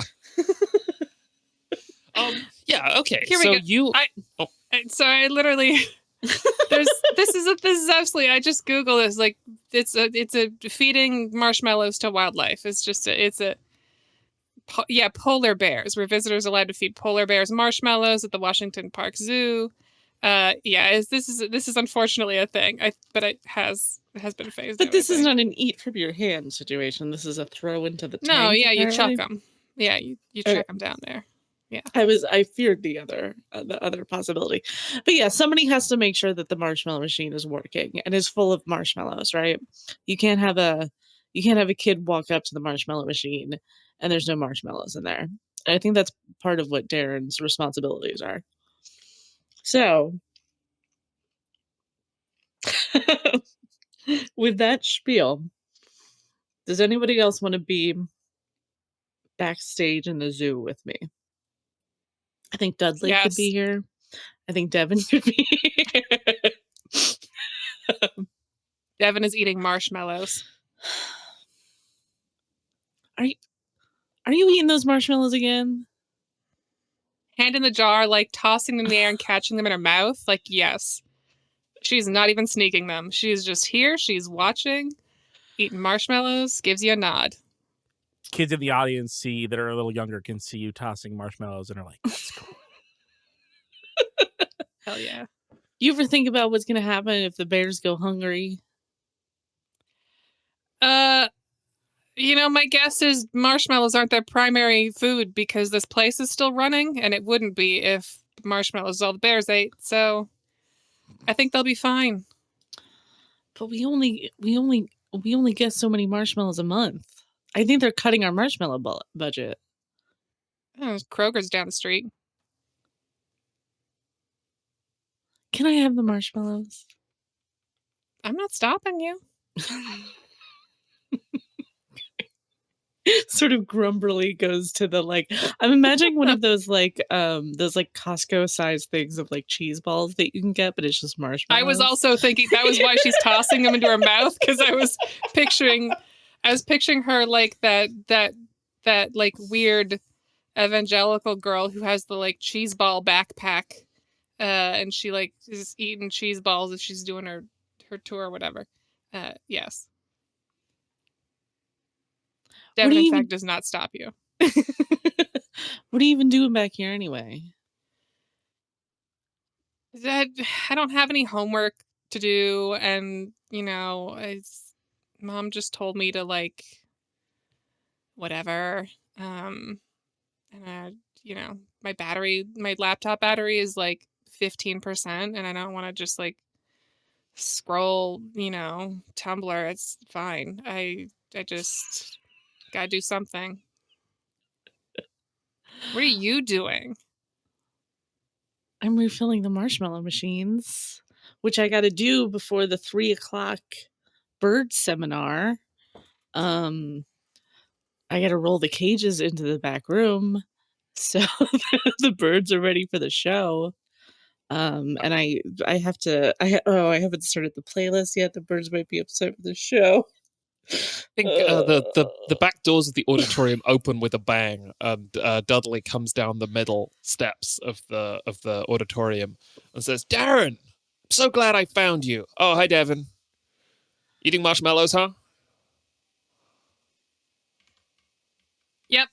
Yeah, okay. Here we so go. you So I literally this is absolutely, I just Googled this, like it's a feeding marshmallows to wildlife. It's just polar bears, where visitors are allowed to feed polar bears marshmallows at the Washington Park Zoo. This is unfortunately a thing. But it has been phased. But this is not an eat from your hand situation. This is a throw into the tank. No, yeah, you apparently. chuck them. Yeah, you chuck them down there. Yeah, I feared the other possibility, but yeah, somebody has to make sure that the marshmallow machine is working and is full of marshmallows, right? You can't have a kid walk up to the marshmallow machine and there's no marshmallows in there. And I think that's part of what Darren's responsibilities are. So, with that spiel, does anybody else want to be backstage in the zoo with me? I think Dudley could be here. I think Devin could be here. Devin is eating marshmallows. Are you eating those marshmallows again? Hand in the jar, like tossing them in the air and catching them in her mouth. Like, yes. She's not even sneaking them. She's just here. She's watching. Eating marshmallows gives you a nod. Kids in the audience that are a little younger can see you tossing marshmallows and are like, "That's cool." Hell yeah. You ever think about what's going to happen if the bears go hungry? My guess is marshmallows aren't their primary food because this place is still running, and it wouldn't be if marshmallows all the bears ate. So I think they'll be fine. But we only get so many marshmallows a month. I think they're cutting our marshmallow budget. Kroger's down the street. Can I have the marshmallows? I'm not stopping you. Sort of grumbly goes to the I'm imagining one of those Costco sized things of cheese balls that you can get, but it's just marshmallows. I was also thinking that was why she's tossing them into her mouth, because I was picturing her like that weird evangelical girl who has the cheese ball backpack, and she is eating cheese balls as she's doing her tour or whatever. Yes. Devin, in fact, does not stop you. What are you even doing back here anyway? I don't have any homework to do, and Mom just told me to whatever. And my laptop battery is 15%, and I don't want to just scroll, Tumblr. It's fine. I just gotta do something. What are you doing? I'm refilling the marshmallow machines, which I got to do before the 3:00 bird seminar. I got to roll the cages into the back room so the birds are ready for the show. And I have to. I haven't started the playlist yet. The birds might be upset with the show. I think the back doors of the auditorium open with a bang, and Dudley comes down the middle steps of the auditorium and says, "Darren, I'm so glad I found you. Oh, hi, Devin. Eating marshmallows, huh?" Yep.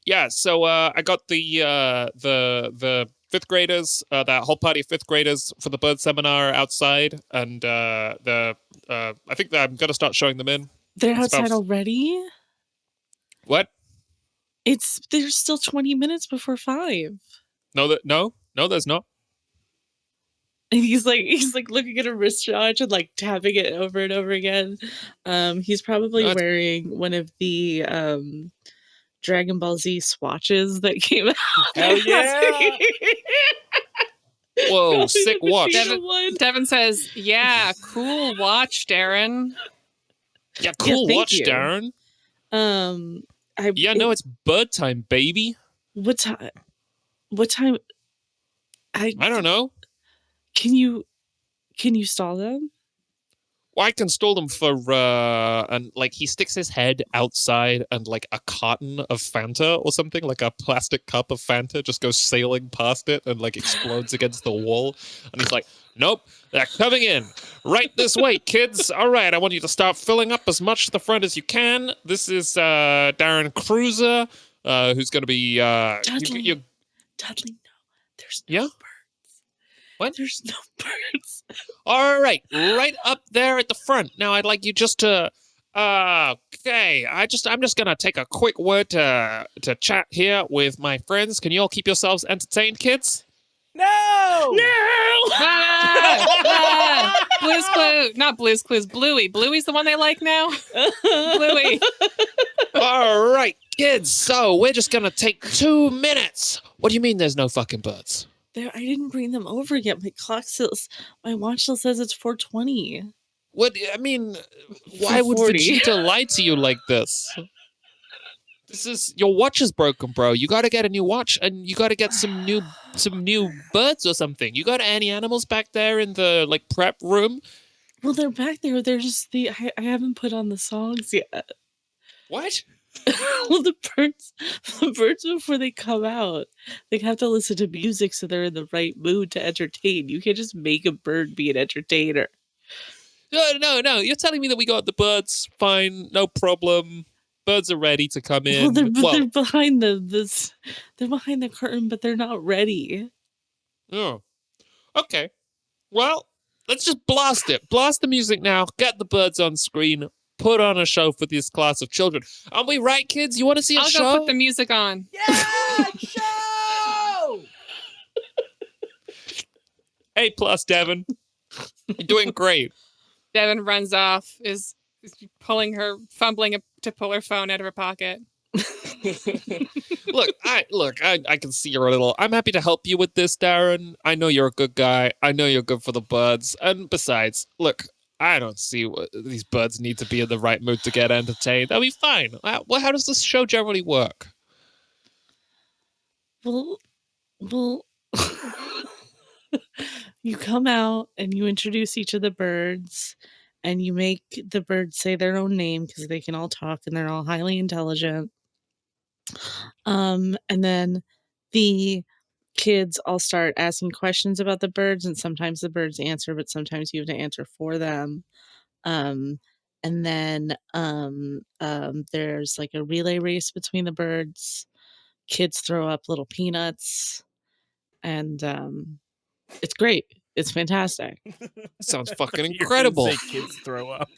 Yeah. So I got the fifth graders, that whole party of fifth graders for the bird seminar outside, and I think that I'm gonna start showing them in. They're outside already? What? There's still 20 minutes before 5. No, there's not. And he's looking at a wristwatch and tapping it over and over again. He's probably wearing one of the Dragon Ball Z swatches that came out. Hell yeah! Whoa, sick watch. Devin says, "Yeah, cool watch, Darren." Yeah, cool watch, you. Darren. It's bird time, baby. What time? What time? I don't know. Can you stall them? Well, I can stall them for and he sticks his head outside, and a carton of Fanta or something, a plastic cup of Fanta, just goes sailing past it and explodes against the wall. And he's like, "Nope, they're coming in right this way, kids. All right, I want you to start filling up as much to the front as you can. This is Darren Cruiser, who's going to be Dudley. Dudley, no, there's no birds. What? There's no birds. All right, right up there at the front. Now I'd like you just to okay. I'm just gonna take a quick word to chat here with my friends. Can you all keep yourselves entertained, kids? No! Blue's Clues, not Blue's Clues. Bluey. Bluey's the one they like now. Bluey. All right, kids. So we're just gonna take 2 minutes. What do you mean? There's no fucking birds? I didn't bring them over yet. My watch still says it's 4:20. What? I mean, why would Vegeta lie to you like this? Your watch is broken, bro. You got to get a new watch, and you got to get some new birds or something. You got any animals back there in the prep room? Well, they're back there. They're just I haven't put on the songs yet. What? Well, the birds before they come out, they have to listen to music so they're in the right mood to entertain. You can't just make a bird be an entertainer. No. You're telling me that we got the birds. Fine, no problem. Birds are ready to come in. They're behind they're behind the curtain, but they're not ready. Oh, okay. Well, let's just blast it. Blast the music now. Get the birds on screen. Put on a show for this class of children. Aren't we right, kids? You want to see a I'll show? go put the music on. Yeah, show. A+, Devin. You're doing great. Devin runs off, is fumbling to pull her phone out of her pocket. Look, I can see you're a little. I'm happy to help you with this, Darren. I know you're a good guy. I know you're good for the birds. And besides, look, I don't see what these birds need to be in the right mood to get entertained. They'll be fine. How does this show generally work? Well, you come out and you introduce each of the birds, and you make the birds say their own name because they can all talk and they're all highly intelligent. And then the kids all start asking questions about the birds, and sometimes the birds answer, but sometimes you have to answer for them. And then there's like a relay race between the birds. Kids throw up little peanuts, and it's great. It's fantastic. Sounds fucking You're gonna incredible. say kids throw up.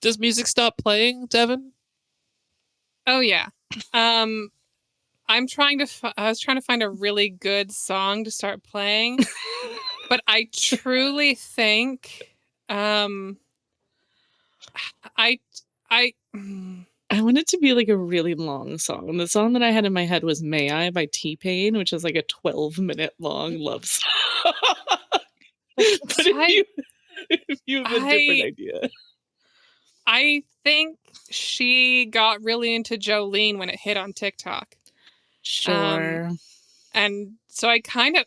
Does music stop playing, Devin? Oh yeah. I was trying to find a really good song to start playing, but I truly think I want it to be like a really long song. The song that I had in my head was May I by T-Pain, which is like a 12-minute long love song. But if you have a different idea. I think she got really into Jolene when it hit on TikTok. Sure. And so I kind of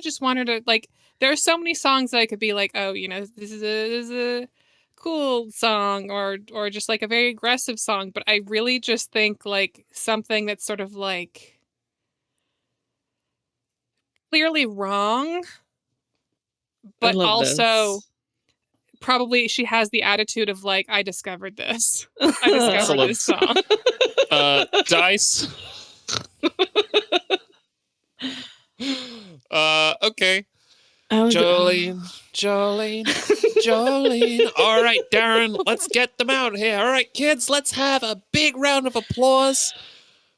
just wanted to, like, there are so many songs that I could be like, oh, this is a cool song, or just like a very aggressive song, but I really just think like something that's sort of like clearly wrong, but also probably she has the attitude of like, I discovered this. I discovered this song. Dice. Okay. Jolene. All right, Darren, let's get them out here. All right, kids, let's have a big round of applause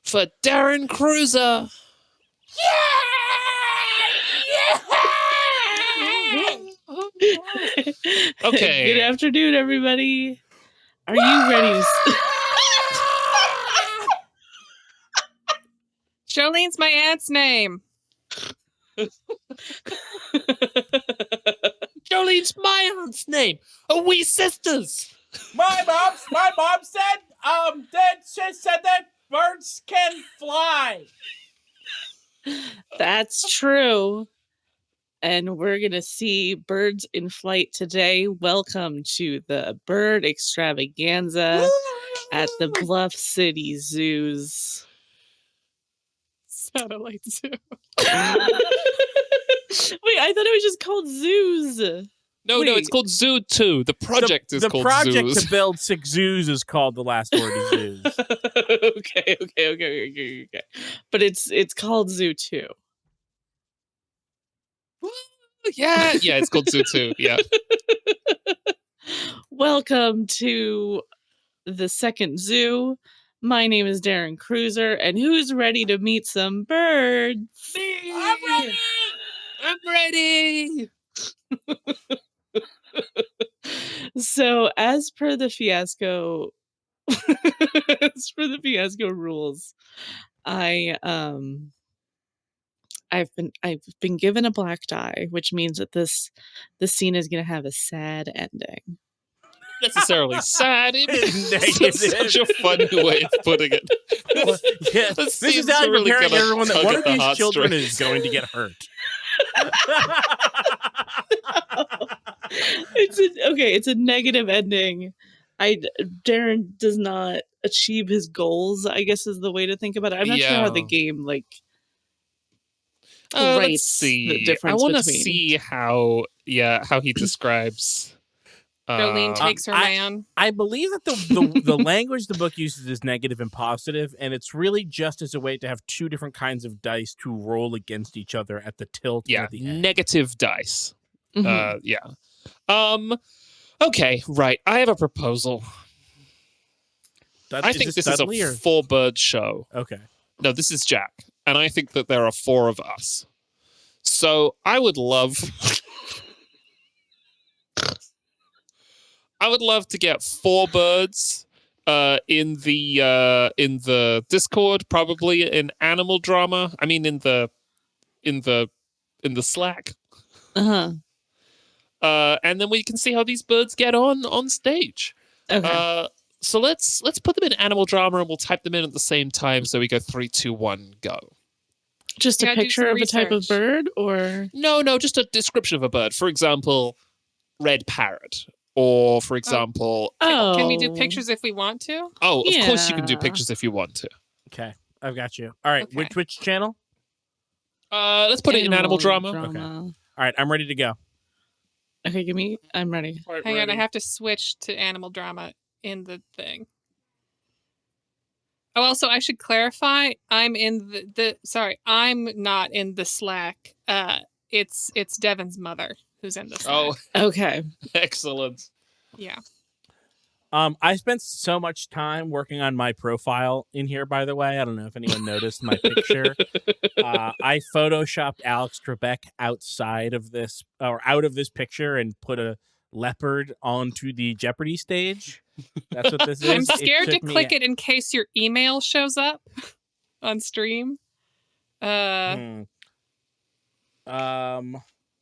for Darren Cruiser. Okay. Good afternoon, everybody. Are you ready to... Jolene's my aunt's name. Jolene's my aunt's name. Are we sisters? My mom said that she said that birds can fly. That's true. And we're going to see birds in flight today. Welcome to the bird extravaganza at the Bluff City Zoos. Satellite Zoo. Wait, I thought it was just called zoos. No, it's called Zoo 2. The project is called Zoos. The project to build 6 zoos is called The Last Word is Zoos. Okay. But it's called Zoo 2. Yeah, it's called Zoo 2. Yeah. Welcome to the second zoo. My name is Darren Cruiser, and who's ready to meet some birds? Me! I'm ready! So, as per the Fiasco rules, I've been given a black die, which means that this scene is going to have a sad ending. Necessarily sad. It's such a funny way of putting it. Well, yeah, this is how really preparing everyone that one of these children is going to get hurt. It's a negative ending Darren does not achieve his goals, I guess is the way to think about it. I'm not sure how the game Let's writes the see. I difference want to between. see how he describes. Jolene takes her man. I believe that the language the book uses is negative and positive, and it's really just as a way to have two different kinds of dice to roll against each other at the tilt and at the end. Negative dice. Mhm. Okay, right. I have a proposal. I think this is a 4-bird show. Okay. No, this is Jack, and I think that there are 4 of us. So I would love to get 4 birds in the Discord, probably in animal drama. I mean in the Slack. Uh-huh. And then we can see how these birds get on stage. Okay. So let's put them in animal drama, and we'll type them in at the same time. So we go 3, 2, 1, go. Just a picture of a type of bird, or no, just a description of a bird. For example, red parrot, or for example, can we do pictures if we want to? Oh, of course you can do pictures if you want to. Okay, I've got you. All right, Okay. which channel? Let's put it in animal drama. Okay. All right, I'm ready to go. Okay, I'm ready. Hang on, I have to switch to animal drama in the thing. Oh, also, I should clarify, I'm in I'm not in the Slack. It's Devin's mother who's in the Slack. Oh, okay. Excellent. Yeah. I spent so much time working on my profile in here, by the way. I don't know if anyone noticed my picture. I photoshopped Alex Trebek out of this picture and put a leopard onto the Jeopardy stage. That's what this is. I'm scared to click it in case your email shows up on stream. If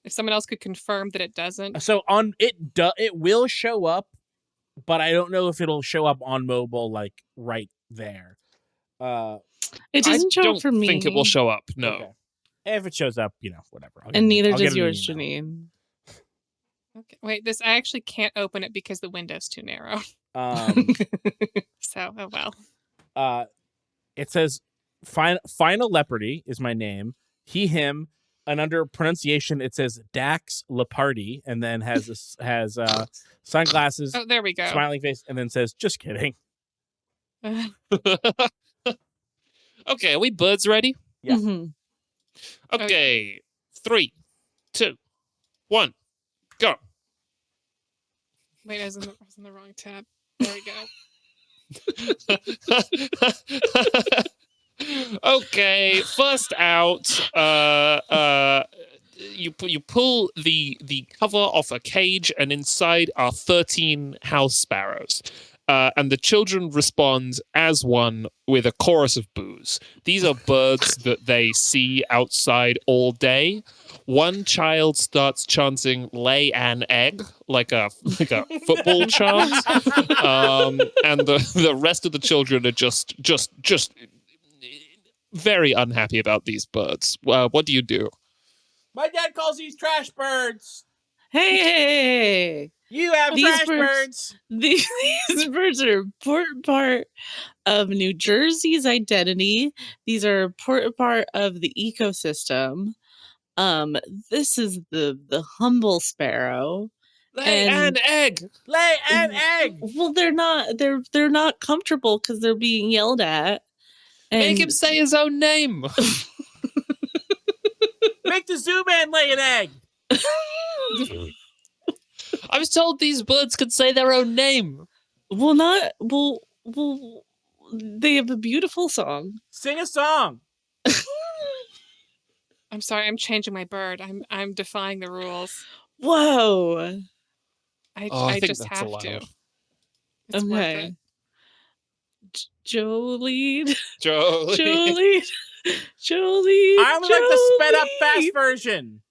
someone else could confirm that it doesn't. So it will show up, but I don't know if it'll show up on mobile like right there. It doesn't show up for me. I think it will show up. No. Okay. If it shows up, whatever. And neither does yours, Janine. Okay. Wait, I actually can't open it because the window's too narrow. So, oh well. It says Final Leopardy is my name. He, him, and under pronunciation it says Dax Leopardy, and then has sunglasses. Oh, there we go. Smiling face, and then says just kidding. Okay, are we birds ready? Yeah. Mm-hmm. Okay. 3, 2, 1, go. Wait, I was in the wrong tab. There we go. Okay, first out, you pull the cover off a cage, and inside are 13 house sparrows. And the children respond as one with a chorus of boos. These are birds that they see outside all day. One child starts chanting "lay an egg" like a football chant, and the rest of the children are just very unhappy about these birds. What do you do? My dad calls these trash birds. Hey! You have trash birds. These birds are an important part of New Jersey's identity. These are an important part of the ecosystem. This is the humble sparrow. Lay an egg. Lay an egg. Well, they're not comfortable because they're being yelled at. Make him say his own name. Make the zoo man lay an egg. I was told these birds could say their own name. Well, they have a beautiful song. Sing a song. I'm sorry, I'm changing my bird. I'm defying the rules. Whoa. I just have to. It's worth it. Jolene. Jolene. I only like the sped up fast version.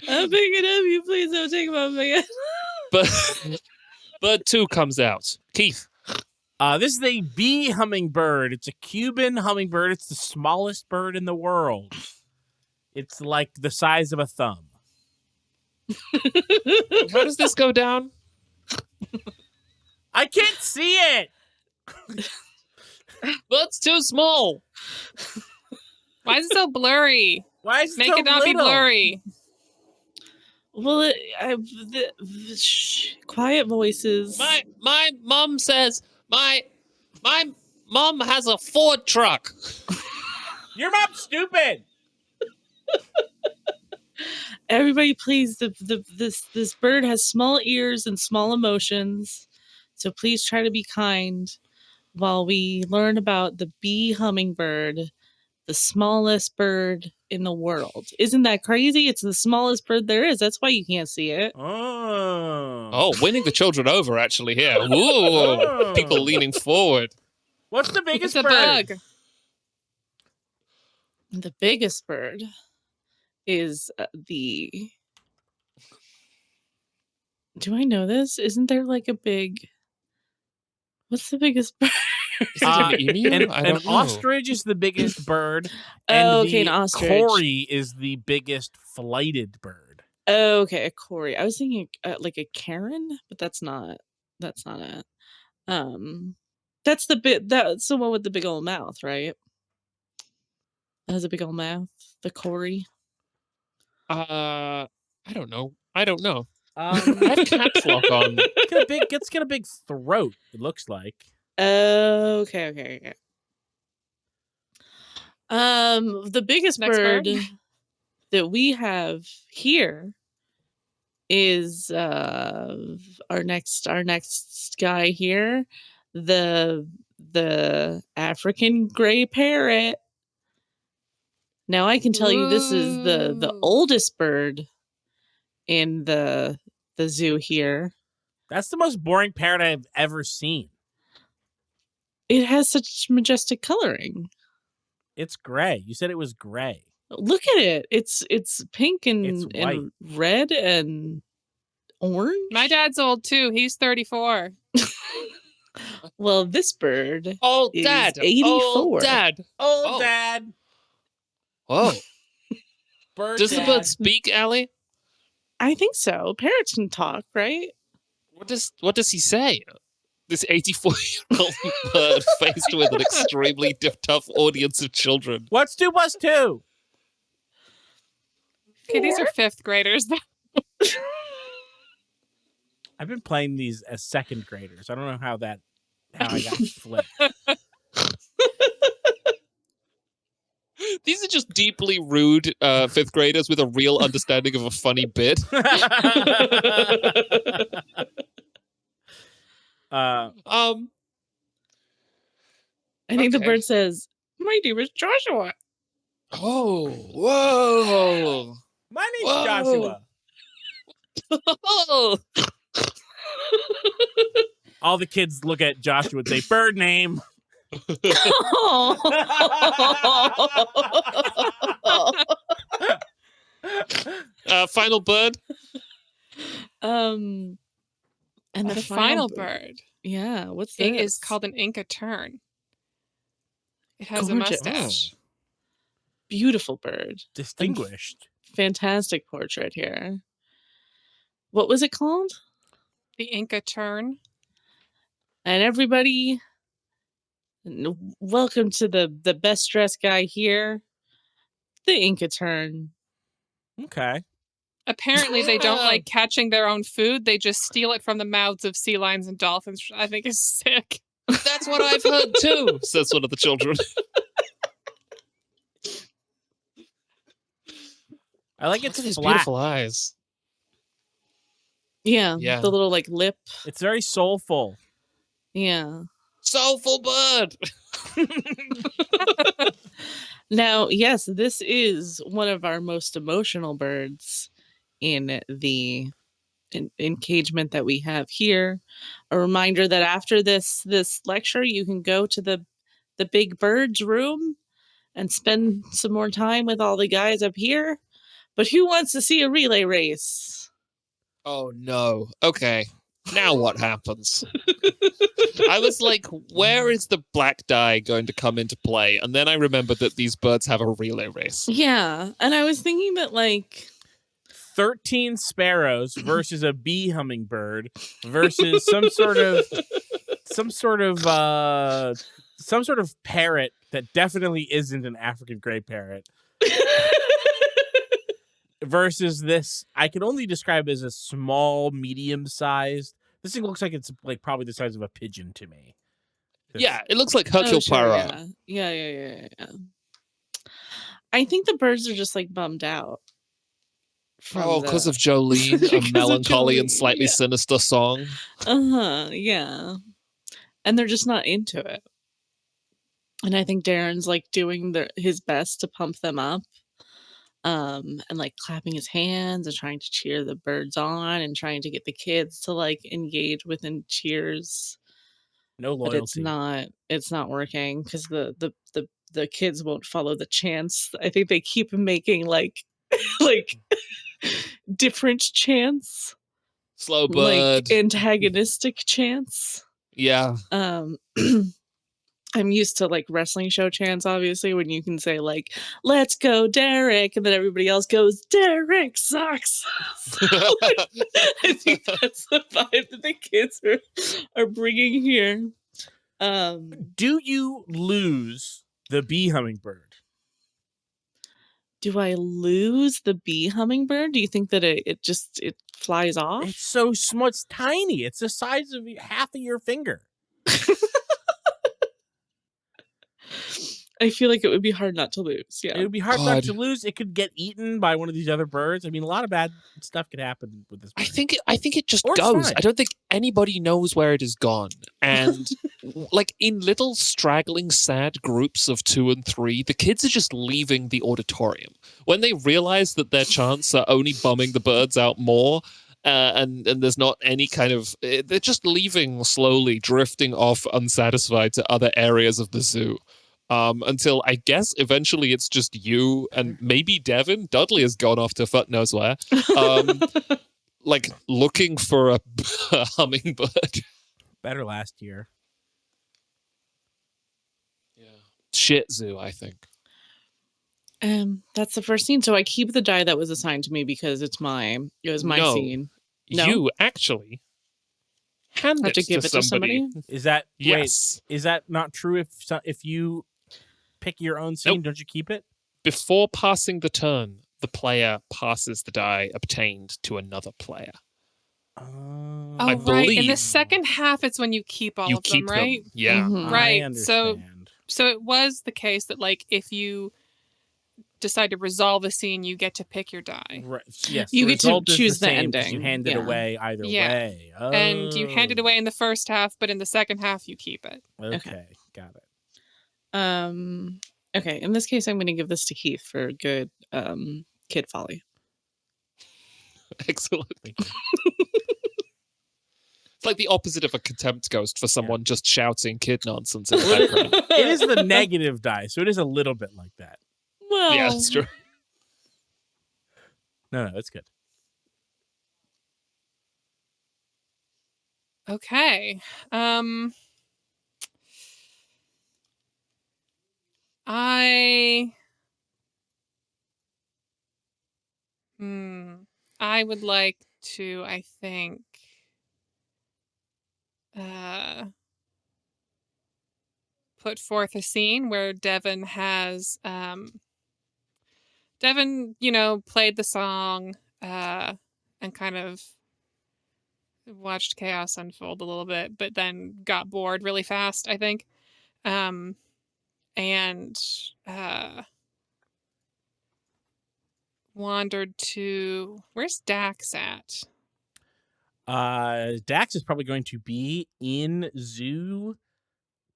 I'm picking up. You please don't take my man. But bird 2 comes out. Keith. This is a bee hummingbird. It's a Cuban hummingbird. It's the smallest bird in the world. It's like the size of a thumb. How does this go down? I can't see it. That's too small. Why is it so blurry? Why is it Make so it not be little? blurry. Well, quiet voices. My mom says my mom has a Ford truck. Your mom's stupid. Everybody, please. This bird has small ears and small emotions, so please try to be kind while we learn about the bee hummingbird, the smallest bird in the world. Isn't that crazy? It's the smallest bird there is. That's why you can't see it. Oh, winning the children over actually here. Ooh, people leaning forward. What's the biggest It's a bird? bug. The biggest bird is the. Do I know this? Isn't there like a big? What's the biggest bird? Is it an emu? I An don't know. ostrich is the biggest bird, and Oh, okay, the an ostrich. Cory is the biggest flighted bird. Oh, okay, a Cory. I was thinking like a Karen, but that's not. That's not it. That's the bit. That's the one with the big old mouth, right? That has a big old mouth. The Cory. I don't know. I don't know. I Um, have caps lock on. it's got a big throat. It looks like. Okay. The biggest Next bird bird. that we have here is our next guy here, the African gray parrot. Now I can tell you this is the Ooh. oldest bird in the zoo here. That's the most boring parrot I've ever seen. It has such majestic coloring. It's gray. You said it was gray. Look at it. It's pink and, It's white. and red and orange. My dad's old too. He's 34. Well, this bird Oh, is Dad. 84. Oh, Dad. Oh, Oh. Dad. Whoa. Bird Does the dad. bird speak, Allie? I think so. Parrots can talk, right? What does he say? This 84-year-old bird faced with an extremely tough audience of children. What's 2 + 2? Okay, these are 5th graders. I've been playing these as 2nd graders. I don't know how I got flipped. These are just deeply rude 5th graders with a real understanding of a funny bit. I think the Okay. bird says, "My name is Joshua." Oh, whoa. My name's Whoa. Joshua. Oh. All the kids look at Joshua and say, bird name. Final bird. And The final bird. Yeah, what's this? It is called an Inca tern. It has Gorgeous. a mustache. Beautiful bird. Distinguished. Fantastic portrait here. What was it called? The Inca tern. And everybody, welcome to the best dressed guy here, the Inca tern. Okay. Apparently, they don't like catching their own food. They just steal it from the mouths of sea lions and dolphins, which I think is sick. That's what I've heard too, says one of the children. I like Look its at his flat. beautiful eyes. Yeah, Yeah. the little like lip. It's very soulful. Yeah. Soulful bird. Now, yes, this is one of our most emotional birds in the engagement that we have here. A reminder that after this lecture, you can go to the big birds room and spend some more time with all the guys up here. But who wants to see a relay race? Oh no. Okay. Now what happens? I was like, where is the black dye going to come into play? And then I remembered that these birds have a relay race. Yeah, and I was thinking that like 13 sparrows versus a bee hummingbird versus some sort of parrot that definitely isn't an African gray parrot versus this I can only describe as a small, medium-sized. This thing looks like it's like probably the size of a pigeon to me. Yeah, it looks like Hercule Oh, sure, Poirot. yeah. I think the birds are just like bummed out. Because of Jolene, a Because of melancholy and Jolene, slightly yeah. sinister song. Yeah. And they're just not into it. And I think Darren's like doing his best to pump them up. And like clapping his hands and trying to cheer the birds on and trying to get the kids to like engage within cheers. No But loyalty. it's not working because the kids won't follow the chants. I think they keep making like like different chants, Slow like bird. antagonistic chants. Yeah. I'm used to like wrestling show chants, obviously, when you can say like "Let's go, Derek," and then everybody else goes "Derek sucks." I think that's the vibe that the kids are bringing here. Do you lose the bee hummingbird? Do I lose the bee hummingbird? Do you think that it flies off? It's so small. It's tiny. It's the size of half of your finger. I feel like it would be hard not to lose. Yeah. It would be hard not to lose. It could get eaten by one of these other birds. I mean, a lot of bad stuff could happen with this bird. I think it just Or it's goes. fine. I don't think anybody knows where it has gone. And like in little straggling sad groups of 2 and 3, the kids are just leaving the auditorium. When they realize that their chants are only bumming the birds out more, and there's not any kind of they're just leaving slowly, drifting off unsatisfied to other areas of the zoo. Until I guess eventually it's just you and maybe Devin. Dudley has gone off to fuck knows where. Like looking for a hummingbird. Better last year. Yeah. Shih Tzu, I think. That's the first scene. So I keep the die that was assigned to me because it was my scene. No? You actually hand I have it to give it to somebody. Is that Yes. Wait, is that not true? If you pick your own scene, don't you keep it? Before passing the turn, the player passes the die obtained to another player. Oh, I right. In the believe second half, it's when you keep all you of keep them, right? them. Yeah. Mhm. Right. I understand. So it was the case that like if you decide to resolve a scene, you get to pick your die. Right. Yes, You the get to result is choose the same 'cause ending. You hand it Yeah. away either Yeah. way. And you hand it Oh. away in the first half, but in the second half, you keep it. Okay, got it. Okay. In this case, I'm going to give this to Keith for good kid folly. Excellent. Thank you. It's like the opposite of a contempt ghost for someone just shouting kid nonsense in the background. It is the negative die, so it is a little bit like that. Well, Yeah, that's true. No, it's good. Okay. I would like to, I think, put forth a scene where Devin has, Devin, played the song, and kind of watched chaos unfold a little bit, but then got bored really fast, I think. And wandered to where's Dax at? Dax is probably going to be in Zoo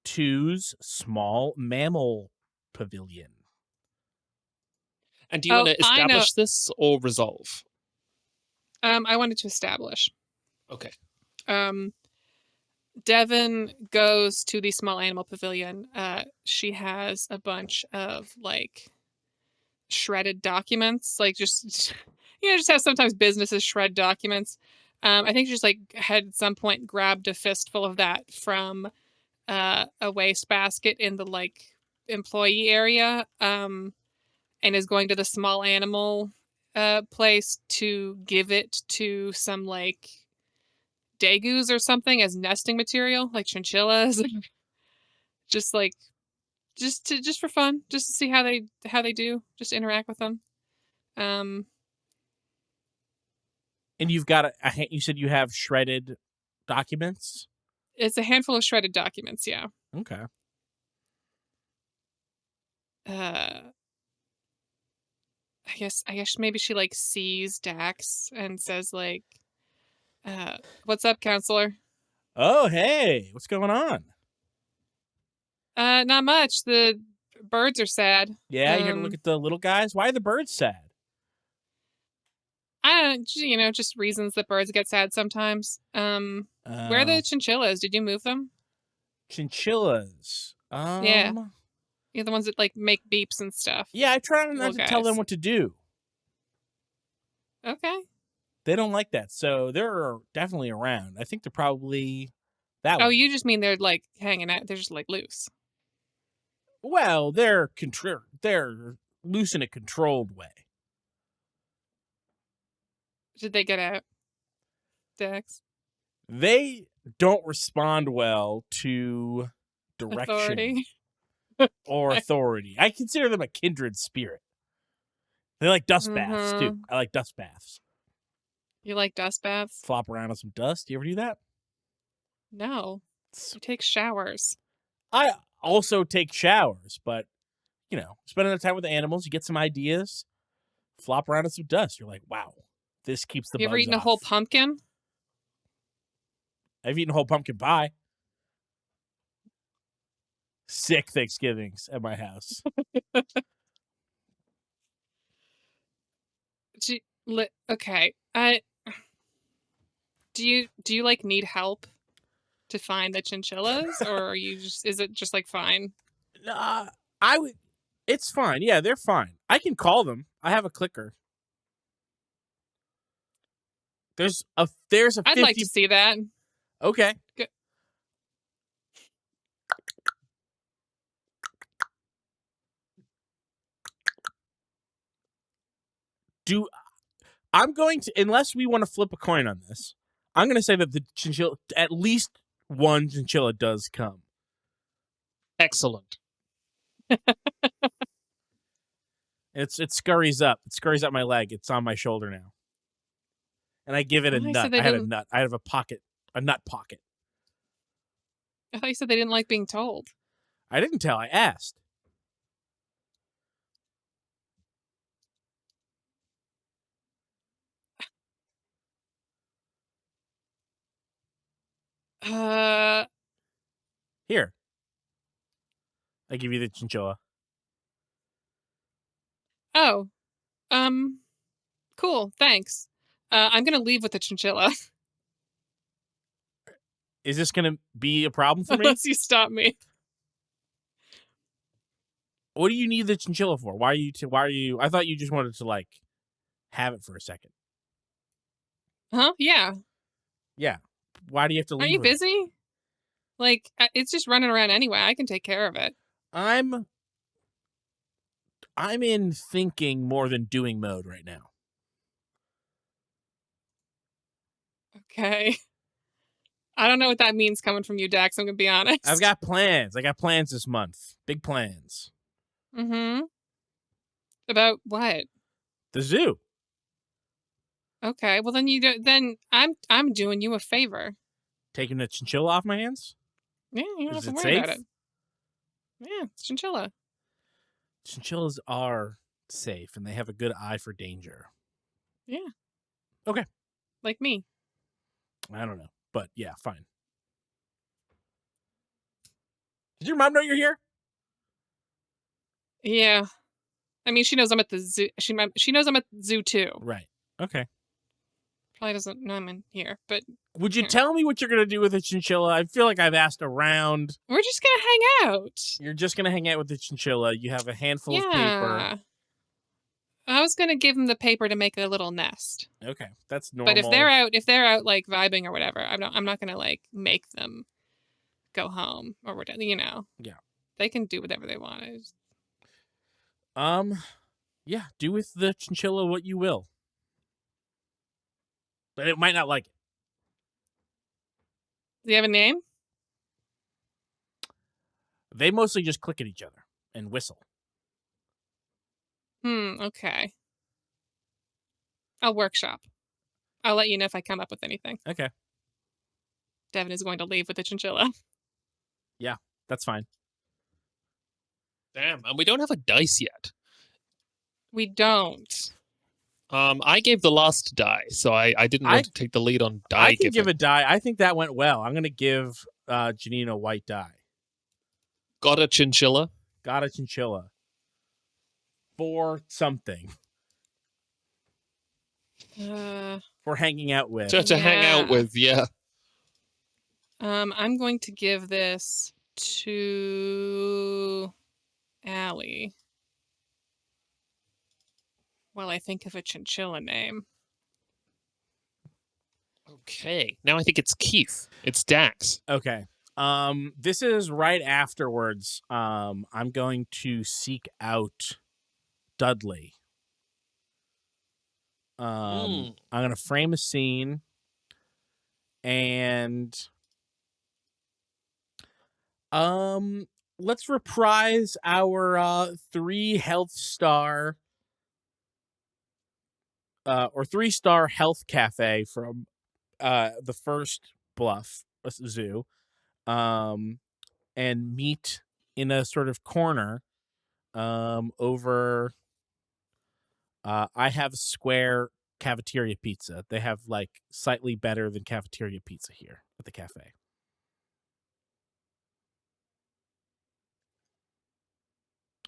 2's small mammal pavilion. And do you want to establish this or resolve? I wanted to establish. Okay. Devin goes to the small animal pavilion. She has a bunch of like shredded documents, like just has sometimes businesses shred documents. I think she just like had at some point grabbed a fistful of that from a wastebasket in the like employee area, and is going to the small animal place to give it to some like degus or something as nesting material, like chinchillas. just like just for fun, just to see how they do, just interact with them. And you've got you said you have shredded documents? It's a handful of shredded documents, yeah. Okay. I guess maybe she like sees Dax and says like, "What's up, counselor?" Oh, hey, what's going on? Not much. The birds are sad. Yeah, you here to look at the little guys? Why are the birds sad? I don't, just reasons that birds get sad sometimes. Where are the chinchillas? Did you move them? Chinchillas. Yeah. You're the ones that like make beeps and stuff. Yeah, I try not Little to tell them guys. what to do. Okay. They don't like that, so they're definitely around. I think they're probably that Oh, way. you just mean they're like hanging out. They're just like loose. Well, they're loose in a controlled way. Did they get out, Dax? They don't respond well to direction Authority. or authority. I consider them a kindred spirit. They like dust baths too. I like dust baths. You like dust baths? Flop around on some dust. You ever do that? No. You take showers. I also take showers, but spending the time with the animals, you get some ideas. Flop around in some dust. You're like, wow, this keeps the You bugs ever eaten off. a whole pumpkin? I've eaten a whole pumpkin pie. Sick Thanksgivings at my house. Okay. Do you like need help to find the chinchillas, or is it just like fine? I would. It's fine. Yeah, they're fine. I can call them. I have a clicker. There's a 50... I'd like to see that. Okay. Good. I'm going to, unless we want to flip a coin on this, I'm going to say that the chinchilla, at least one chinchilla does come. Excellent. It scurries up. It scurries up my leg. It's on my shoulder now. And I give it a nut. I have a nut. I have a nut pocket. I thought you said they didn't like being told. I didn't tell. I asked. Here. I give you the chinchilla. Oh. Cool. Thanks. I'm gonna leave with the chinchilla. Is this going to be a problem for me? Unless you stop me. What do you need the chinchilla for? Why are you? I thought you just wanted to like have it for a second. Huh? Yeah. Yeah. Why do you have to leave? Aren't you with it? busy? Like, it's just running around anyway. I can take care of it. I'm in thinking more than doing mode right now. Okay. I don't know what that means coming from you, Dax. I'm gonna be honest. I've got plans. I got plans this month. Big plans. Mm-hmm. About what? The zoo. Okay. Well, then then I'm doing you a favor. Taking the chinchilla off my hands? Yeah, you don't Is have to it worry about safe? it. Yeah, it's chinchilla. Chinchillas are safe and they have a good eye for danger. Yeah. Okay. Like me. I don't know. But yeah, fine. Did your mom know you're here? Yeah. I mean, she knows I'm at the zoo. She knows I'm at the zoo too. Right. Okay. Probably doesn't know I'm in here, but Would you Yeah. tell me what you're going to do with the chinchilla? I feel like I've asked around. we're just gonna hang out. You're just going to hang out with the chinchilla. You have a handful of paper. Yeah. I was gonna give them the paper to make a little nest. Okay. That's normal. But if they're out like vibing or whatever, I'm not gonna like make them go home or whatever. Yeah. They can do whatever they want. Yeah, do with the chinchilla what you will. But it might not like it. Do you have a name? They mostly just click at each other and whistle. Okay. I'll workshop. I'll let you know if I come up with anything. Okay. Devin is going to leave with the chinchilla. That's fine. Damn, and we don't have a dice yet. We don't. I gave the last die, so I didn't want to take the lead on die I can giving. give a die. I think that went well. I'm going to give Janine a white die. Got a chinchilla. Got a chinchilla. For something. For hanging out with. To hang out with, yeah. I'm going to give this to Allie while I think of a chinchilla name. Okay, now I think it's Keith. It's Dax. Okay. This is right afterwards. I'm going to seek out Dudley. I'm going to frame a scene and let's reprise our 3 health star or 3-star health cafe from the first Bluff zoo. And meet in a sort of corner over I have square cafeteria pizza. They have like slightly better than cafeteria pizza here at the cafe.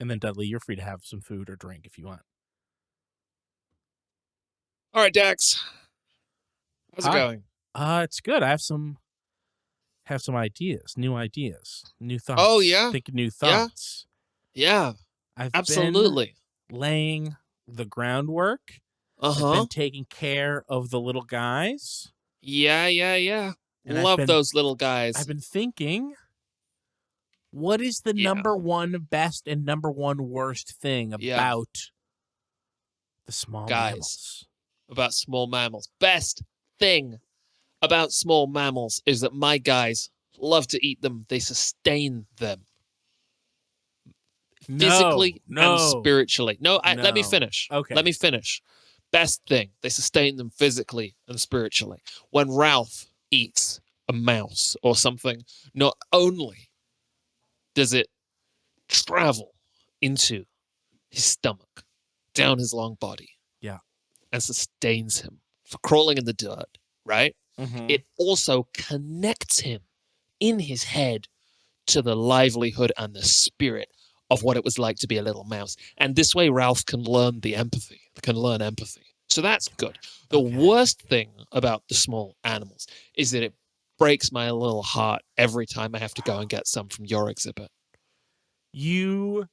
And then Dudley, you're free to have some food or drink if you want. All right, Dax. How's it Hi. going? It's good. I have some ideas, new thoughts. Oh, yeah? Thinking new thoughts. Yeah, I've absolutely. been laying the groundwork. I've been taking care of the little guys. Yeah. And Love those little guys. I've been thinking, what is the number one best and number one worst thing about the small mammals? About small mammals. Best thing about small mammals is that my guys love to eat them. They sustain them. Physically and spiritually. Let me finish. Okay. Let me finish. Best thing, they sustain them physically and spiritually. When Ralph eats a mouse or something, not only does it travel into his stomach, down his long body, and sustains him for crawling in the dirt, right? Mm-hmm. It also connects him in his head to the livelihood and the spirit of what it was like to be a little mouse. And this way, Ralph can learn empathy. So that's good. The worst thing about the small animals is that it breaks my little heart every time I have to go and get some from your exhibit. You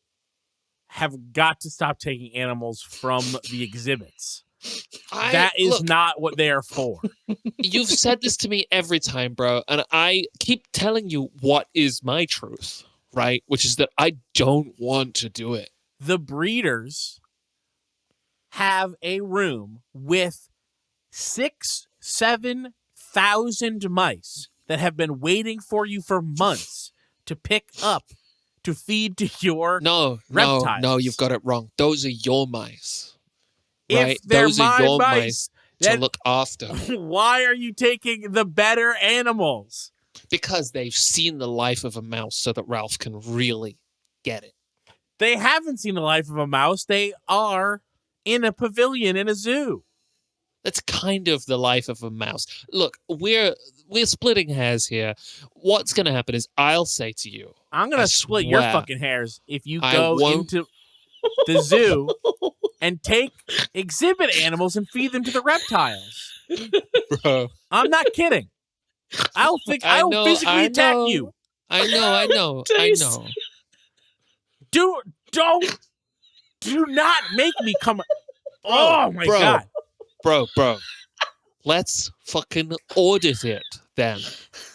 have got to stop taking animals from the exhibits. That is not what they are for. You've said this to me every time, bro, and I keep telling you what is my truth, right? Which is that I don't want to do it. The breeders have a room with 6,000-7,000 mice that have been waiting for you for months to pick up to feed to your reptiles. No, you've got it wrong. Those are your mice. Right? If they're Those are your mice to look after. Why are you taking the better animals? Because they've seen the life of a mouse so that Ralph can really get it. They haven't seen the life of a mouse. They are in a pavilion in a zoo. That's kind of the life of a mouse. Look, we're splitting hairs here. What's going to happen is I'll say to you, I'm going to split your fucking hairs if you go into the zoo and take exhibit animals and feed them to the reptiles. Bro. I'm not kidding. I'll physically attack you. I know. Do not make me come. Oh my God. Bro. Let's fucking audit it then,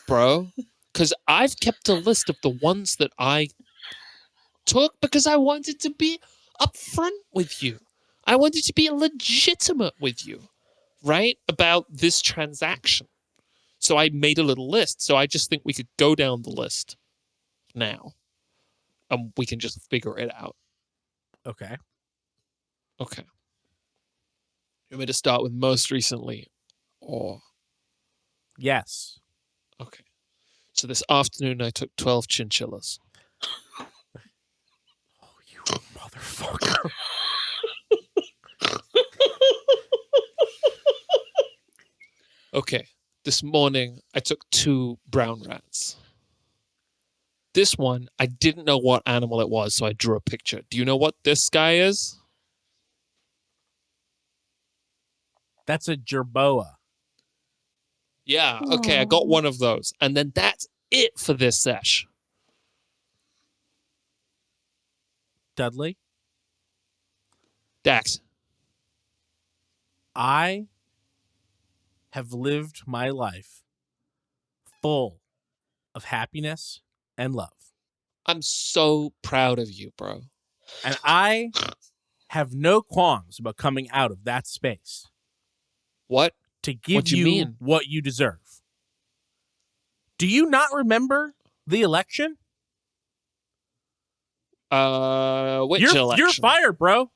bro. Because I've kept a list of the ones that I took because I wanted to be upfront with you. I wanted to be legitimate with you, right? About this transaction. So I made a little list. So I just think we could go down the list now. And we can just figure it out. Okay. Okay. You want me to start with most recently? Or Yes. okay. So this afternoon I took 12 chinchillas. Oh, you motherfucker. Okay. This morning I took 2 brown rats. This one, I didn't know what animal it was, so I drew a picture. Do you know what this guy is? That's a jerboa. Yeah, okay, I got one of those. And then that's it for this sesh. Dudley, Dax. I have lived my life full of happiness and love. I'm so proud of you, bro. And I have no qualms about coming out of that space What? to give What do you mean? what you deserve. Do you not remember the election? Which election? You're fired, bro.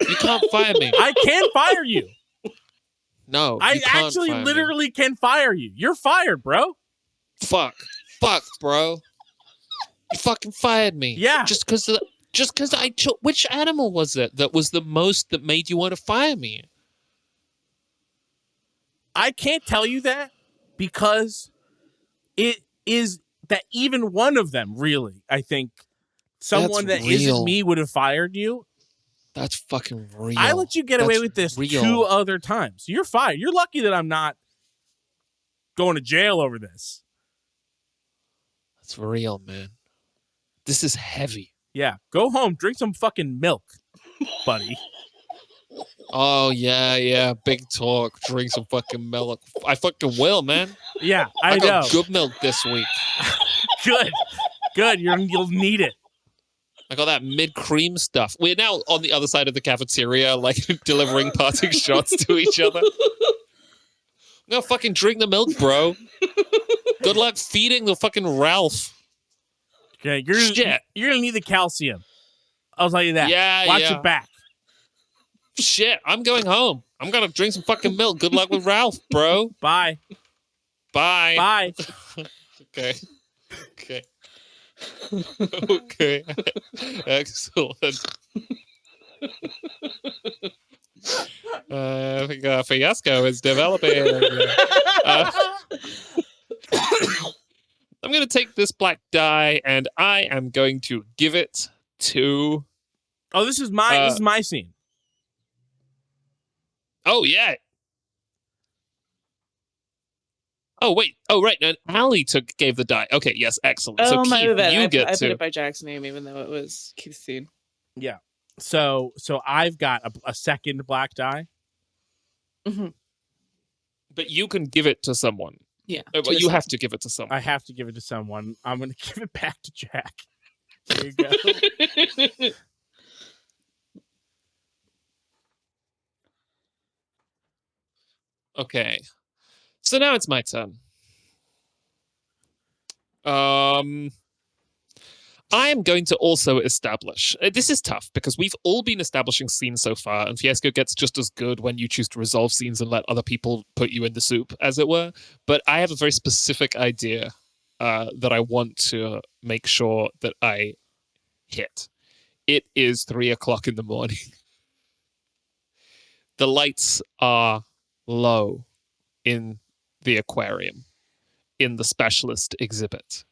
You can't fire me. I can fire you. No, I you can't actually fire me. literally can fire you. You're fired, bro. Fuck, bro. You fucking fired me. Yeah. Just because I took. Which animal was it that was the most that made you want to fire me? I can't tell you that because it is that even one of them, really, I think someone That's that isn't real. me would have fired you. That's fucking real. I let you get away That's with this real. 2 other times. You're fired. You're lucky that I'm not going to jail over this. That's real, man. This is heavy. Yeah. Go home. Drink some fucking milk, buddy. Oh yeah. Big talk. Drink some fucking milk. I fucking will, man. Yeah, I know. got good milk this week. Good. You'll need it. I got that mid-cream stuff. We're now on the other side of the cafeteria, like delivering parting shots to each other. I'm gonna fucking drink the milk, bro. Good luck feeding the fucking Ralph. Okay, Shit. you're gonna need the calcium. I'll tell you that. Yeah, Watch yeah. your back. Shit, I'm going home. I'm gonna drink some fucking milk. Good luck with Ralph, bro. Bye. Bye. Okay. Okay. Excellent. I think Fiasco is developing. I'm going to take this black die and I am going to give it to. Oh, this is my scene. Oh, yeah. Oh, wait. Oh, right. And Allie gave the die. Okay, yes, excellent. Oh, so, my Keith, bad. you I get put to. it by Jack's name, even though it was Keith's scene. Yeah. So I've got a second black die. Mm-hmm. But you can give it to someone. Yeah. But you have to give it to someone. I have to give it to someone. I'm going to give it back to Jack. There you go. Okay. So now it's my turn. I am going to also establish. This is tough because we've all been establishing scenes so far, and Fiasco gets just as good when you choose to resolve scenes and let other people put you in the soup, as it were. But I have a very specific idea that I want to make sure that I hit. It is 3:00 in the morning. The lights are low in the aquarium, in the specialist exhibit.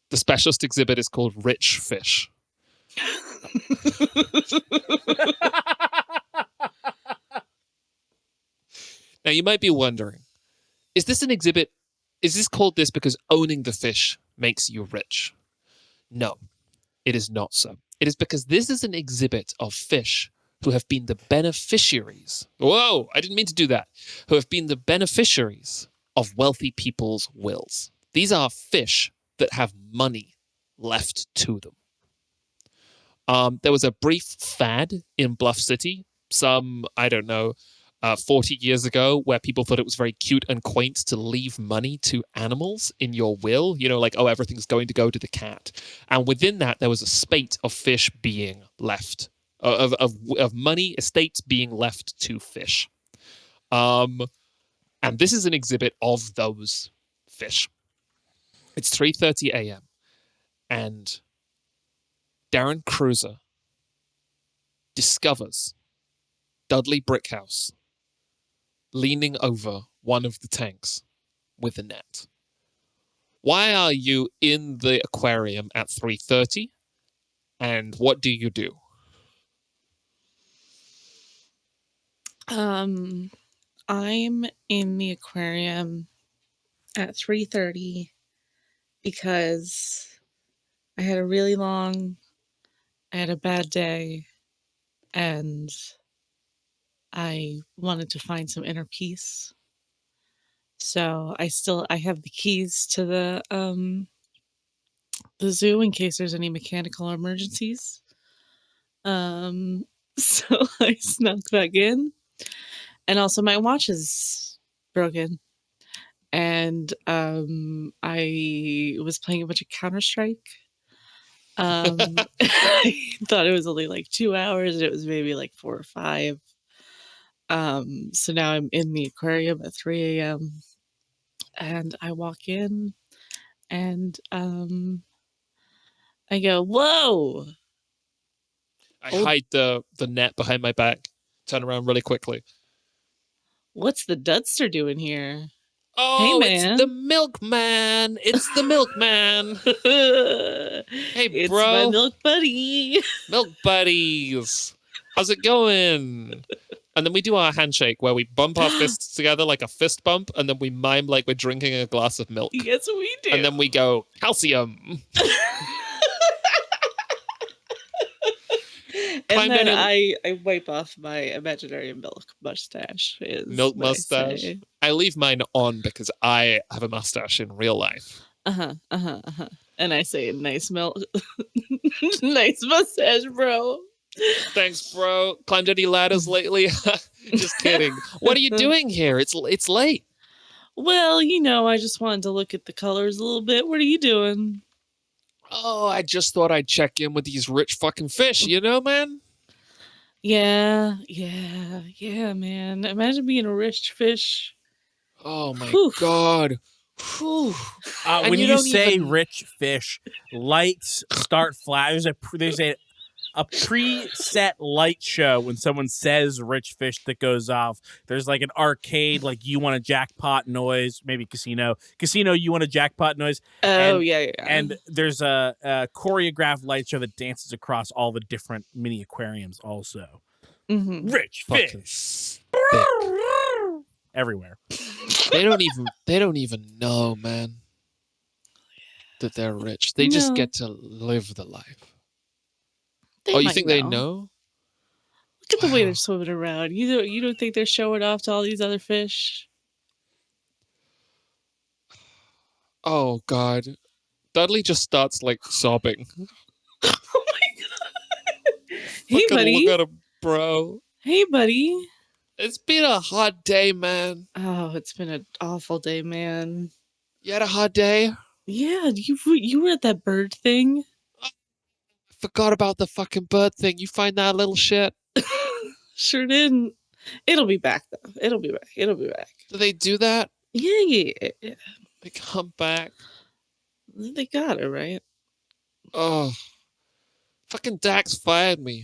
The specialist exhibit is called Rich Fish. Now, you might be wondering, is this an exhibit? Is this called this because owning the fish makes you rich? No, it is not so. It is because this is an exhibit of fish who have been the beneficiaries. Whoa, I didn't mean to do that. Who have been the beneficiaries of wealthy people's wills. These are fish that have money left to them. There was a brief fad in Bluff City, some, I don't know, 40 years ago, where people thought it was very cute and quaint to leave money to animals in your will. Like, oh, everything's going to go to the cat. And within that, there was a spate of fish being left, of money estates being left to fish. And this is an exhibit of those fish. It's 3:30 a.m. and Darren Cruiser discovers Dudley Brickhouse leaning over one of the tanks with a net. Why are you in the aquarium at 3:30? And what do you do? I'm in the aquarium at 3:30 because I had a bad day, and I wanted to find some inner peace. So I have the keys to the zoo in case there's any mechanical emergencies. So I snuck back in, and also my watch is broken, and I was playing a bunch of Counter-Strike. I thought it was only like 2 hours, and it was maybe like 4 or 5. So now I'm in the aquarium at 3 a.m. and I walk in, and I go, "Whoa!" I Oh. hide the net behind my back, turn around really quickly. What's the Dudster doing here? Oh, Hey, it's man. the milkman. It's the milkman. Hey, It's bro. my milk buddy. Milk buddies. How's it going? And then we do our handshake where we bump our fists together like a fist bump, and then we mime like we're drinking a glass of milk. Yes, we do. And then we go, calcium. And then I wipe off my imaginary milk mustache. Milk mustache. I leave mine on because I have a mustache in real life. And I say, nice milk. Nice mustache, bro. Thanks, bro. Climbed any ladders lately? Just kidding. What are you doing here? It's late. Well, I just wanted to look at the colors a little bit. What are you doing? Oh, I just thought I'd check in with these rich fucking fish, man? Yeah, man. Imagine being a rich fish. Oh my Whew. God. When you say rich fish, lights start flat. There's a preset light show when someone says rich fish that goes off. There's like an arcade, like you want a jackpot noise, maybe casino, you want a jackpot noise. Oh, yeah. And there's a choreographed light show that dances across all the different mini aquariums also. Mm-hmm. Rich fish. Everywhere. They don't even know, man, that they're rich. They just get to live the life. You think they know? Look at the way they're swimming around. You don't think they're showing off to all these other fish? Oh God. Dudley just starts like sobbing. Oh my God. Hey, buddy. Look at him, bro. Hey, buddy. It's been a hot day, man. Oh, it's been an awful day, man. You had a hot day? Yeah, you were at that bird thing. I forgot about the fucking bird thing. You find that little shit? Sure didn't. It'll be back, though. It'll be back. Do they do that? Yeah. They come back. They got it, right? Oh. Fucking Dax fired me.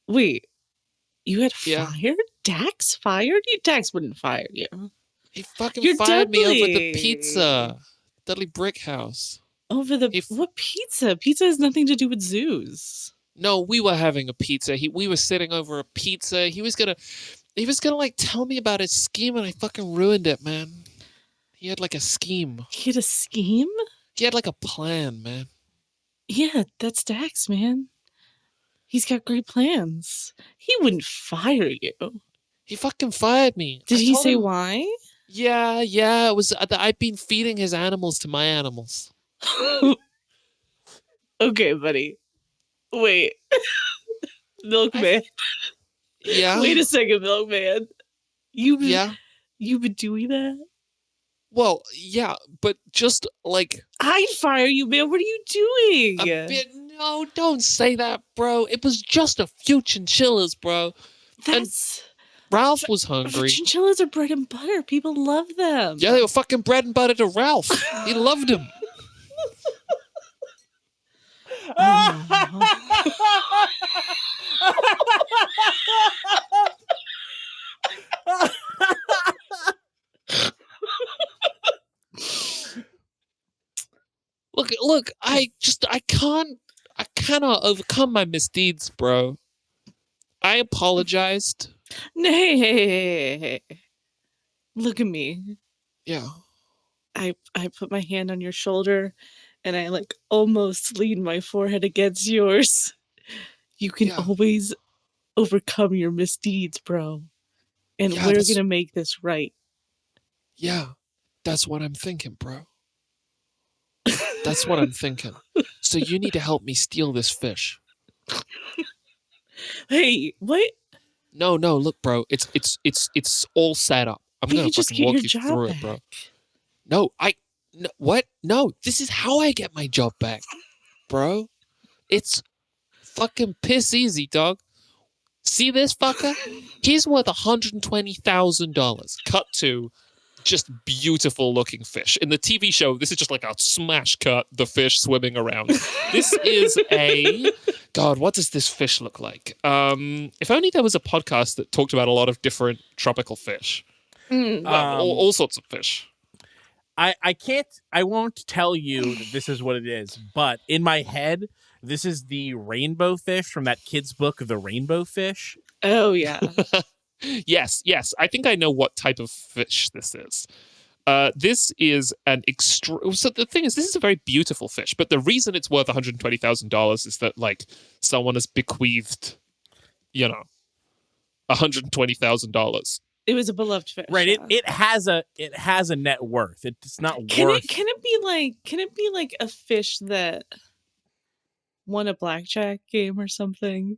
Wait. You got fired? Dax fired you? Dax wouldn't fire you. He fucking fired me over the pizza. Dudley Brickhouse. Over what pizza? Pizza has nothing to do with zoos. No, we were having a pizza. We were sitting over a pizza. He was gonna like tell me about his scheme, and I fucking ruined it, man. He had like a scheme. He had a scheme? He had like a plan, man. Yeah, that's Dax, man. He's got great plans. He wouldn't fire you. He fucking fired me. Did he say why? Yeah. It was I've been feeding his animals to my animals. Okay, buddy. Wait. Milkman. Yeah. Wait a second, Milkman. You've been doing that? Well, yeah, but just like I'd fire you, man. What are you doing? a bit. No, don't say that, bro. It was just a few chinchillas, bro. That's Ralph was hungry. chinchillas are bread and butter. People love them. Yeah, they were fucking bread and butter to Ralph. He loved them. Look, I cannot overcome my misdeeds, bro. I apologized. Nay. Look at me. Yeah. I put my hand on your shoulder and I like almost lean my forehead against yours. You can always overcome your misdeeds, bro. And we're gonna make this right. Yeah. That's what I'm thinking, bro. That's what I'm thinking. So you need to help me steal this fish. Hey, what? No, look, bro. It's all set up. I'm But gonna you just fucking get walk your you job through back. it, bro. No, what? No, this is how I get my job back, bro. It's fucking piss easy, dog. See this fucker? He's worth $120,000. Cut to just beautiful looking fish. In the TV show, this is just like a smash cut, the fish swimming around. This is a... God, what does this fish look like? If only there was a podcast that talked about a lot of different tropical fish. Well, all sorts of fish. I won't tell you that this is what it is, but in my head, this is the rainbow fish from that kid's book, The Rainbow Fish. Oh, yeah. Yes. I think I know what type of fish this is. This is an So the thing is, this is a very beautiful fish, but the reason it's worth $120,000 is that, like, someone has bequeathed, $120,000. It was a beloved fish. Right. Yeah. It has a net worth. It's not Can worth. Can it be like a fish that won a blackjack game or something?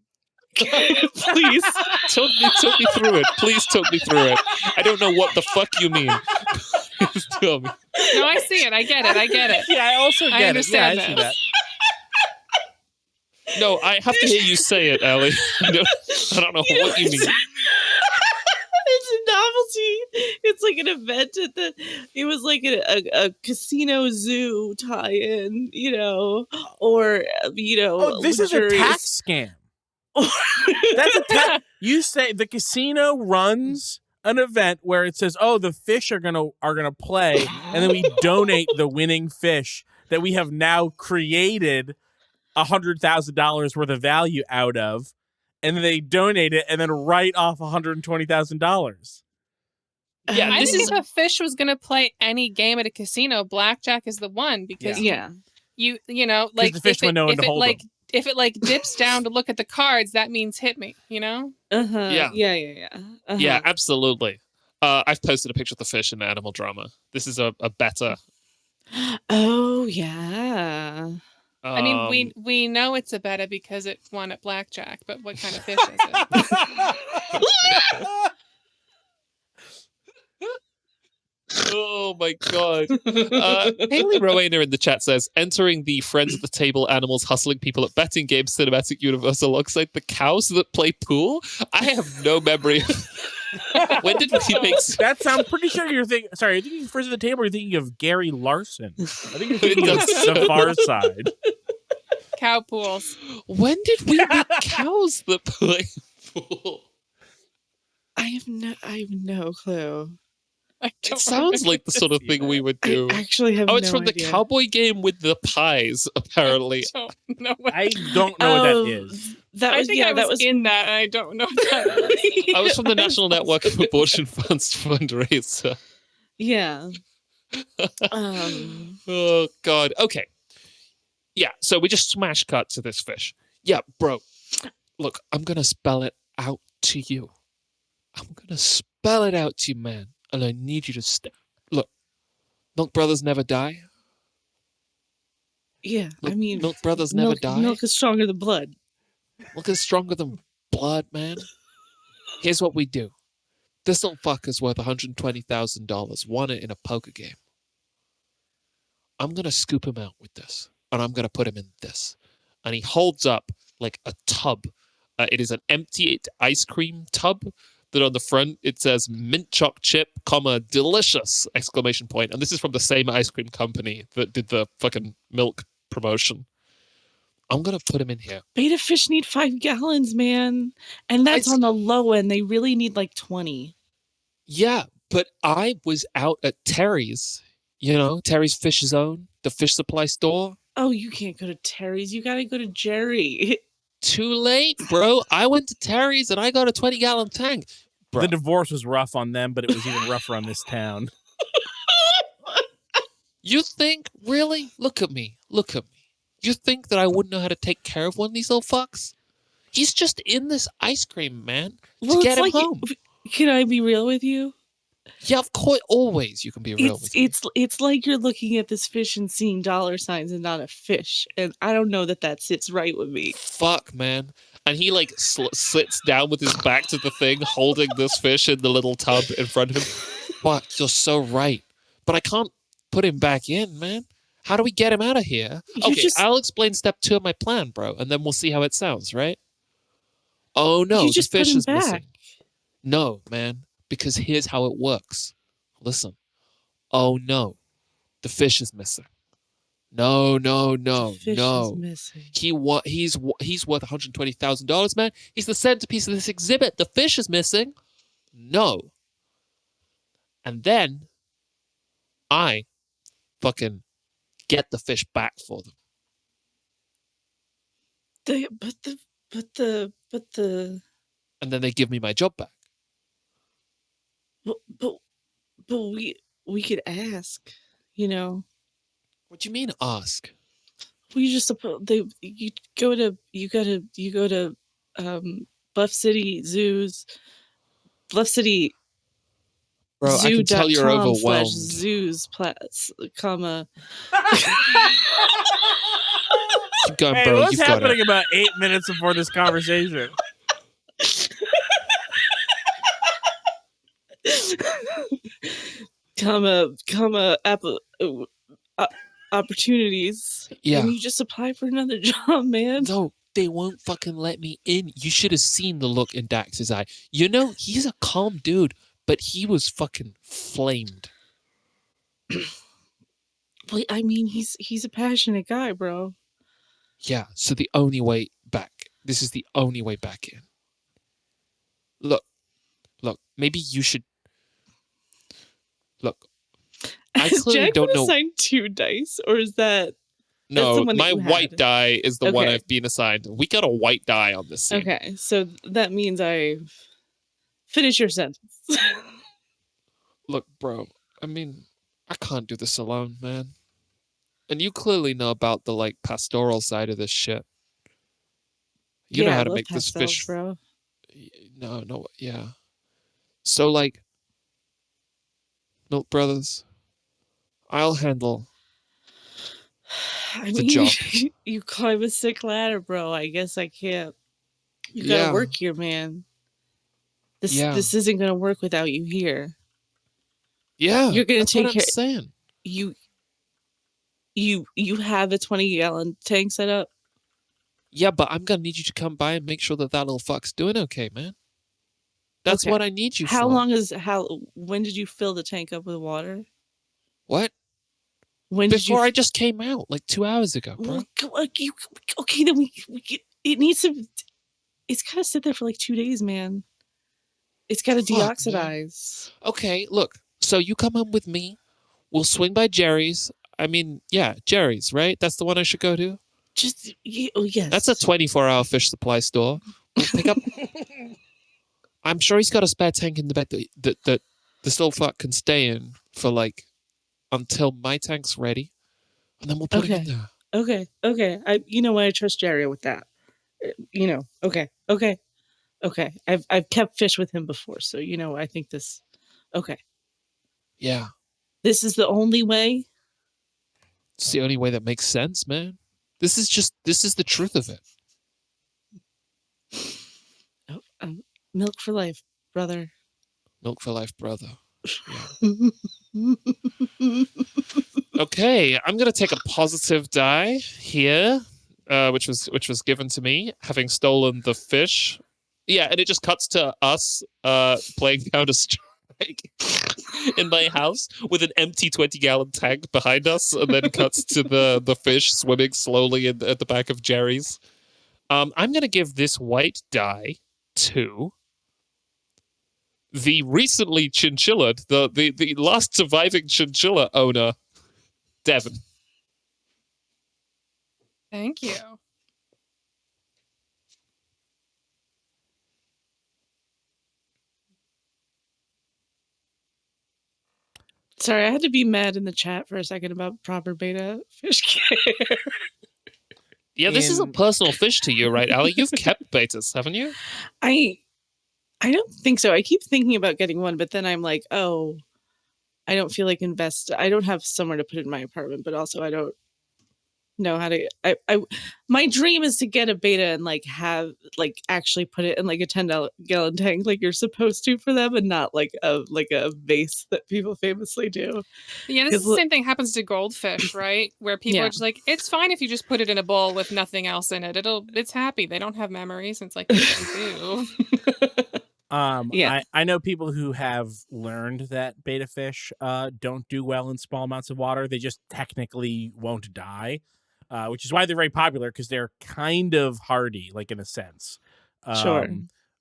Please talk me through it. Please talk me through it. I don't know what the fuck you mean. Please tell me. No, I see it. I get it. Yeah, I also get understand it. Yeah, I see that. No, I have to hear you say it, Ellie. I don't know what you mean. It's a novelty. It's like an event at it was like a casino zoo tie-in, or Oh, this is a tax scam. That's a tax. You say the casino runs an event where it says, "Oh, the fish are gonna play," and then we donate the winning fish that we have now created $100,000 worth of value out of. And then they donate it and then write off $120,000. Yeah, I think if a fish was going to play any game at a casino, blackjack is the one because you know, like the fish would know when to hold them. If it like dips down to look at the cards, that means hit me. Yeah. Yeah, absolutely. I've posted a picture of the fish in Animal Drama. This is a better. Oh yeah. I mean, we know it's a betta because it won at blackjack, but what kind of fish is it? Oh my god. Haley Rowena in the chat says, entering the Friends at the Table Animals Hustling People at Betting Games cinematic universe alongside the cows that play pool? I have no memory of... When did we make... I'm pretty sure you're thinking... Sorry, you're thinking Friends at the Table, or you're thinking of Gary Larson. I think you're thinking of The Far Side. Cow pools. When did we make cows that play pool? I have no clue. It sounds like the sort of thing we would do. I actually have it's from the cowboy game with the pies, apparently. I don't know what that is. I think I was in that, and I don't know what that is. I was from the National Network of Abortion Funds fundraiser. Yeah. Oh, God. Okay. Yeah, so we just smash cut to this fish. Yeah, bro. Look, I'm going to spell it out to you. I'm going to spell it out to you, man. And I need you to look, Milk Brothers never die. Yeah, Look, I mean, Milk Brothers never die. Milk is stronger than blood. Milk is stronger than blood, man. Here's what we do. This little fucker's worth $120,000. Won it in a poker game. I'm going to scoop him out with this, and I'm going to put him in this. And he holds up like a tub. It is an empty ice cream tub that on the front it says mint choc chip, comma, delicious, exclamation point. And this is from the same ice cream company that did the fucking milk promotion. I'm going to put him in here. Beta fish need 5 gallons, man. And that's on the low end. They really need like 20. Yeah, but I was out at Terry's, Terry's Fish Zone, the fish supply store. Oh, you can't go to Terry's. You got to go to Jerry. Too late, bro. I went to Terry's and I got a 20-gallon tank. Bro. The divorce was rough on them, but it was even rougher on this town. You think, really? Look at me. Look at me. You think that I wouldn't know how to take care of one of these little fucks? He's just in this ice cream, man, to get him home. Can I be real with you? Yeah, of course. Always you can be real with me. It's like you're looking at this fish and seeing dollar signs and not a fish. And I don't know that sits right with me. Fuck, man. And he like sits down with his back to the thing, holding this fish in the little tub in front of him. Fuck, you're so right. But I can't put him back in, man. How do we get him out of here? I'll explain step 2 of my plan, bro, and then we'll see how it sounds, right? Oh, no, the fish is missing. No, man, because here's how it works. Listen. Oh, no, the fish is missing. No. The fish is missing. He's worth $120,000, man. He's the centerpiece of this exhibit. The fish is missing. No. And then I fucking get the fish back for them. But the. And then they give me my job back. But we could ask, What do you mean ask? We just you go to Bluff City Zoos, Bluff City. Bro, I can tell you're overwhelmed. Zoos, comma. Keep going, hey, bro. what's happening about 8 minutes before this conversation? Opportunities. Yeah. And you just apply for another job, man. No, they won't fucking let me in. You should have seen the look in Dax's eye. He's a calm dude, but he was fucking flamed. Well, I mean, he's a passionate guy, bro. Yeah, so the only way back. This is the only way back in. Look, maybe you should. Look, I clearly don't know. Assigned 2 dice, or is that? No, my white die is the one I've been assigned. We got a white die on this scene. Okay, so that means I finish your sentence. Look, bro, I mean, I can't do this alone, man. And you clearly know about the pastoral side of this shit. You know how to make this fish, bro. No, yeah. So Milk Brothers, I'll handle the job. You climb a sick ladder, bro. I guess I can't. You gotta work here, man. This isn't gonna work without you here. Yeah, you're gonna take what I'm saying. You have a 20-gallon tank set up. Yeah, but I'm gonna need you to come by and make sure that little fuck's doing okay, man. That's what I need you for. When did you fill the tank up with water? What? Before I just came out, 2 hours ago, bro. Okay, then it needs to. It's gotta sit there for 2 days, man. It's gotta deoxidize. Man. Okay, look. So you come home with me. We'll swing by Jerry's. I mean, yeah, Jerry's, right? That's the one I should go to. Yes. That's a 24-hour fish supply store. We'll pick up. I'm sure he's got a spare tank in the back that this little fuck can stay in for until my tank's ready, and then we'll put him in there. Okay. I trust Jerry with that. Okay. I've kept fish with him before, so I think this. Okay. Yeah. This is the only way. It's the only way that makes sense, man. This is the truth of it. Milk for life, brother. Milk for life, brother. Yeah. Okay, I'm gonna take a positive die here, which was given to me, having stolen the fish. Yeah, and it just cuts to us playing Counter Strike in my house with an empty 20-gallon tank behind us, and then cuts to the fish swimming slowly at the back of Jerry's. I'm gonna give this white die to the recently chinchillaed, the last surviving chinchilla owner, Devon. Thank you. Sorry, I had to be mad in the chat for a second about proper beta fish care. Yeah, this is a personal fish to you, right, Ali? You've kept betas, haven't you? I don't think so. I keep thinking about getting one, but then I'm like, oh, I don't feel like I don't have somewhere to put it in my apartment, but also I don't know how to. My dream is to get a beta and like have like actually put it in like a 10-gallon tank like you're supposed to for them, and not like a vase that people famously do. Yeah, this is the same thing happens to goldfish, right? Where people are just like, it's fine if you just put it in a bowl with nothing else in it. It's happy. They don't have memories. It's like, yes, they do. I know people who have learned that beta fish don't do well in small amounts of water. They just technically won't die, which is why they're very popular, because they're kind of hardy, like in a sense. Sure.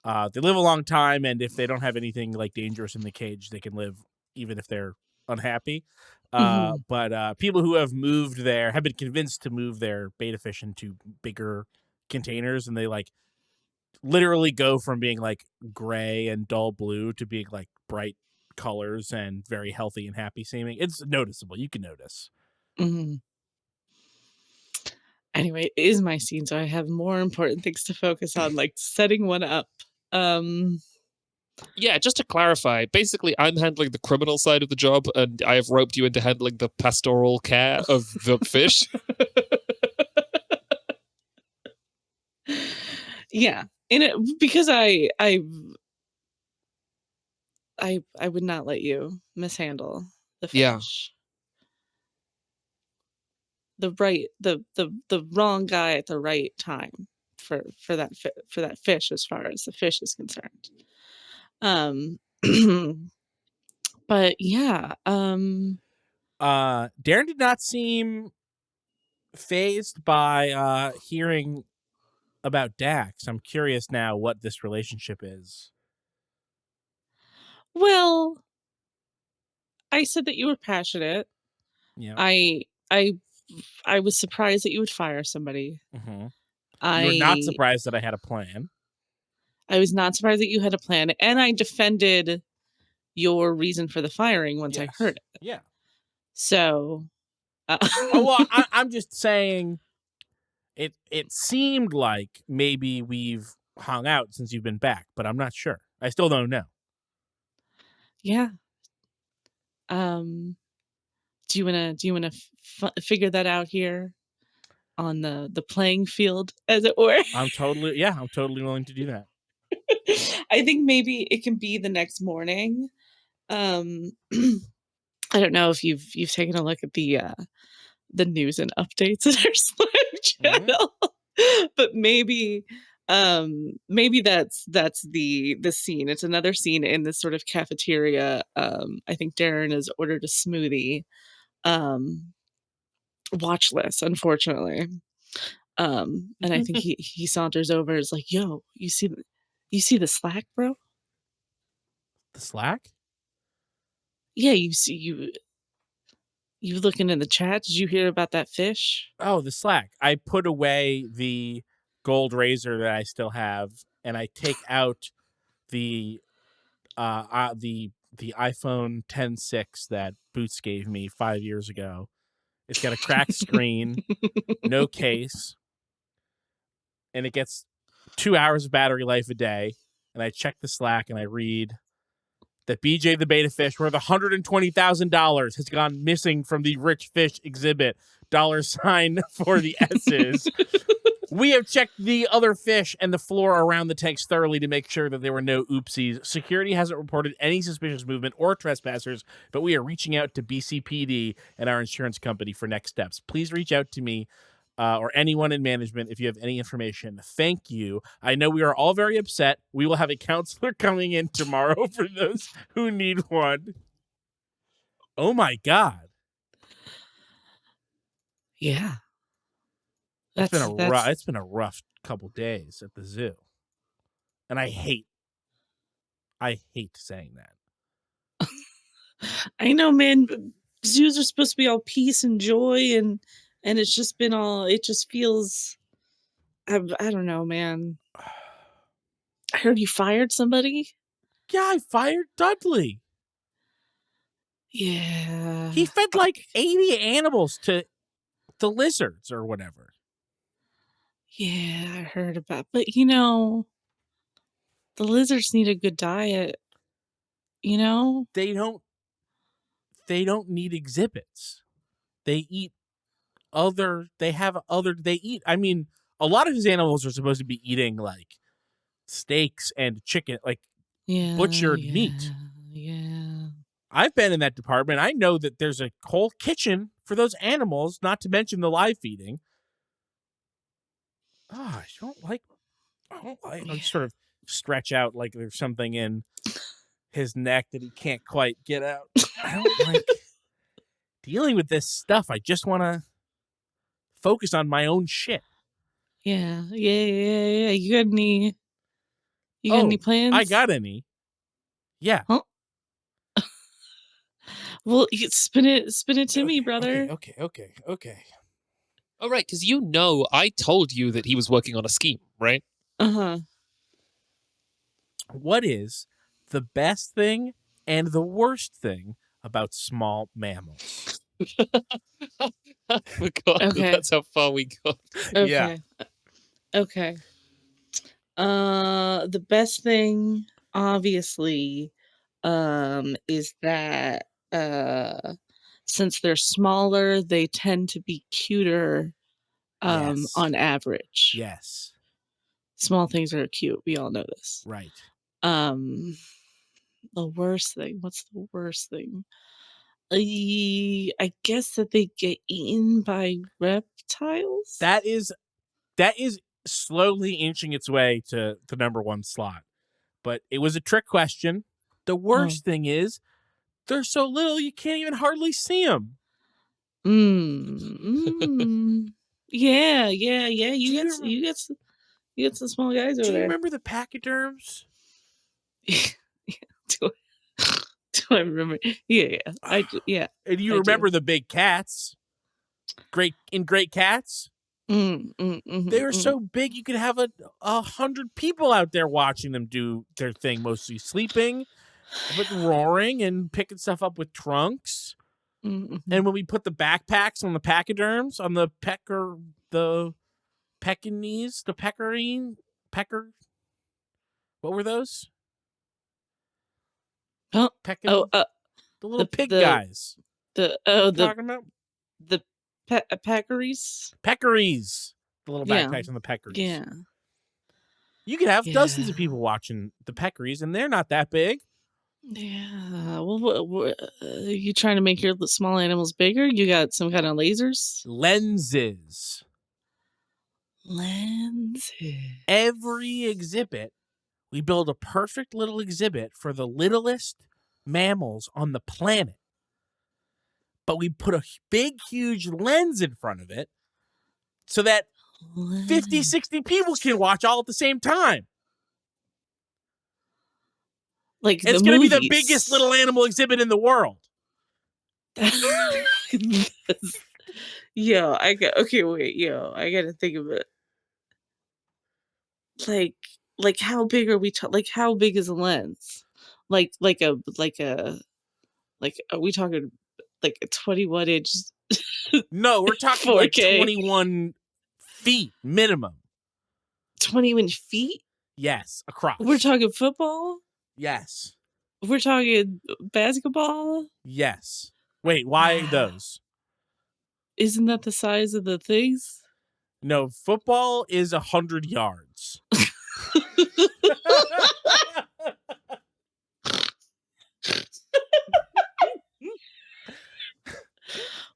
They live a long time, and if they don't have anything like dangerous in the cage, they can live even if they're unhappy. But people who have moved there have been convinced to move their beta fish into bigger containers, and they like literally go from being like gray and dull blue to being like bright colors and very healthy and happy seeming. It's noticeable. You can notice. Anyway, it is my scene, so I have more important things to focus on, like setting one up. Yeah, just to clarify, basically I'm handling the criminal side of the job, and I have roped you into handling the pastoral care of the fish. Yeah, because I would not let you mishandle the fish. Yeah. The wrong guy at the right time for that fish, as far as the fish is concerned. But yeah, Darren did not seem phased by hearing about Dax. I'm curious now what this relationship is. well, I said that you were passionate. Yeah. I was surprised that you would fire somebody. You were not surprised that I had a plan. I was not surprised that you had a plan, and I defended your reason for the firing once I heard it. Yeah. So, I'm just saying, it seemed like maybe we've hung out since you've been back, but I'm not sure. I still don't know. Yeah. Do you wanna figure that out here on the playing field, as it were? I'm totally willing to do that. I think maybe it can be the next morning. I don't know if you've taken a look at the news and updates in our Slack channel, but maybe that's the scene. It's another scene in this sort of cafeteria. I think Darren has ordered a smoothie. Watchless, unfortunately. And I think he saunters over, is like, "Yo, you see the Slack, bro? The Slack? Yeah, you looking in the chat? Did you hear about that fish?" Oh, the Slack. I put away the gold razor that I still have, and I take out the iPhone X that Boots gave me 5 years ago. It's got a cracked screen, no case, and it gets 2 hours of battery life a day. And I check the Slack and I read that BJ the beta fish, worth $120,000, has gone missing from the rich fish exhibit. $sign for the S's. We have checked the other fish and the floor around the tanks thoroughly to make sure that there were no oopsies. Security hasn't reported any suspicious movement or trespassers, but we are reaching out to BCPD and our insurance company for next steps. Please reach out to me or anyone in management if you have any information. Thank you. I know we are all very upset. We will have a counselor coming in tomorrow for those who need one. Oh my God. Yeah. It's been a rough couple days at the zoo. And I hate saying that. I know, man. Zoos are supposed to be all peace and joy, and it's just been all. It just feels. I don't know, man. I heard you fired somebody. Yeah, I fired Dudley. Yeah. He fed like 80 animals to the lizards or whatever. Yeah, I heard about. But you know, the lizards need a good diet. You know. They don't need exhibits. They eat they eat. I mean, a lot of his animals are supposed to be eating like steaks and chicken, like butchered meat. Yeah. I've been in that department. I know that there's a whole kitchen for those animals, not to mention the live feeding. I don't like. I sort of stretch out like there's something in his neck that he can't quite get out. I don't like dealing with this stuff. I just want to focus on my own shit. Yeah. You got any? You got any plans? I got any. Yeah. Huh? Well, you spin it to me, brother. Okay. All right, because you know I told you that he was working on a scheme, right? Uh-huh. What is the best thing and the worst thing about small mammals? I forgot. Okay. That's how far we got. Okay. Yeah. Okay. The best thing, obviously, is that since they're smaller, they tend to be cuter. Yes. On average. Yes. Small things are cute. We all know this. Right. The worst thing. What's the worst thing? I guess that they get eaten by reptiles. That is slowly inching its way to the number one slot. But it was a trick question. The worst thing is they're so little you can't even hardly see them. Yeah. You get some small guys over Do you there. remember the pachyderms? Do I remember? Yeah. Yeah. And you I remember the big cats? Great cats? They were so big you could have 100 people out there watching them do their thing, mostly sleeping, but roaring and picking stuff up with trunks. And when we put the backpacks on the pachyderms, on the Pekingese, what were those? Huh? The little pig guys. The Talking about peccaries. Peccaries. The little backpacks on the peccaries. Yeah. You could have dozens of people watching the peccaries, and they're not that big. Yeah. Well, you trying to make your small animals bigger? You got some kind of lasers? Lenses. Every exhibit, we build a perfect little exhibit for the littlest mammals on the planet. But we put a big, huge lens in front of it so that 50, 60 people can watch all at the same time. Like it's going to be the biggest little animal exhibit in the world. I got to think of it. Like how big are we like how big is a lens? Like are we talking like a 21-inch? No, we're talking 4K. like 21 feet minimum. 21 feet? Yes, across. We're talking football? Yes. We're talking basketball? Yes. Wait, why those? Isn't that the size of the things? No, football is 100 yards.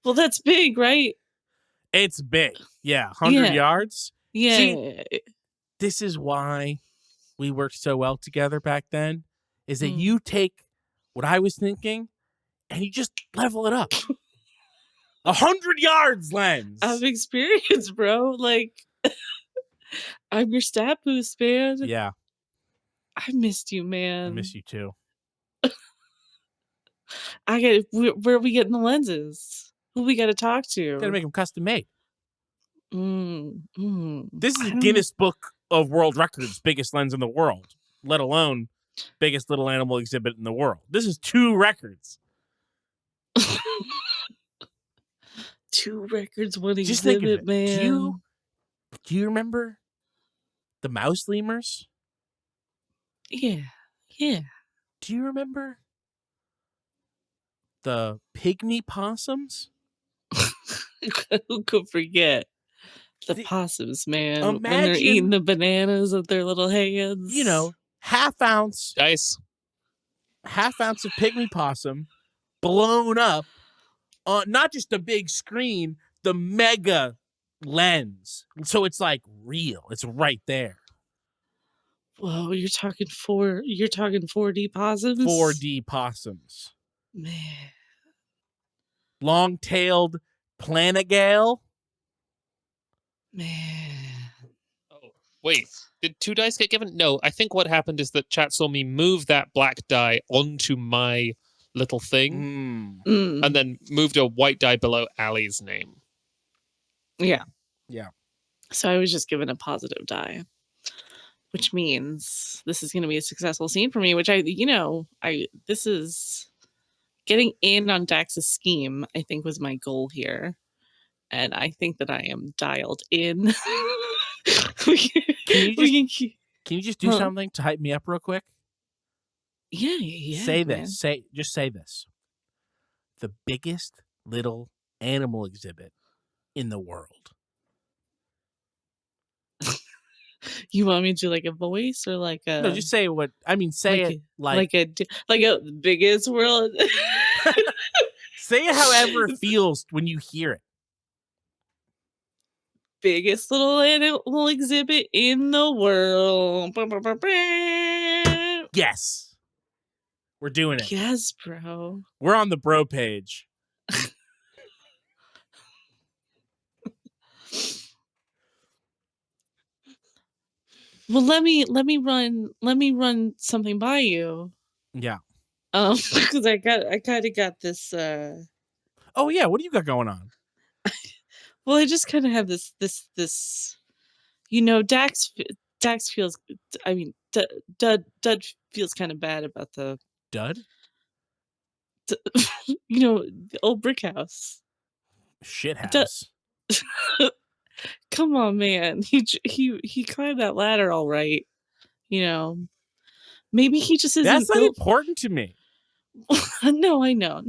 Well, that's big, right? It's big. Yeah, 100 Yeah. yards. Yeah. See, this is why we worked so well together back then, is that you take what I was thinking and you just level it up. 100 yards, Lens. I've experienced, bro. Like, I'm your stat boost, man. Yeah, I missed you, man. I miss you too. Where are we getting the lenses? Who we got to talk to? Gotta make them custom made. This is I don't Guinness Book of World Records biggest lens in the world, let alone biggest little animal exhibit in the world. This is 2 records. 2 records, one Just think of exhibit, it. man. Do you remember the mouse lemurs? Yeah. Do you remember the pygmy possums? Who could forget the possums, man? When they're eating Imagine, the bananas with their little hands. you know, half ounce Dice. of pygmy possum blown up on not just the big screen, the mega lens. So it's like real. It's right there. Whoa, you're talking 4D possums? 4D possums. Man. Long-tailed planigale. Man. Oh, wait. Did 2 dice get given? No, I think what happened is that chat saw me move that black die onto my little thing and then moved a white die below Allie's name. Yeah. Yeah. So I was just given a positive die, which means this is going to be a successful scene for me, which this is getting in on Dax's scheme, I think was my goal here. And I think that I am dialed in. Can you just do something to hype me up real quick? Yeah. Say man. this. Just say this. The biggest little animal exhibit in the world. You want me to do like a voice or like a? No, just say what I mean. Say it like a biggest world. say it however it feels when you hear it. Biggest little animal exhibit in the world. Yes. We're doing it. Yes, bro. We're on the bro page. Well, let me run something by you. Yeah. Because I kind of got this. Oh yeah, what do you got going on? Well, I just kind of have this. Dax feels. I mean, Dud feels kind of bad about the. Dud? The old brick house. Shit house. Come on, man. He climbed that ladder all right. Maybe he just isn't. That's not important to me. No, I know.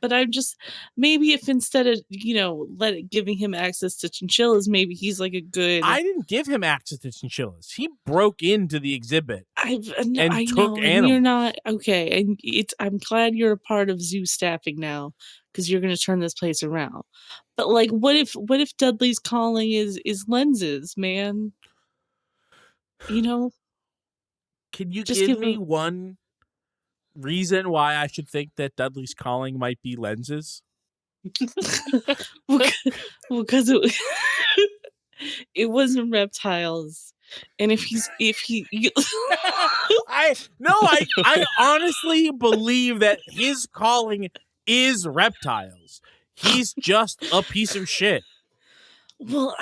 But I'm just, maybe if instead of, giving him access to chinchillas, maybe he's like a good. I didn't give him access to chinchillas. He broke into the exhibit I took know, animals. and you're not okay. And I'm glad you're a part of zoo staffing now, because you're going to turn this place around. But like, what if Dudley's calling is lenses, man? Can you just give me one reason why I should think that Dudley's calling might be lenses? Because it wasn't reptiles, and if I honestly believe that his calling is reptiles. He's just a piece of shit. Well,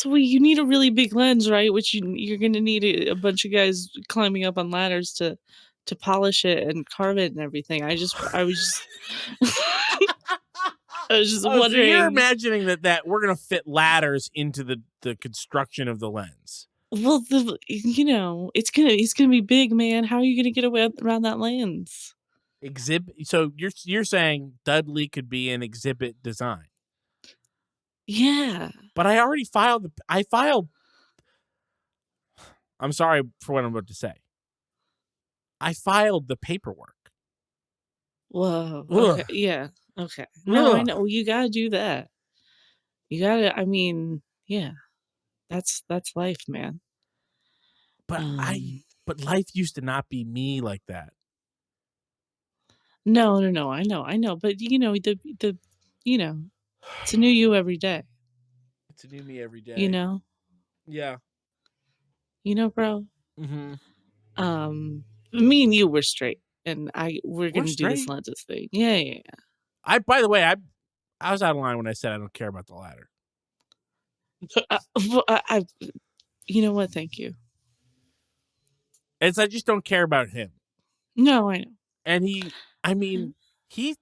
you need a really big lens, right? Which you're going to need a bunch of guys climbing up on ladders to polish it and carve it and everything. I was just wondering. So you're imagining that we're gonna fit ladders into the construction of the lens. Well, it's gonna be big, man. How are you gonna get around that lens? So you're saying Dudley could be an exhibit design? Yeah. But I already filed. I'm sorry for what I'm about to say. I filed the paperwork. Whoa. Ugh. Okay. Yeah. Okay. No, I Ugh. know. You gotta do that. You gotta. I mean, yeah. That's life, man. But but life used to not be me like that. No. I know. But you know, it's a new you every day. It's a new me every day. You know, Yeah. bro. Mm-hmm. Me and you were straight, and we're We're gonna do this straight. lenses thing. Yeah. By the way, I was out of line when I said I don't care about the ladder. Well, you know what? Thank you. I just don't care about him. No, I know. And he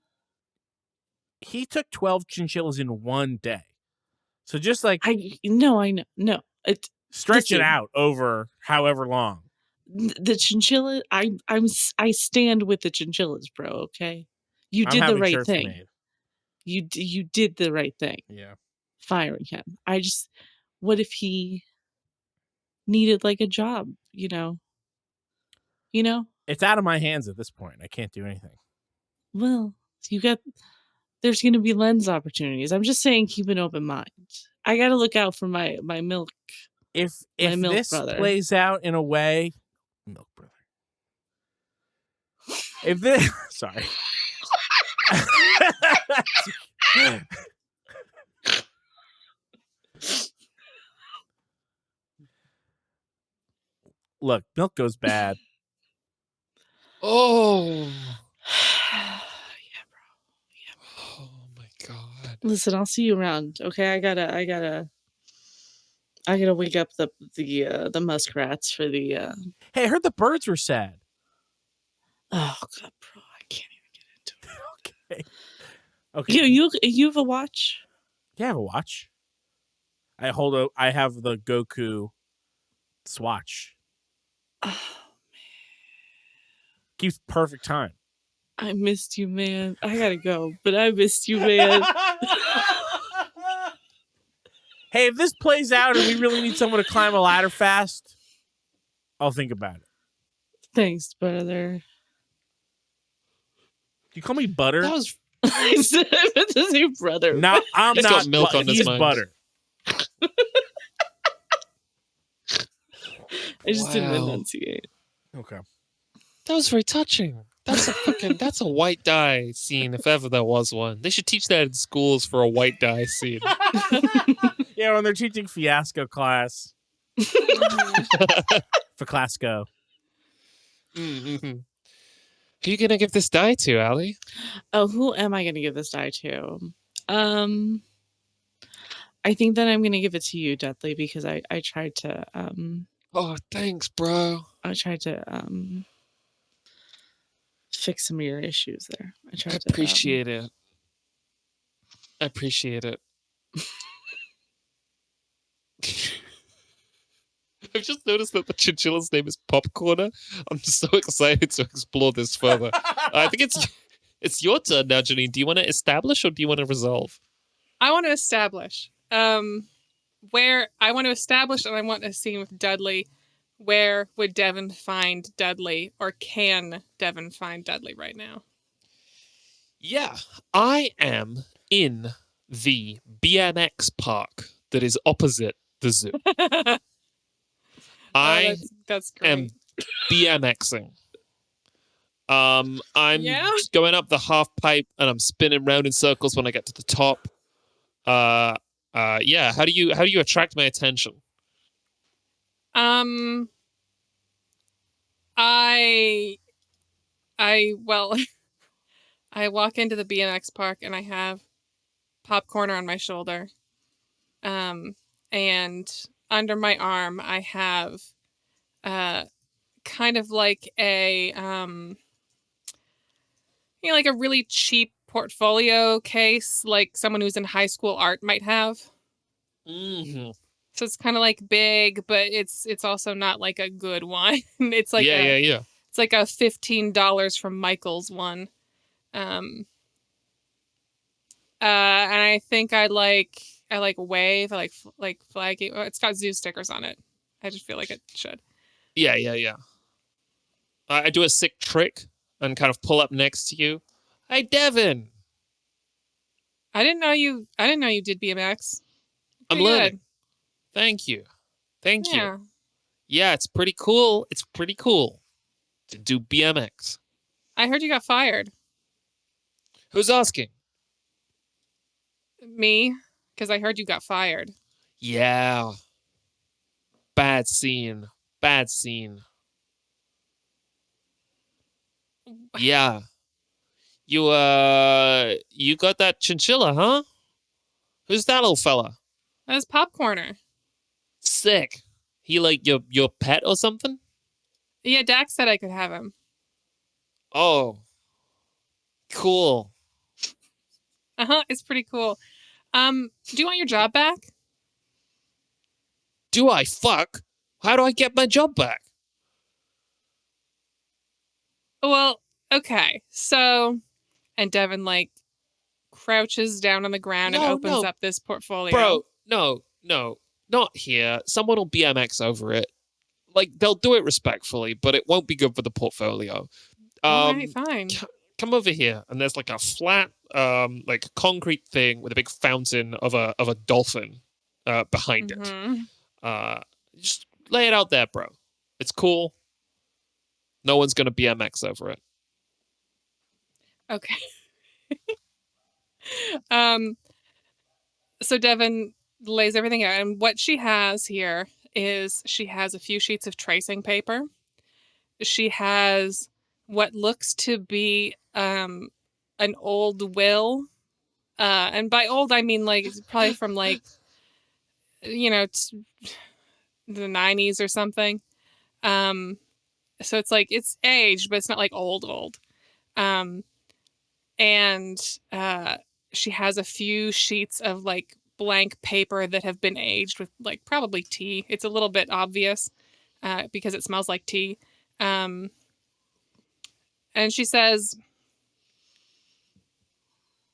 took 12 chinchillas in one day. So just like I know. No, stretch it listen. out over however long. The chinchilla. I stand with the chinchillas, bro. Okay, you I'm did the having right shirts thing. made. You did the right thing. Yeah. Firing him. What if he needed like a job? You know. It's out of my hands at this point. I can't do anything. Well, there's going to be lens opportunities. I'm just saying, keep an open mind. I got to look out for my milk. If My milk this brother. plays out in a way, milk brother. If this, sorry. Look, milk goes bad. Oh. Yeah, Oh my god. Listen, I'll see you around. Okay, I gotta wake up the muskrats for the. Hey, I heard the birds were sad. Oh god, bro, I can't even get into it. Okay. You have a watch? Yeah, I have a watch. I have the Goku Swatch. Oh man, Keeps perfect time. I missed you, man. I gotta go, but I missed you, man. Hey, if this plays out and we really need someone to climb a ladder fast, I'll think about it. Thanks, brother. You call me butter? That was I said I meant to say brother. No, I'm He's not. got milk on his He's mind. butter. I just didn't Wow. enunciate. Okay. That was very touching. That's a white dye scene if ever there was one. They should teach that in schools for a white dye scene. Yeah, when they're teaching Fiasco class. For Classco. Mm-hmm. Who are you gonna give this dye to, Allie? Oh, who am I gonna give this dye to? I think that I'm gonna give it to you, Dudley, because I tried to Oh, thanks, bro. I tried to fix some of your issues there. I appreciate it. I appreciate it. I've just noticed that the chinchilla's name is Popcorner. I'm so excited to explore this further. I think it's your turn now, Janine. Do you want to establish or do you want to resolve? I want to establish. Where I want to establish, and I want a scene with Dudley. Where would Devin find Dudley, or can Devin find Dudley right now? Yeah, I am in the BMX park that is opposite the zoo. I that's great. am BMXing. I'm Yeah? going up the half pipe and I'm spinning round in circles when I get to the top. Yeah. How do you attract my attention? Well, I walk into the BMX park and I have popcorn on my shoulder. And under my arm I have kind of like a like a really cheap portfolio case, like someone who's in high school art might have. Mm-hmm. So it's kind of like big, but it's also not like a good one. It's like yeah. It's like a $15 from Michael's one. And I think I I like wave. I like flaggy. Oh, it's got zoo stickers on it. I just feel like it should. Yeah. I do a sick trick and kind of pull up next to you. Hey, Devin. I didn't know you did BMX. I'm Pretty learning. good. Thank you. Thank you. Yeah. Yeah, it's pretty cool. It's pretty cool to do BMX. I heard you got fired. Who's asking? Me, because I heard you got fired. Yeah. Bad scene. Bad scene. Yeah. You got that chinchilla, huh? Who's that little fella? That was Popcorner. Sick. He like your pet or something? Yeah, Dax said I could have him. Oh. Cool. It's pretty cool. Do you want your job back? Do I fuck? How do I get my job back? Well, okay. So, and Devin like crouches down on the ground and opens up this portfolio. Bro, no, not here. Someone will BMX over it. Like they'll do it respectfully, but it won't be good for the portfolio. All right, fine. Come over here, and there's like a flat, like concrete thing with a big fountain of a dolphin, behind it. Just lay it out there, bro. It's cool. No one's gonna BMX over it. Okay. So Devin lays everything out, and what she has here is she has a few sheets of tracing paper. She has what looks to be an old will, and by old I mean like it's probably from like the 90s or something. So it's like it's aged, but it's not like old. Um, and she has a few sheets of like blank paper that have been aged with like probably tea. It's a little bit obvious because it smells like tea. And she says,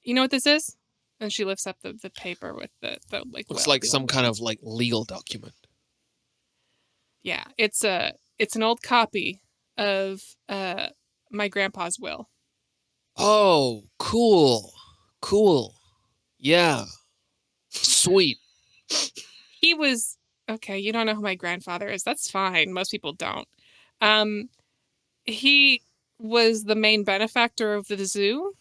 "You know what this is?" And she lifts up the paper with the like. Looks like some kind of like legal document. Yeah, it's an old copy of my grandpa's will. Oh, cool. Yeah. Sweet. He was okay. You don't know who my grandfather is. That's fine. Most people don't. He was the main benefactor of the zoo.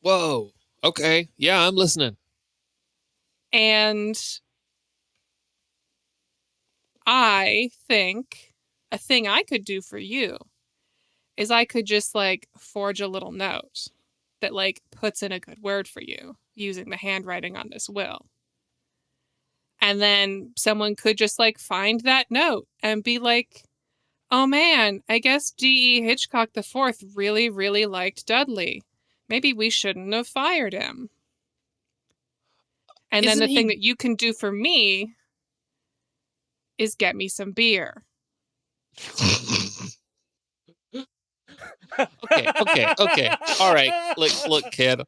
Whoa. Okay. Yeah, I'm listening. And I think a thing I could do for you is I could just like forge a little note that like puts in a good word for you using the handwriting on this will. And then someone could just like find that note and be like, "Oh man, I guess D.E. Hitchcock IV really, really liked Dudley. Maybe we shouldn't have fired him." And then the thing that you can do for me is get me some beer. Okay. All right. Look, kid. A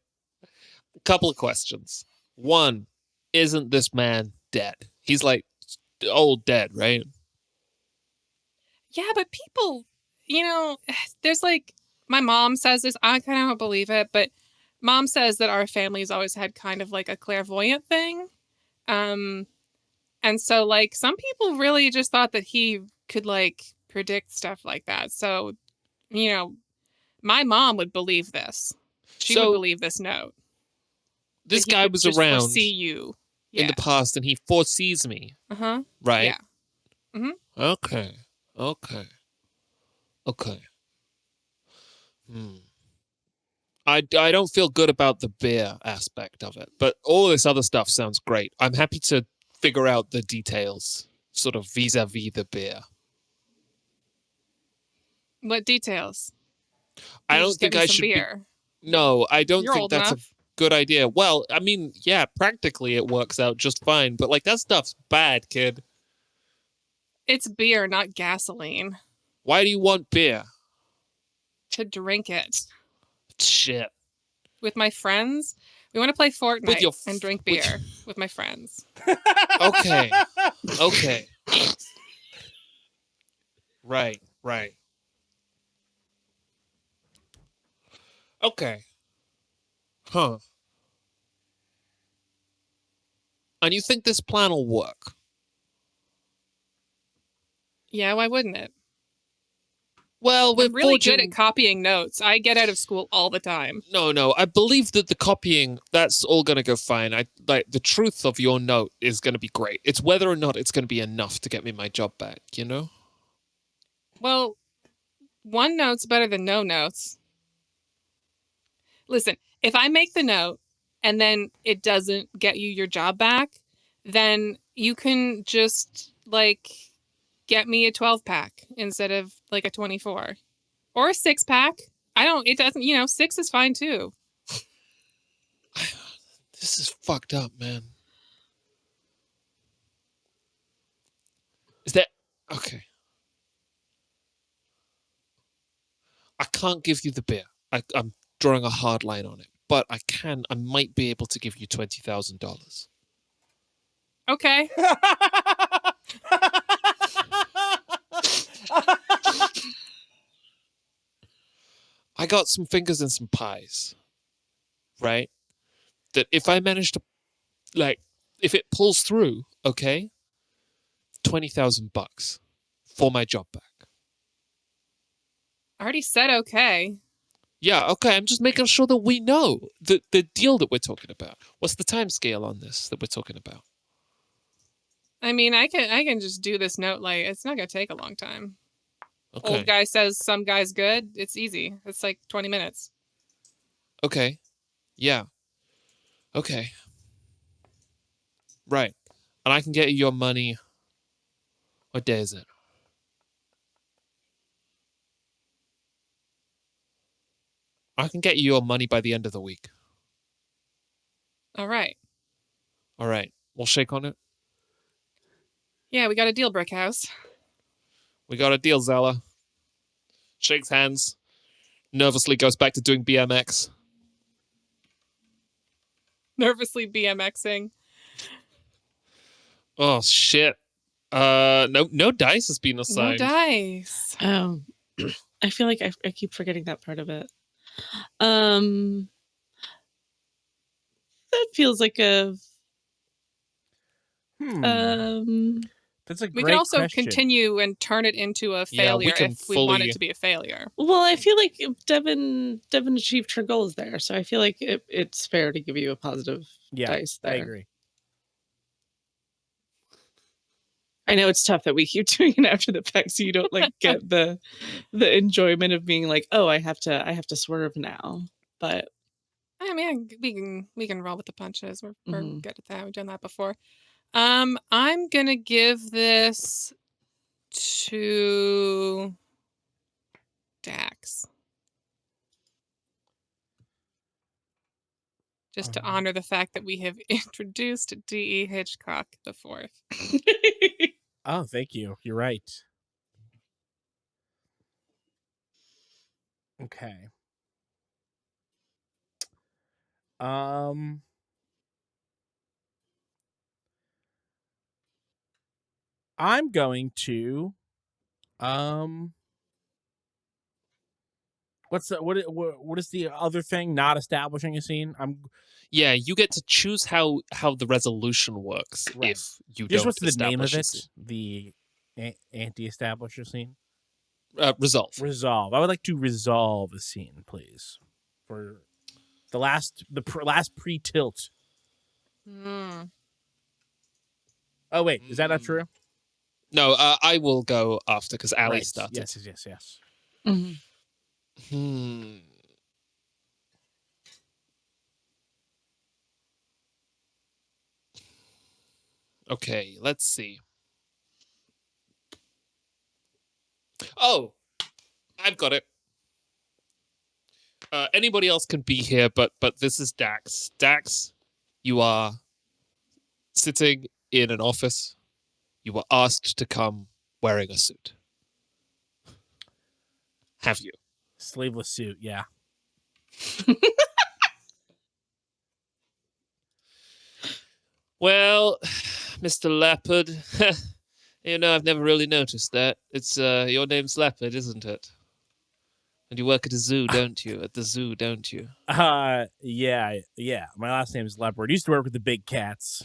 couple of questions. One, isn't this man dead? He's like old dead, right? Yeah, but people, there's like, my mom says this. I kind of don't believe it, but mom says that our family's always had kind of like a clairvoyant thing. And so like some people really just thought that he could like predict stuff like that. So, my mom would believe this. She would believe this note. This guy was around foresee you in the past, and he foresees me. Right? Yeah. Okay. I don't feel good about the beer aspect of it, but all this other stuff sounds great. I'm happy to figure out the details, sort of vis-a-vis the beer. What details? I don't think I should beer. No, I don't You're think old that's enough. a good idea. Well, I mean, yeah, practically it works out just fine, but like that stuff's bad, kid. It's beer, not gasoline. Why do you want beer? To drink it. Shit. With my friends. We want to play Fortnite your and drink with- beer with my friends. Okay. Okay. Right. Okay. Huh. And you think this plan will work? Yeah, why wouldn't it? Well, we're I'm really good forging... at copying notes. I get out of school all the time. No. I believe that the copying, that's all going to go fine. Like the truth of your note is going to be great. It's whether or not it's going to be enough to get me my job back, you know? Well, one note's better than no notes. Listen, if I make the note and then it doesn't get you your job back, then you can just like get me a 12-pack instead of like a 24 or a 6-pack. It doesn't, 6 is fine too. This is fucked up, man. Is that... Okay. I can't give you the beer. I'm drawing a hard line on it. But I might be able to give you $20,000. Okay. I got some fingers and some pies. Right? That if I manage to, like, if it pulls through, okay, $20,000 for my job back. I already said okay. Yeah, okay. I'm just making sure that we know the deal that we're talking about. What's the time scale on this that we're talking about? I mean, I can just do this note like it's not gonna take a long time. Okay. Old guy says some guy's good. It's easy. It's like 20 minutes. Okay. Yeah. Okay. Right. And I can get you your money. What day is it? I can get you your money by the end of the week. All right. All right. We'll shake on it. Yeah, we got a deal, Brick House. We got a deal, Zella. Shakes hands. Nervously goes back to doing BMX. Nervously BMXing. Oh shit. No dice has been No assigned. dice. Oh, I feel like I keep forgetting that part of it. That feels like a That's a We great can also question. continue and turn it into a Yeah, we failure can if we want fully- it to be a failure. Well, I feel like Devin achieved her goals there, so I feel like it's fair to give you a positive dice there. I agree. I know it's tough that we keep doing it after the fact, so you don't like get the enjoyment of being like, oh, I have to swerve now. But I mean, we can roll with the punches. We're Mhm. good at that. We've done that before. I'm gonna give this to Dax. Just to honor the fact that we have introduced D.E. Hitchcock the Fourth. Oh, thank you. You're right. Okay. I'm going to what is the other thing? Not establishing a scene. Yeah, you get to choose how the resolution works Right. if you Just don't what's the name of establish a it? scene. The anti-establisher scene. Resolve. Resolve. I would like to resolve a scene, please, for the last pre-tilt. Hmm. Oh wait, is that not true? No, I will go after because Ali Right. started. Yes. Mhm. Okay, let's see. Oh, I've got it. Anybody else can be here, but this is Dax. Dax, you are sitting in an office. You were asked to come wearing a suit. Have you? Sleeveless suit. Yeah. Well, Mr. Leopard, I've never really noticed that. It's your name's Leopard, isn't it? And you work at a zoo, don't you? At the zoo, don't you? Yeah. My last name is Leopard. Used to work with the big cats.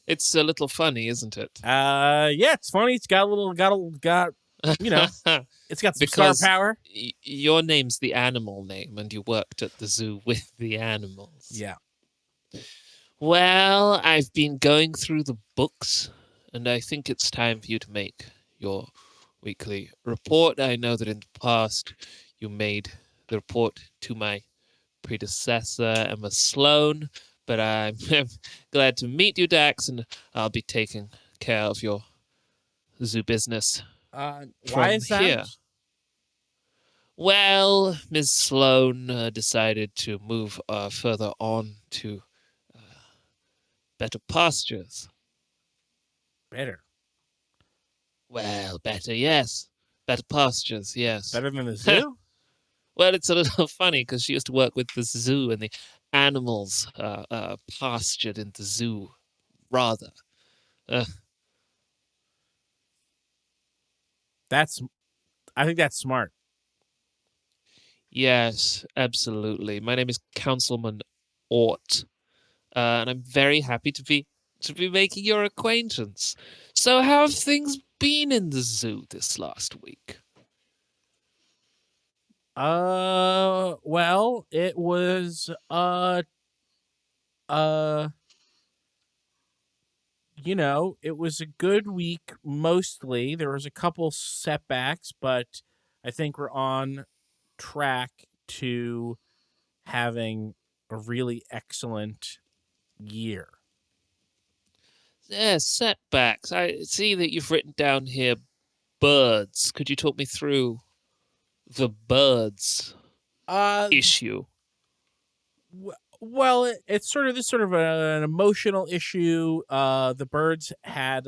It's a little funny, isn't it? Yeah, it's funny. It's got it's got some star Because power. Your name's the animal name, and you worked at the zoo with the animals. Yeah. Well, I've been going through the books, and I think it's time for you to make your weekly report. I know that in the past you made the report to my predecessor, Emma Sloan, but I'm glad to meet you, Dax, and I'll be taking care of your zoo business Why from is that? here. Well, Ms. Sloan decided to move further on to better pastures. Better. Well, better, yes. Better pastures, yes. Better than the zoo? Well, it's a little funny because she used to work with the zoo and the animals pastured in the zoo, rather. Uh, I think that's smart. yes, absolutely. My name is Councilman Ort, and I'm very happy to be making your acquaintance. So, how have things been in the zoo this last week? Well, it was uh it was a good week mostly. There was a couple setbacks, but I think we're on track to having a really excellent year. Yeah, setbacks. I see that you've written down here birds. Could you talk me through the birds Uh issue? well, it's sort of an emotional issue. The birds had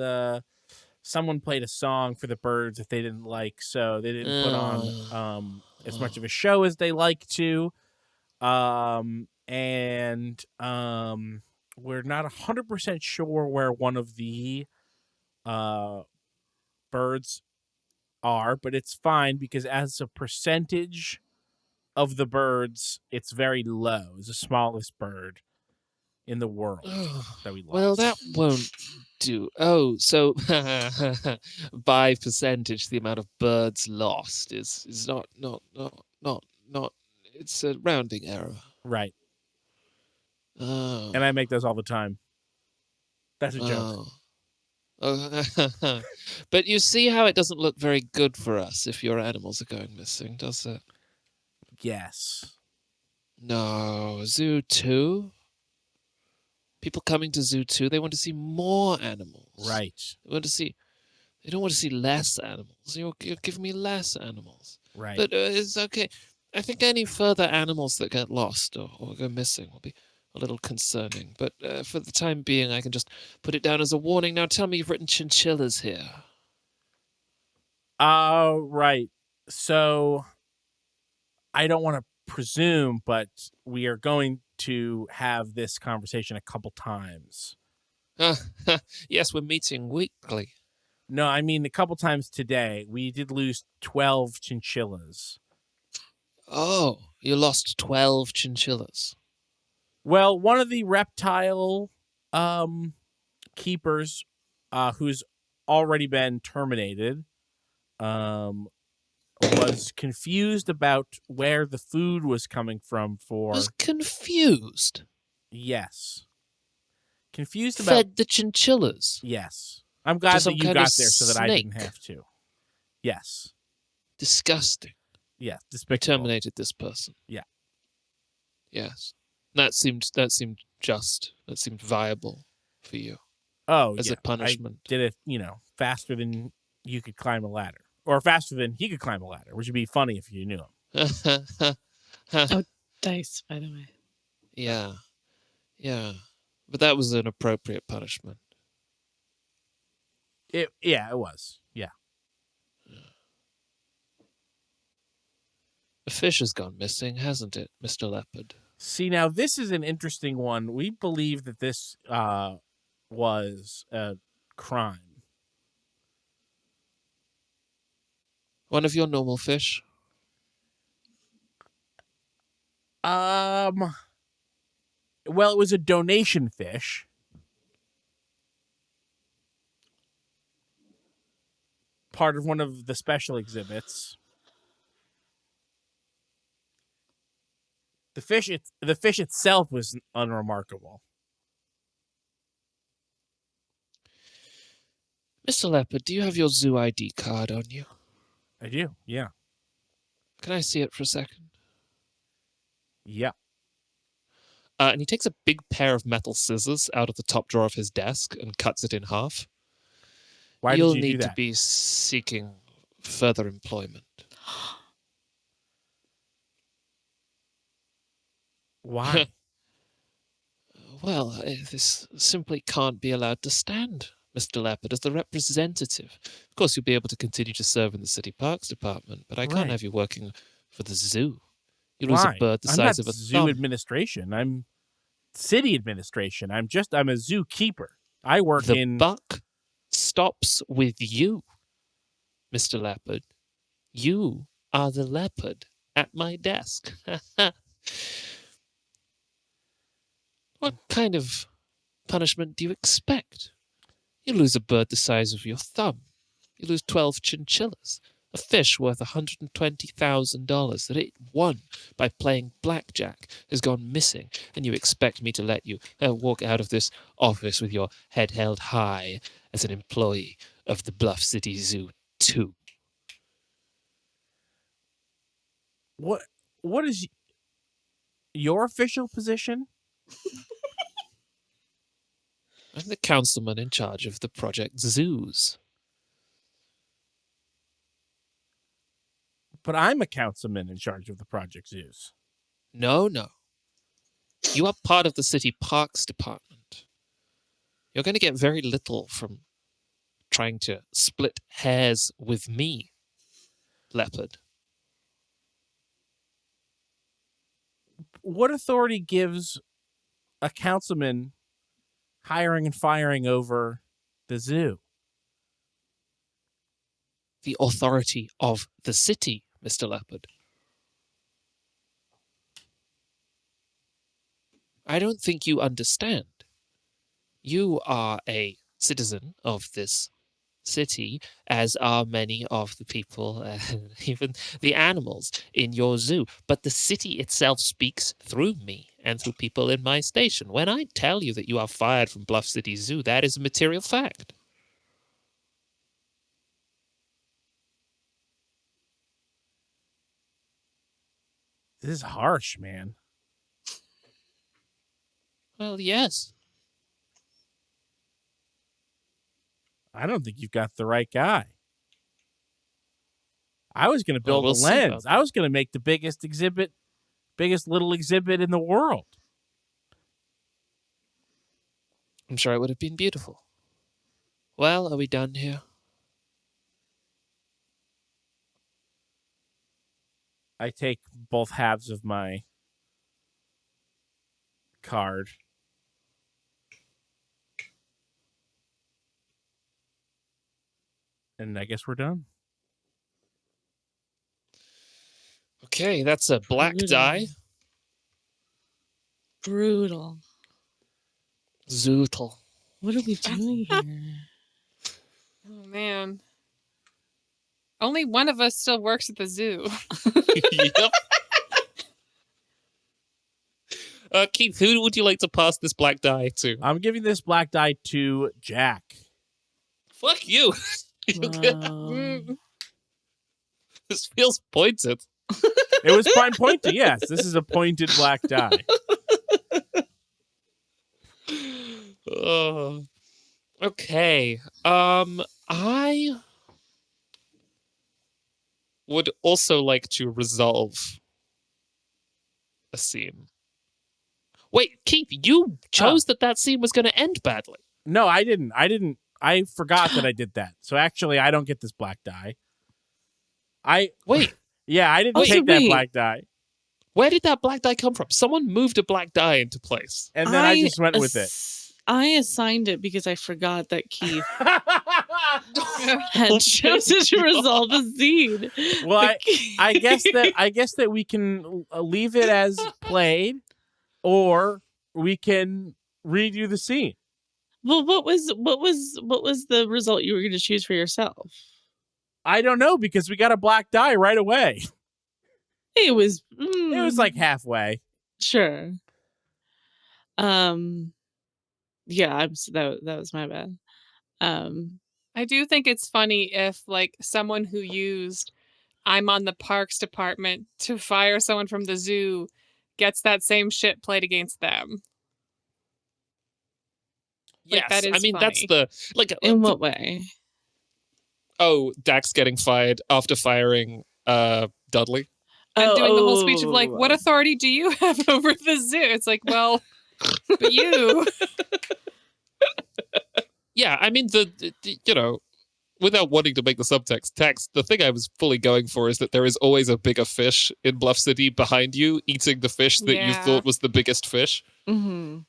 someone played a song for the birds that they didn't like, so they didn't put on as much of a show as they like to. And we're not 100% sure where one of the birds are, but it's fine because as a percentage of the birds, it's very low. It's the smallest bird in the world that we lost. Well, that won't do. Oh, so by percentage, the amount of birds lost is not. It's a rounding error. Right. Oh. And I make those all the time. That's a joke. Oh. But you see how it doesn't look very good for us if your animals are going missing, does it? Yes. No. Zoo 2? People coming to Zoo 2, they want to see more animals. Right. They don't want to see less animals. You're giving me less animals. Right. But it's okay. I think any further animals that get lost or go missing will be a little concerning. But for the time being, I can just put it down as a warning. Now tell me you've written chinchillas here. Right. So I don't want to presume, but we are going to have this conversation a couple times. Yes, we're meeting weekly. No, I mean a couple times today. We did lose 12 chinchillas. Oh, you lost 12 chinchillas. Well, one of the reptile keepers who's already been terminated was confused about where the food was coming from for Was confused. Yes. Confused about Fed the chinchillas. Yes. I'm glad that some you kind got of there so that I didn't snake. have to. Yes. Disgusting. Yeah, despicable. Terminated this person. Yeah. Yes. That seemed just. That seemed viable for you Oh, as yeah. a punishment. I did it, faster than you could climb a ladder. Or faster than he could climb a ladder, which would be funny if you knew him. Oh, dice, by the way. Yeah. Yeah. But that was an appropriate punishment. It was. Yeah. A fish has gone missing, hasn't it, Mr. Leopard? See, now this is an interesting one. We believe that this was a crime. One of your normal fish? Well, it was a donation fish. Part of one of the special exhibits. The fish itself was unremarkable. Mr. Leopard, do you have your zoo ID card on you? I do, yeah. Can I see it for a second? Yeah. And he takes a big pair of metal scissors out of the top drawer of his desk and cuts it in half. Why You'll did you do need to that? be seeking further employment. Why? Well, this simply can't be allowed to stand, Mr. Leopard, as the representative. Of course, you'll be able to continue to serve in the City Parks Department, but I can't Right. have you working for the zoo. You lose a Why? bird the I'm size not of a zoo thumb. administration. I'm city administration. I'm a zookeeper. I work The in. buck stops with you, Mr. Leopard. You are the leopard at my desk. What kind of punishment do you expect? You lose a bird the size of your thumb. You lose 12 chinchillas. A fish worth $120,000 that it won by playing blackjack has gone missing, and you expect me to let you walk out of this office with your head held high as an employee of the Bluff City Zoo, too. What is your official position? I'm the councilman in charge of the Project Zoos. But I'm a councilman in charge of the Project Zoos. No. You are part of the City Parks Department. You're going to get very little from trying to split hairs with me, Leopard. What authority gives a councilman hiring and firing over the zoo? The authority of the city, Mr. Leopard. I don't think you understand. You are a citizen of this city, as are many of the people, and even the animals in your zoo. But the city itself speaks through me and through people in my station. When I tell you that you are fired from Bluff City Zoo, that is a material fact. This is harsh, man. Well, yes. I don't think you've got the right guy. I was going to build we'll a see lens. about I was going to make the biggest little exhibit in the world. I'm sure it would have been beautiful. Well, are we done here? I take both halves of my card. And I guess we're done. Okay, that's a black Brutal. die. Brutal. Zootle. What are we doing here? Oh, man. Only one of us still works at the zoo. Yep. Keith, who would you like to pass this black die to? I'm giving this black die to Jack. Fuck you. Wow. This feels pointed. It was fine pointed. Yes, this is a pointed black die. Okay. I would also like to resolve a scene. Wait, Keith, you chose that scene was going to end badly. No, I didn't. I forgot that I did that. So actually, I don't get this black die. Wait. Yeah, I didn't Also, take that wait. black die. Where did that black die come from? Someone moved a black die into place. And then I just went with it. I assigned it because I forgot that Keith had chosen to resolve a scene. Well, I guess that we can leave it as played, or we can redo the scene. Well, what was the result you were going to choose for yourself? I don't know, because we got a black die right away. It was like halfway. Sure. Yeah, that was my bad. I do think it's funny if like someone who used I'm on the parks department to fire someone from the zoo gets that same shit played against them. Like, Yes, that is I mean that's funny. the like. In what way? Oh, Dax getting fired after firing Dudley. And doing the whole speech of like, what authority do you have over the zoo? It's like, well, but you. Yeah, I mean the you know, without wanting to make the subtext text, the thing I was fully going for is that there is always a bigger fish in Bluff City behind you, eating the fish that you thought was the biggest fish. Mm-hmm.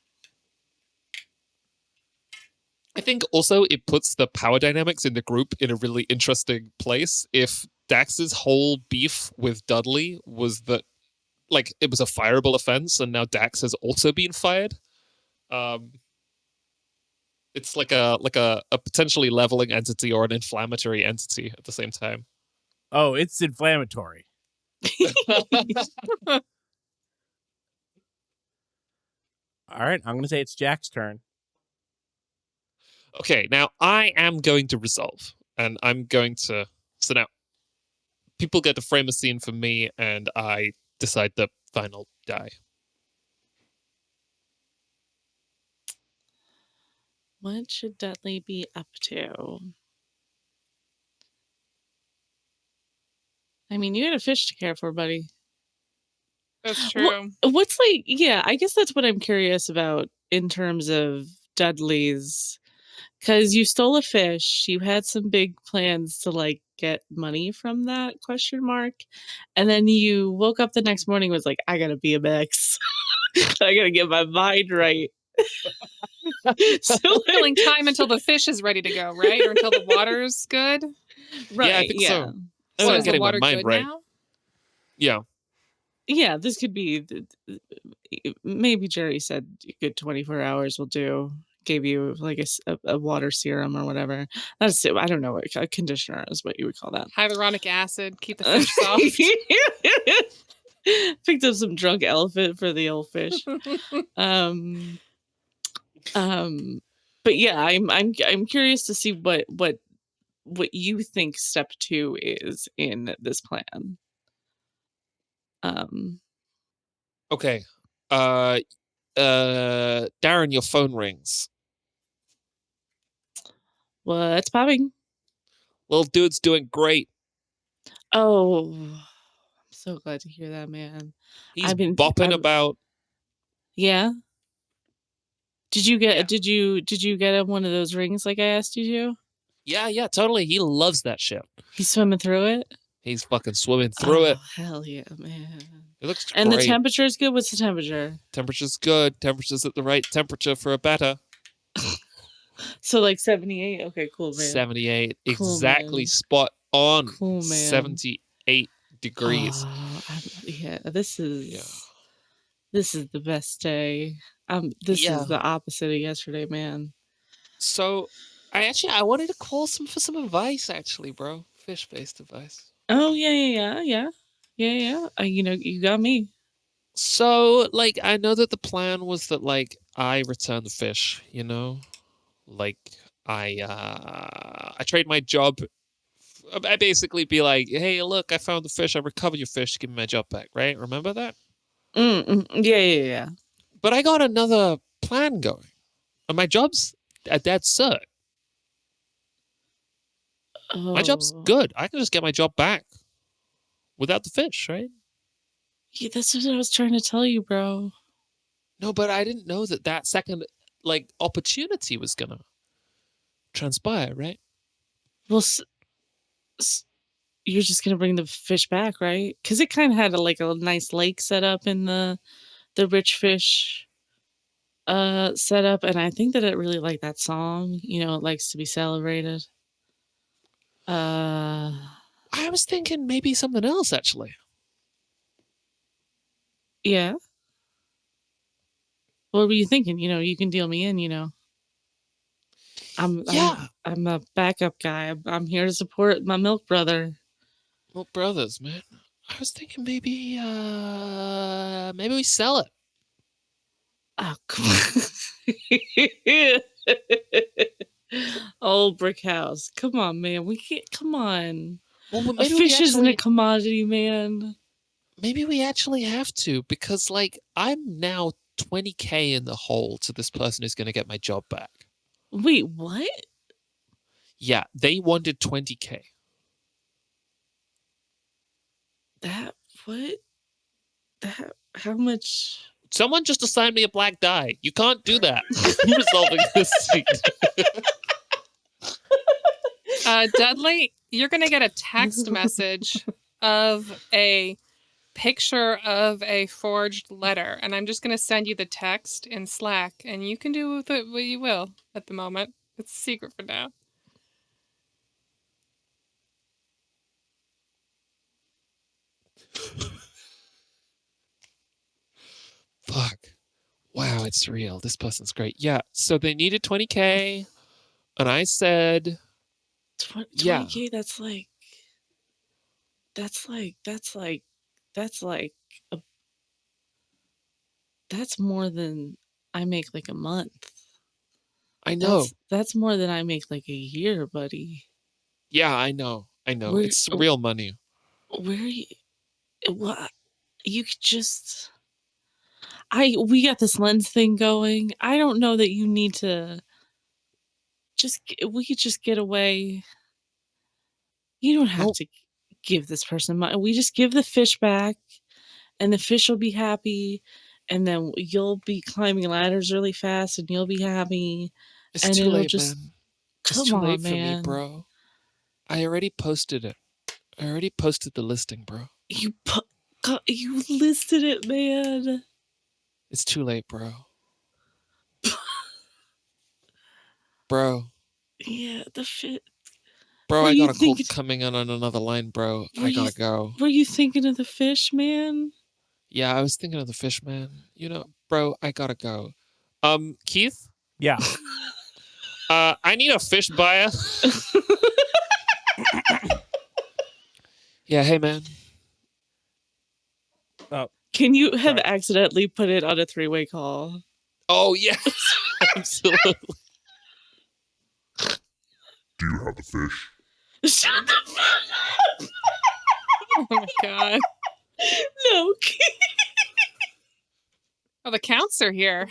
I think also it puts the power dynamics in the group in a really interesting place. If Dax's whole beef with Dudley was that, like, it was a fireable offense, and now Dax has also been fired. It's like a potentially leveling entity or an inflammatory entity at the same time. Oh, it's inflammatory. All right, I'm going to say it's Jack's turn. Okay, now I am going to resolve, and I'm going to. So now, people get to frame a scene for me, and I decide the final die. What should Dudley be up to? I mean, you had a fish to care for, buddy. That's true. What's like, yeah, I guess that's what I'm curious about in terms of Dudley's, because you stole a fish, you had some big plans to like get money from that ? And then you woke up the next morning and was like, I gotta BMX. I gotta get my mind right. So killing time until the fish is ready to go, right? Or until the water's good. Right. Yeah, I think so. So I'm is the getting my water mind good right. now? Yeah. Yeah, this could be maybe Jerry said good 24 hours will do. Gave you like a water serum or whatever. That's it. I don't know what a conditioner is what you would call that. Hyaluronic acid, keep the fish soft. Picked up some drunk elephant for the old fish. But yeah, I'm curious to see what you think step 2 is in this plan. Okay. Darren, your phone rings. What's popping? Little dude's doing great. Oh, I'm so glad to hear that, man. He's bopping about. Yeah. Did you get him one of those rings like I asked you to? Yeah, totally. He loves that shit. He's swimming through it. He's fucking swimming through it. Hell yeah, man. It looks and great. The temperature is good. What's the temperature? Temperature's good. Temperature's at the right temperature for a better. So like 78. Okay, cool, man. 78, cool, exactly man. Spot on. Cool, man. 78 degrees. Yeah, this is the best day. This is the opposite of yesterday, man. So, I wanted to call for some advice, actually, bro. Fish-based advice. Oh yeah. You got me. So, like, I know that the plan was that, like, I return the fish. You know, like I trade my job. I basically be like, hey, look, I found the fish. I recovered your fish. Give me my job back, right? Remember that? Yeah. But I got another plan going. And my job's a dead cert. Oh. My job's good. I can just get my job back without the fish, right? Yeah, that's what I was trying to tell you, bro. No, but I didn't know that second, like, opportunity was gonna transpire, right? Well, you're just gonna bring the fish back, right? Because it kind of had a nice lake set up in the rich fish setup, and I think that it really liked that song. It likes to be celebrated. I was thinking maybe something else actually. Yeah. What were you thinking? You can deal me in. Yeah. I'm a backup guy. I'm here to support my milk brother. Well, brothers, man. I was thinking maybe we sell it. Oh, come on. Old brick house. Come on, man. We can't. Come on. Well, A maybe fish isn't a commodity, man. Maybe we actually have to, because I'm now 20K in the hole to this person who's going to get my job back. Wait, what? Yeah, they wanted 20K. What? How much? Someone just assigned me a black die. You can't do that. I'm resolving this scene. Dudley, you're going to get a text message of a picture of a forged letter, and I'm just going to send you the text in Slack, and you can do with it what you will at the moment. It's a secret for now. Fuck. Wow, it's real. This person's great. Yeah, so they needed 20K, and I said 20K, that's like that's more than I make a month. I know. That's more than I make a year, buddy. Yeah, I know. It's real money. Where are you? What? You could just... we got this lens thing going. I don't know that you need to we could just get away. You don't have to give this person money. We just give the fish back, and the fish will be happy, and then you'll be climbing ladders really fast, and you'll be happy. It's and too it'll late, just man. come It's too on, late for man. me, bro. I already posted it. I already posted the listing, bro. You listed it, man. It's too late, bro. Bro. Yeah, the fit. Bro, I got a call coming in on another line, bro. I gotta go. Were you thinking of the fish, man? Yeah, I was thinking of the fish, man. Bro, I gotta go. Keith? Yeah. I need a fish buyer. Yeah, hey, man. Can you have accidentally put it on a 3-way call? Oh, yes. Absolutely. Do you have the fish? Shut the fuck up. Oh my god. No. Oh, the counts are here.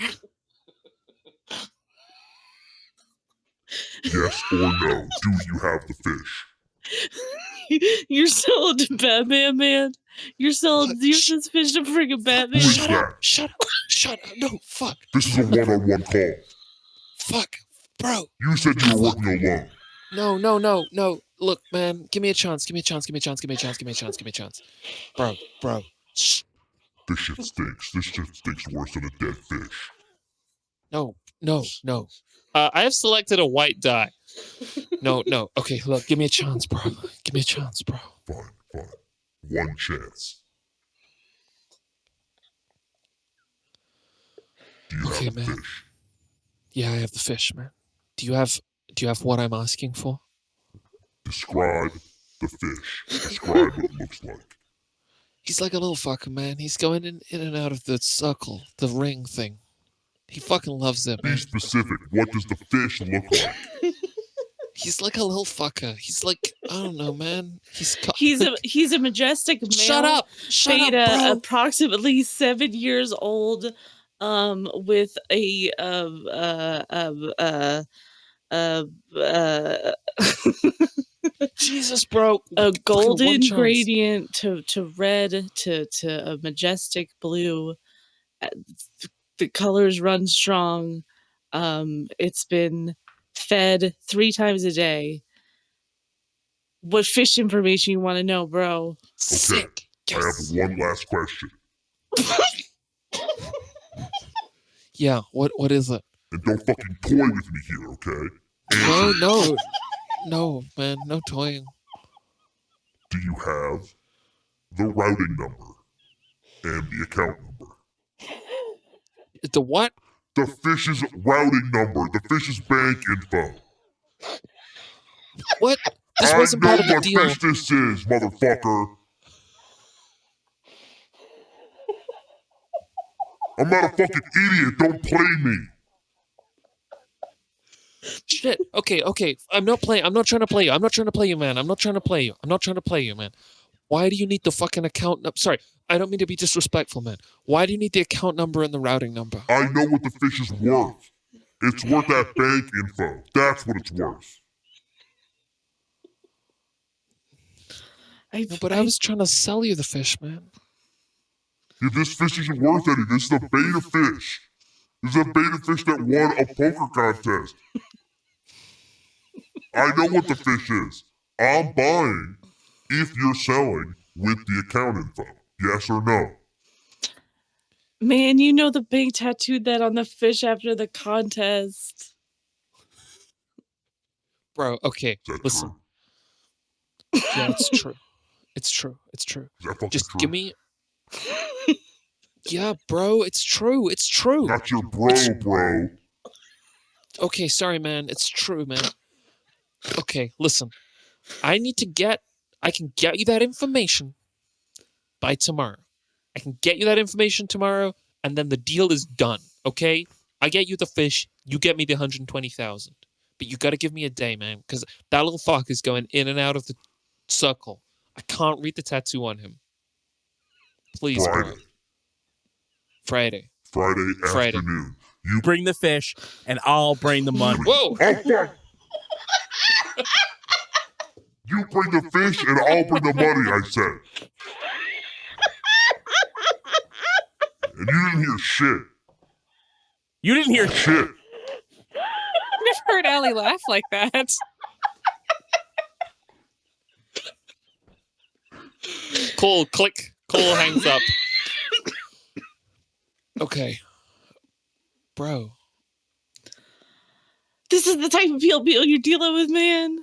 Yes or no? Do you have the fish? You're selling to Batman, man. You're selling this fish to freaking Batman. Who is Shut that? up. Shut up. Shut up. No, fuck. This is a one-on-one call. Fuck. Bro. You said you were working alone. No. Look, man, give me a chance. Give me a chance. Bro. Shh. This shit stinks. This shit stinks worse than a dead fish. No. I have selected a white die. No. Okay, look, give me a chance, bro. Fine. One chance. Do you have the fish? Yeah, I have the fish, man. Do you have what I'm asking for? Describe the fish. Describe what it looks like. He's like a little fucker, man. He's going in and out of the circle, the ring thing. He fucking loves it, man. Be specific. What does the fish look like? He's like a little fucker. He's like, I don't know, man. He's a majestic male. Shut up, bro. Approximately 7 years old, with a Jesus, bro. A golden gradient to red to a majestic blue. The colors run strong. It's been fed 3 times a day. What fish information you want to know, bro? Sick. I have one last question. Yeah, what is it? And don't fucking toy with me here, okay? No, man, no toying. Do you have the routing number and the account number? The what? The fish's routing number, the fish's bank info. What? This I wasn't know part of the what deal. fish this is, motherfucker. I'm not a fucking idiot. Don't play me. Shit. Okay. I'm not trying to play you. I'm not trying to play you, man. I'm not trying to play you, man. Why do you need the fucking account number? Sorry, I don't mean to be disrespectful, man. Why do you need the account number and the routing number? I know what the fish is worth. It's worth that bank info. That's what it's worth. No, but I was trying to sell you the fish, man. If this fish isn't worth any, this is a beta fish. This is a beta fish that won a poker contest. I know what the fish is. I'm buying if you're selling with the account info. Yes or no? Man, you know the bank tattooed that on the fish after the contest. Bro, okay, Is that listen. true? Yeah, it's true. It's true. Is that fucking Just true? give me... Yeah, bro, it's true. Not your bro. Okay, sorry, man. It's true, man. Okay, listen. I can get you that information by tomorrow. I can get you that information tomorrow, and then the deal is done, okay? I get you the fish, you get me the 120,000. But you gotta give me a day, man, because that little fuck is going in and out of the circle. I can't read the tattoo on him. Please, bro. Friday Friday. afternoon. You bring the fish, and I'll bring the money. Whoa! Oh, fuck! You bring the fish and I'll bring the money, I said. And you didn't hear shit. You didn't hear Shit. I've never heard Allie laugh like that. Cole, click. Cole hangs up. Okay. Bro. This is the type of people you're dealing with, man.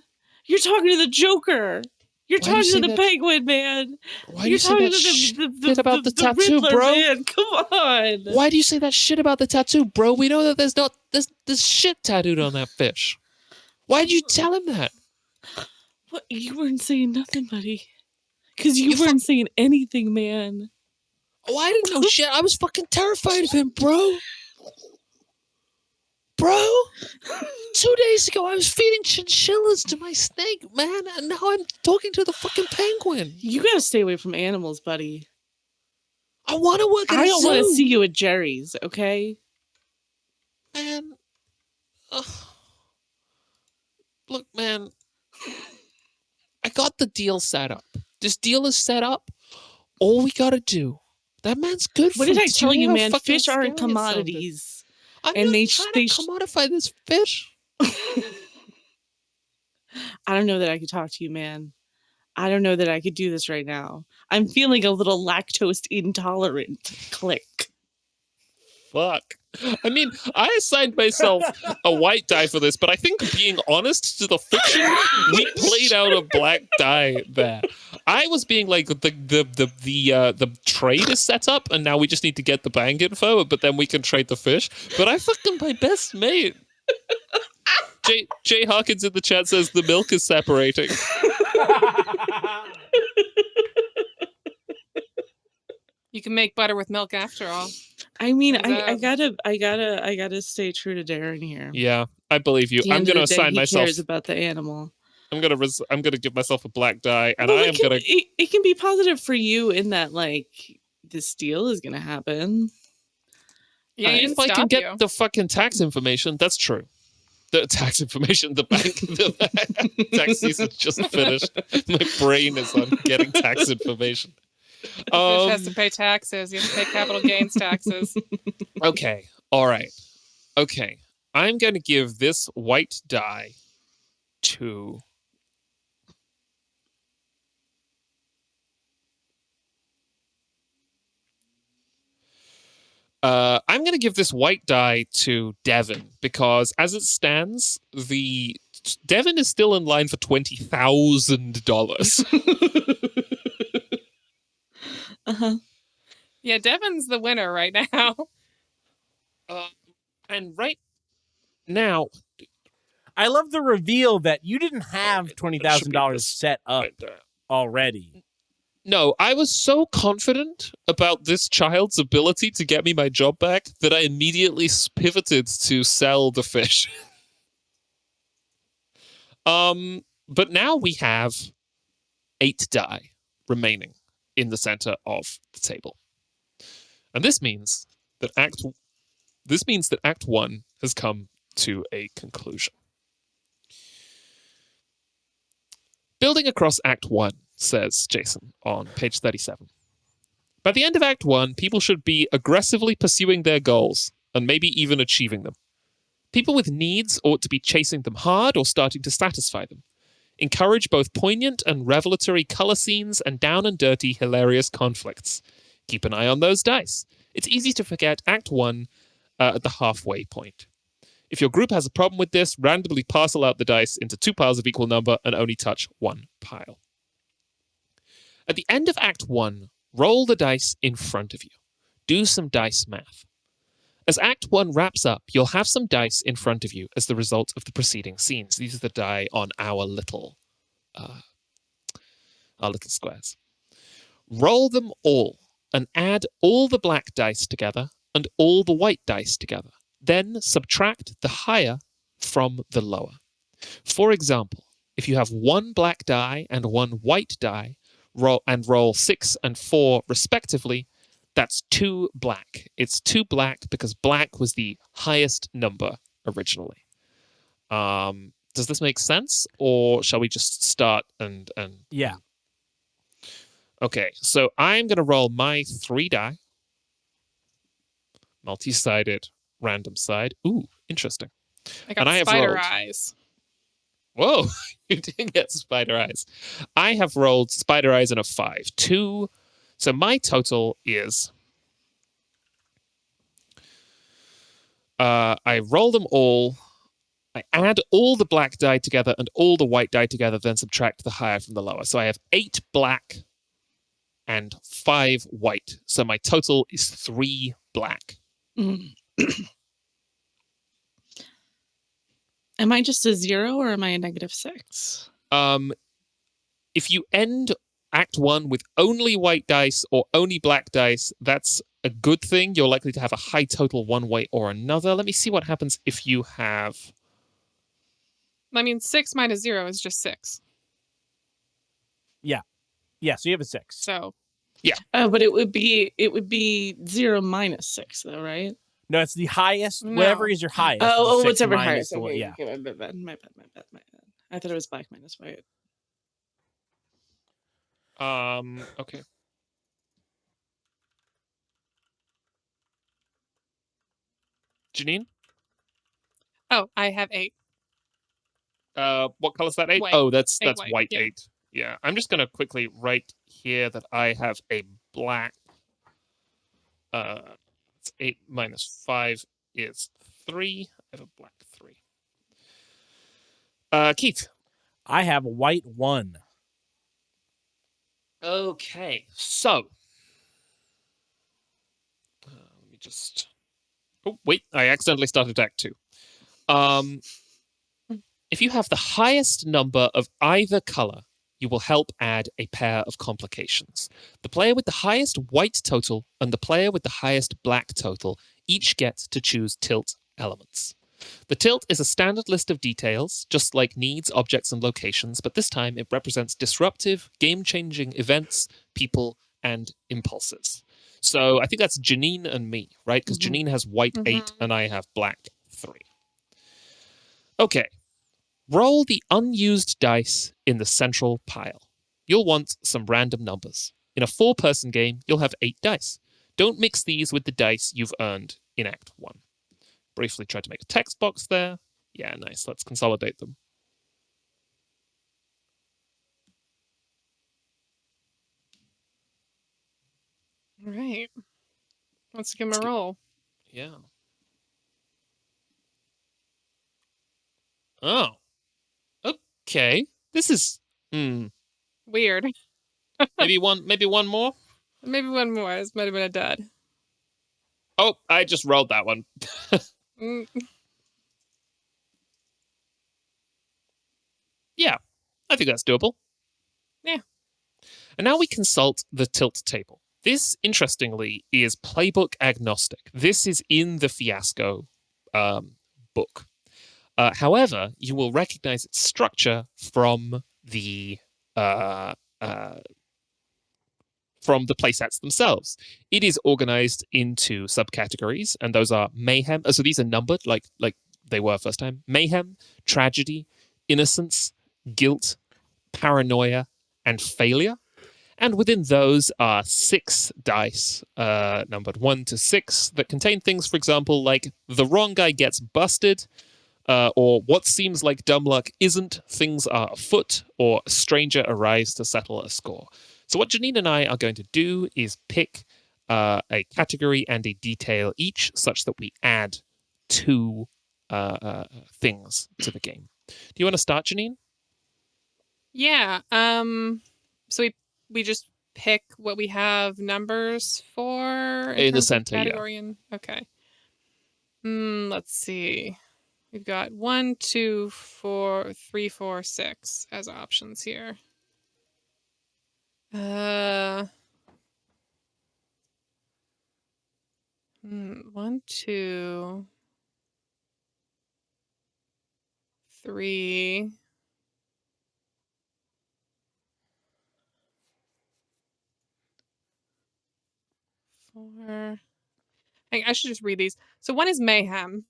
You're talking to the Joker. You're Why do you talking to say the that- Penguin, man. Why do You're you say talking that to shit about the tattoo, Riddler, bro? Man. Come on. Why do you say that shit about the tattoo, bro? We know that there's shit tattooed on that fish. Why did you tell him that? What? You weren't saying nothing, buddy. Because you You weren't saying anything, man. Oh, I didn't know shit. I was fucking terrified of him, bro. Bro, 2 days ago I was feeding chinchillas to my snake, man, and now I'm talking to the fucking penguin. You gotta stay away from animals, buddy. I want to work at I a don't want to zoo. see you at Jerry's, okay? Man, look, man, I got the deal set up. This deal is set up. All we gotta do. That man's good. What did I to tell you, how man? fucking Fish aren't scary it sounded. commodities. I'm And not they trying they to commodify this fish. I don't know that I could talk to you, man. I don't know that I could do this right now. I'm feeling a little lactose intolerant. Click. Fuck. I mean, I assigned myself a white die for this, but I think being honest to the fiction, we played out a black die there. I was being like the trade is set up, and now we just need to get the bank info, but then we can trade the fish. But I fucking my best mate. Jay Hawkins in the chat says the milk is separating. You can make butter with milk after all. I mean, Turns out. I gotta stay true to Darren here. Yeah, I believe you. At the I'm end of gonna the day, assign he myself. cares about the animal. I'm gonna give myself a black die, and Well, I am gonna. It can be positive for you in that, like, this deal is gonna happen. Yeah, he didn't if I can stop get you. the fucking tax information, that's true. The tax information, the bank, the tax season's just finished. My brain is on getting tax information. The fish has to pay taxes. You have to pay capital gains taxes. Okay, all right. Okay, I'm going to give this white die to I'm going to give this white die to Devon because, as it stands, Devon is still in line for $20,000. Uh-huh. Yeah, Devon's the winner right now. And right now, I love the reveal that you didn't have it should be $20,000 this set up right there. already. No, I was so confident about this child's ability to get me my job back that I immediately pivoted to sell the fish. But now we have 8 die remaining in the center of the table. And this means that Act 1 has come to a conclusion. Building across Act 1, says Jason on page 37. By the end of Act 1, people should be aggressively pursuing their goals and maybe even achieving them. People with needs ought to be chasing them hard or starting to satisfy them. Encourage both poignant and revelatory color scenes and down and dirty, hilarious conflicts. Keep an eye on those dice. It's easy to forget Act 1 at the halfway point. If your group has a problem with this, randomly parcel out the dice into 2 piles of equal number and only touch 1 pile. At the end of Act 1, roll the dice in front of you. Do some dice math. As Act 1 wraps up, you'll have some dice in front of you as the result of the preceding scenes. These are the die on our little squares. Roll them all and add all the black dice together and all the white dice together. Then subtract the higher from the lower. For example, if you have 1 black die and 1 white die, roll 6 and 4 respectively, that's 2 black. It's 2 black because black was the highest number originally. Does this make sense, or shall we just start and Yeah. Okay, so I'm going to roll my 3 die. Multi-sided, random side. Ooh, interesting. I got And I have spider rolled. eyes. Whoa, you didn't get spider eyes. I have rolled spider eyes and a 5. 2. So my total is... I roll them all. I add all the black die together and all the white die together, then subtract the higher from the lower. So I have 8 black and 5 white. So my total is 3 black. Mm. Am I just a 0 or am I a -6? If you end Act 1 with only white dice or only black dice, that's a good thing. You're likely to have a high total one way or another. Let me see what happens if you have... I mean, 6 minus 0 is just 6. Yeah. Yeah, so you have a 6. So Oh, but it would be 0 minus 6 though, right? No, it's the highest. No. Whatever is your highest. Oh, is 6 whatever minus highest. the one- Okay, yeah. okay, my bad. I thought it was black minus white. Okay. Janine? oh, I have 8. What color is that 8? White. Oh, that's 8 white, white, yeah. 8. Yeah, I'm just going to quickly write here that I have a black... it's 8 minus 5 is 3. I have a black 3. Keith? I have a white 1. Okay, so... let me just... Oh, wait, I accidentally started Act 2. If you have the highest number of either color, you will help add a pair of complications. The player with the highest white total and the player with the highest black total each get to choose tilt elements. The tilt is a standard list of details, just like needs, objects, and locations, but this time it represents disruptive, game-changing events, people, and impulses. So I think that's Janine and me, right? Because Janine has white 8 and I have black 3. Okay. Roll the unused dice in the central pile. You'll want some random numbers. In a 4-person game, you'll have 8 dice. Don't mix these with the dice you've earned in Act 1. Briefly try to make a text box there. Yeah, nice. Let's consolidate them. All right. Let's give him a roll. Yeah. Oh. Okay. This is Weird. maybe one more. Maybe one more. This might have been a dud. Oh, I just rolled that one. Mm, Yeah. I think that's doable. yeah. And now we consult the tilt table. This, interestingly, is playbook agnostic. This is in the Fiasco book. However, you will recognize its structure uh, uh, from the playsets themselves. It is organized into subcategories, and those are mayhem. So these are numbered like they were first time: mayhem, tragedy, innocence, guilt, paranoia, and failure. And within those are 6 dice, numbered 1 to 6, that contain things, for example, like the wrong guy gets busted, or what seems like dumb luck isn't, things are afoot, or a stranger arrives to settle a score. So, what Janine and I are going to do is pick a category and a detail each, such that we add 2 things to the game. Do you want to start, Janine? Yeah. So we just pick what we have numbers for in In the terms of center, yeah. category and okay. Let's see. We've got 1, 2, 4, 3, 4, 6 as options here. 1, 2, 3. 4. I should just read these. So 1 is mayhem.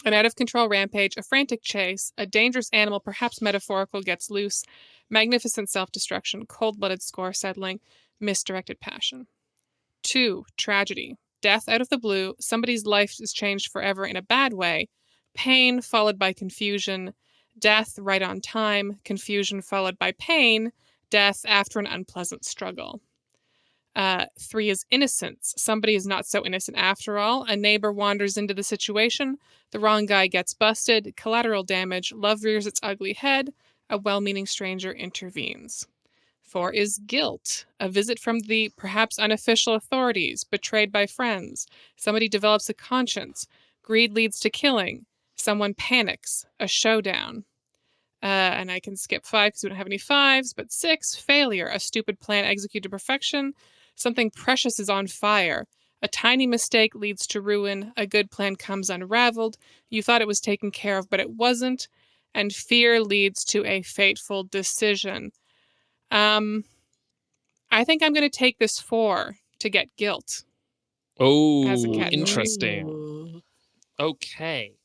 An out of control rampage, a frantic chase, a dangerous animal, perhaps metaphorical, gets loose, magnificent self destruction, cold blooded score settling, misdirected passion. 2, tragedy. Death out of the blue, somebody's life is changed forever in a bad way, pain followed by confusion, death right on time, confusion followed by pain, death after an unpleasant struggle. 3 is innocence. Somebody is not so innocent after all. A neighbor wanders into the situation. The wrong guy gets busted. Collateral damage. Love rears its ugly head. A well meaning stranger intervenes. 4 is guilt. A visit from the perhaps unofficial authorities. Betrayed by friends. Somebody develops a conscience. Greed leads to killing. Someone panics. A showdown. And I can skip 5 because we don't have any 5s. But 6, failure. A stupid plan executed to perfection. Something precious is on fire. A tiny mistake leads to ruin. A good plan comes unraveled. You thought it was taken care of, but it wasn't. And fear leads to a fateful decision. I think I'm going to take this 4 to get guilt. As a Oh, category. interesting. Ooh. Okay.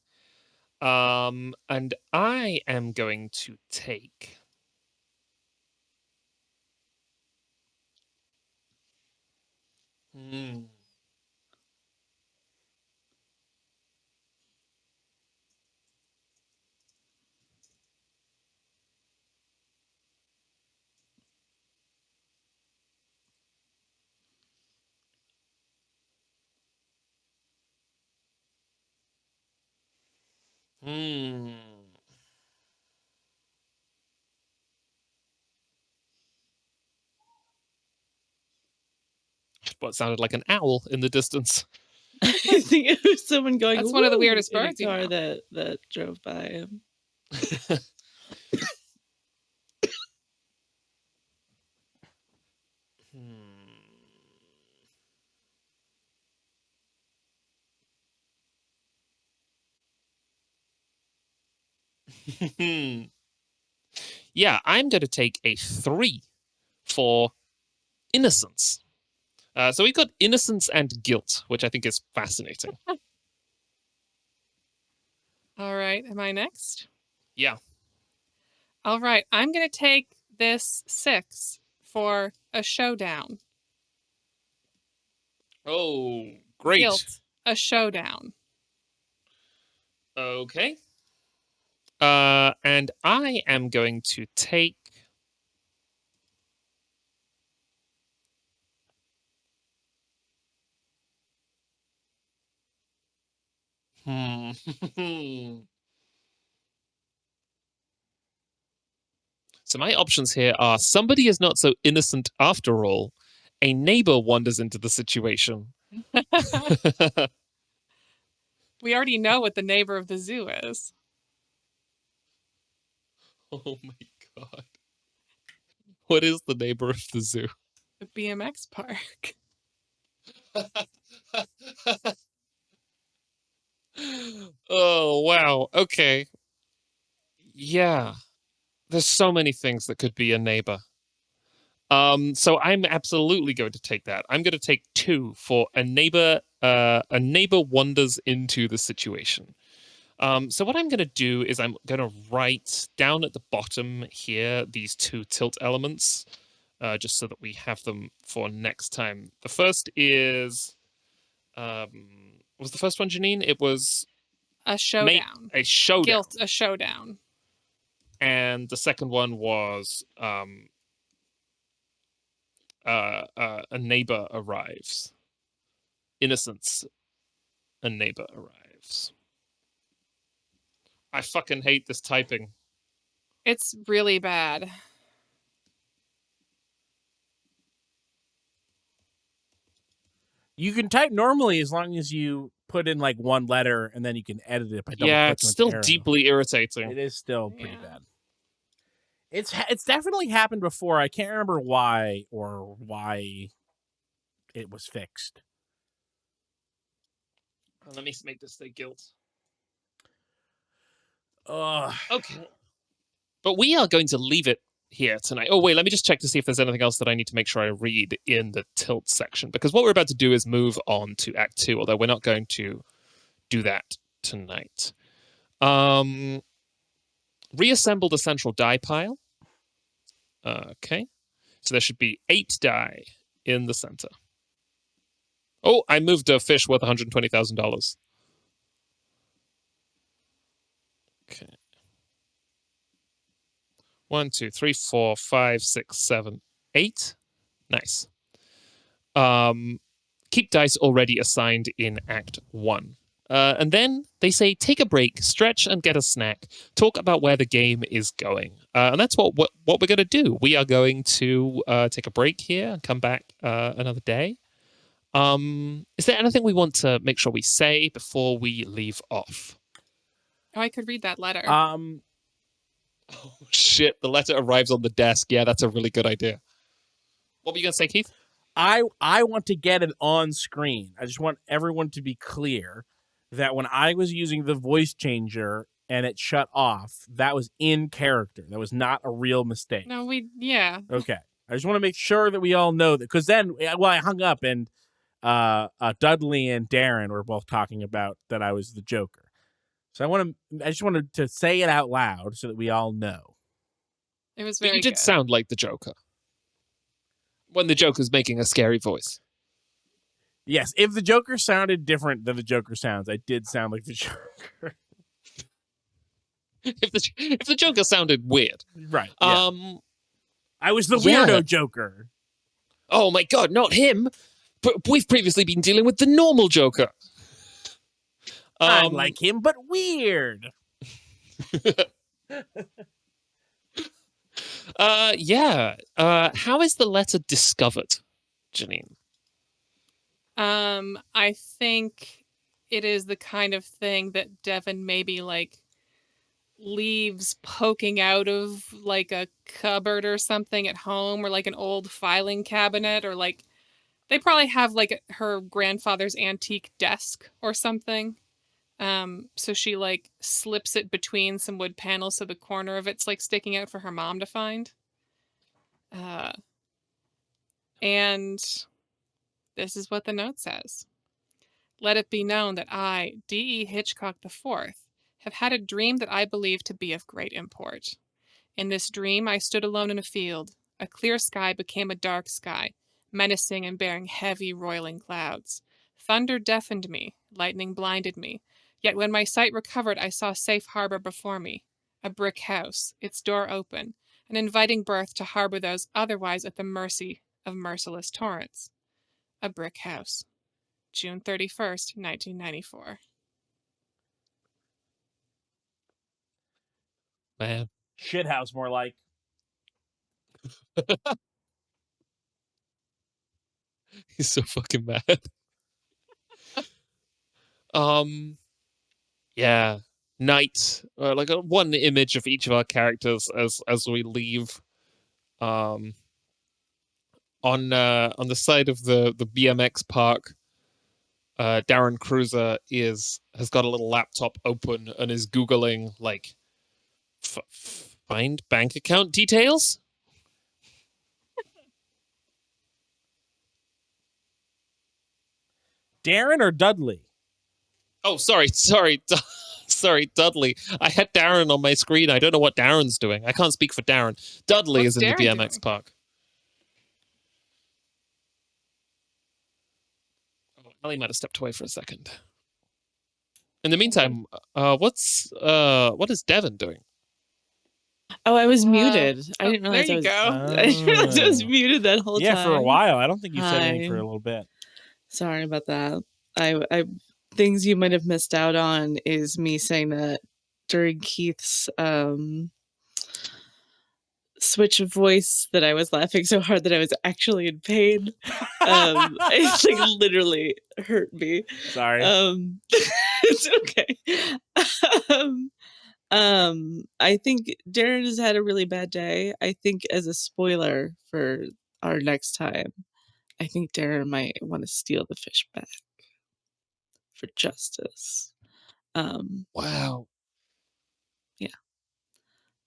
And I am going to take. Hmm. Hmm. What sounded like an owl in the distance. I think it was someone going. That's one of the "Woo!" weirdest in a birds, you car know. that drove by. Hmm. Yeah, I'm going to take a 3 for innocence. So we've got innocence and guilt, which I think is fascinating. All right, am I next? Yeah. All right, I'm going to take this 6 for a showdown. Oh, great. Guilt, a showdown. Okay. And I am going to take. So my options here are somebody is not so innocent after all. A neighbor wanders into the situation. We already know what the neighbor of the zoo is. Oh my god. What is the neighbor of the zoo? The BMX park. Oh, wow. Okay. Yeah. There's so many things that could be a neighbor. So I'm absolutely going to take that. I'm going to take 2 for a neighbor. A neighbor wanders into the situation. So what I'm going to do is I'm going to write down at the bottom here these 2 tilt elements, just so that we have them for next time. The first is, what was the first one, Janine? It was A showdown. a showdown. Guilt, a showdown. And the second one was a neighbor arrives. Innocence, a neighbor arrives. I fucking hate this typing. It's really bad. You can type normally as long as you put in like one letter and then you can edit it by double Yeah, clicking it's with still the arrow. deeply irritating. It is still pretty Yeah. bad. It's definitely happened before. I can't remember why it was fixed. Let me make this say guilt. Ugh. Okay. But we are going to leave it here tonight. Oh, wait, let me just check to see if there's anything else that I need to make sure I read in the tilt section. Because what we're about to do is move on to Act 2, although we're not going to do that tonight. Reassemble the central die pile. Okay. So there should be 8 die in the center. Oh, I moved a fish worth $120,000. Okay. 1, 2, 3, 4, 5, 6, 7, 8. Nice. Keep dice already assigned in Act 1. And then they say, take a break, stretch and get a snack. Talk about where the game is going. And that's what we're going to do. We are going to take a break here and come back another day. Is there anything we want to make sure we say before we leave off? Oh, I could read that letter. Oh, shit. The letter arrives on the desk. Yeah, that's a really good idea. What were you going to say, Keith? I want to get it on screen. I just want everyone to be clear that when I was using the voice changer and it shut off, that was in character. That was not a real mistake. No, yeah. Okay. I just want to make sure that we all know that, because then, well, I hung up and Dudley and Darren were both talking about that I was the Joker. So I just wanted to say it out loud so that we all know. It was But very you did good. sound like the Joker. When the Joker's making a scary voice. Yes, if the Joker sounded different than the Joker sounds, I did sound like the Joker. If the Joker sounded weird. Right. Yeah. I was the yeah. weirdo Joker. Oh my god, not him. But we've previously been dealing with the normal Joker. I'm like him, but weird. Yeah. How is the letter discovered, Janine? I think it is the kind of thing that Devin maybe like leaves poking out of like a cupboard or something at home, or like an old filing cabinet, or like they probably have like her grandfather's antique desk or something. So she like slips it between some wood panels so the corner of it's like sticking out for her mom to find. And this is what the note says. Let it be known that I, D.E. Hitchcock IV, have had a dream that I believe to be of great import. In this dream, I stood alone in a field. A clear sky became a dark sky, menacing and bearing heavy, roiling clouds. Thunder deafened me, lightning blinded me. Yet when my sight recovered, I saw safe harbor before me. A brick house, its door open, an inviting berth to harbor those otherwise at the mercy of merciless torrents. A brick house. June 31st, 1994. Man. Shithouse, more like. He's so fucking mad. Yeah. Night. Like one image of each of our characters as we leave. On the side of the BMX park, Darren Cruiser has got a little laptop open and is googling like find bank account details. Darren or Dudley? Oh, sorry, sorry, Dudley. I had Darren on my screen. I don't know what Darren's doing. I can't speak for Darren. Dudley What's is in Darren the BMX doing? park. Oh, Ellie might have stepped away for a second. In the meantime, what is Devin doing? Oh, I was muted. I Oh, didn't there realize I you was. go. I didn't realize I was Oh. muted that whole Yeah, time. for a while. I don't think you said anything for Hi. a little bit. Sorry about that. I things you might have missed out on is me saying that during Keith's switch of voice that I was laughing so hard that I was actually in pain. It's like literally hurt me. Sorry. It's okay. I think Darren has had a really bad day. I think as a spoiler for our next time, I think Darren might want to steal the fish back for justice. Wow.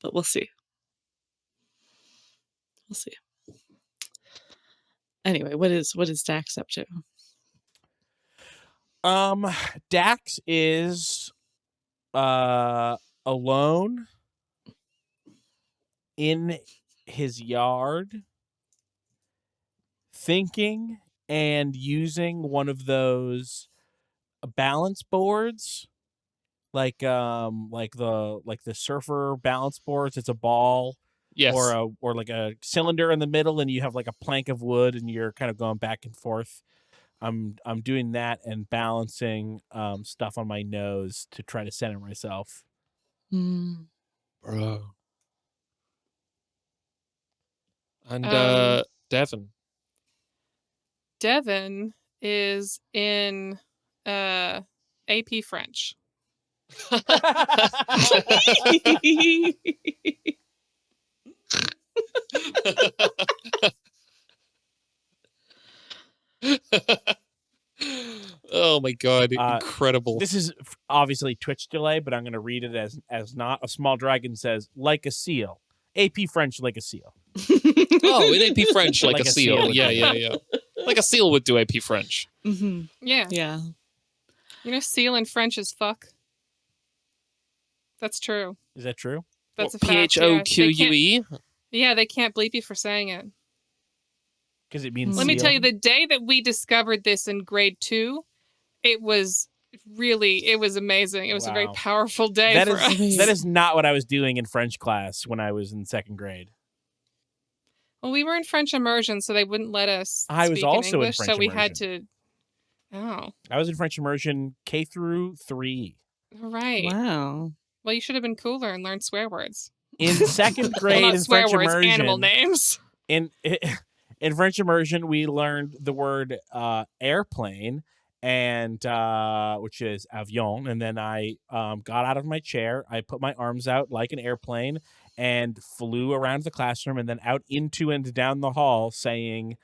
But we'll see. We'll see. Anyway, what is Dax up to? Dax is alone in his yard thinking and using one of those balance boards like the surfer balance boards. It's a ball Yes. or like a cylinder in the middle, and you have like a plank of wood and you're kind of going back and forth. I'm doing that and balancing stuff on my nose to try to center myself. Bro. And Devin. Devin is in AP French. Oh my god, incredible. This is obviously Twitch delay, but I'm going to read it as not. A small dragon says, like a seal. AP French, like a seal. Oh, in AP French, like a seal. would Yeah, do. yeah, yeah. Like a seal would do AP French. Mm-hmm. Yeah. Yeah. You know, seal in French is fuck. That's true. Is that true? That's a fact. PHOQUE? Yeah, they can't bleep you for saying it. Because it means Let me seal. tell you, the day that we discovered this in grade 2, it was amazing. It was a very Wow. powerful day That for is us. that is not what I was doing in French class when I was in second grade. Well, we were in French immersion, so they wouldn't let us I was speak also in in English, French so we had immersion. to. Oh, I was in French immersion K through 3. all right. Wow. Well, you should have been cooler and learned swear words. In second Well, grade not in swear French words, immersion, animal names. in French immersion, we learned the word airplane, and which is avion. And then I got out of my chair. I put my arms out like an airplane and flew around the classroom and then out into and down the hall saying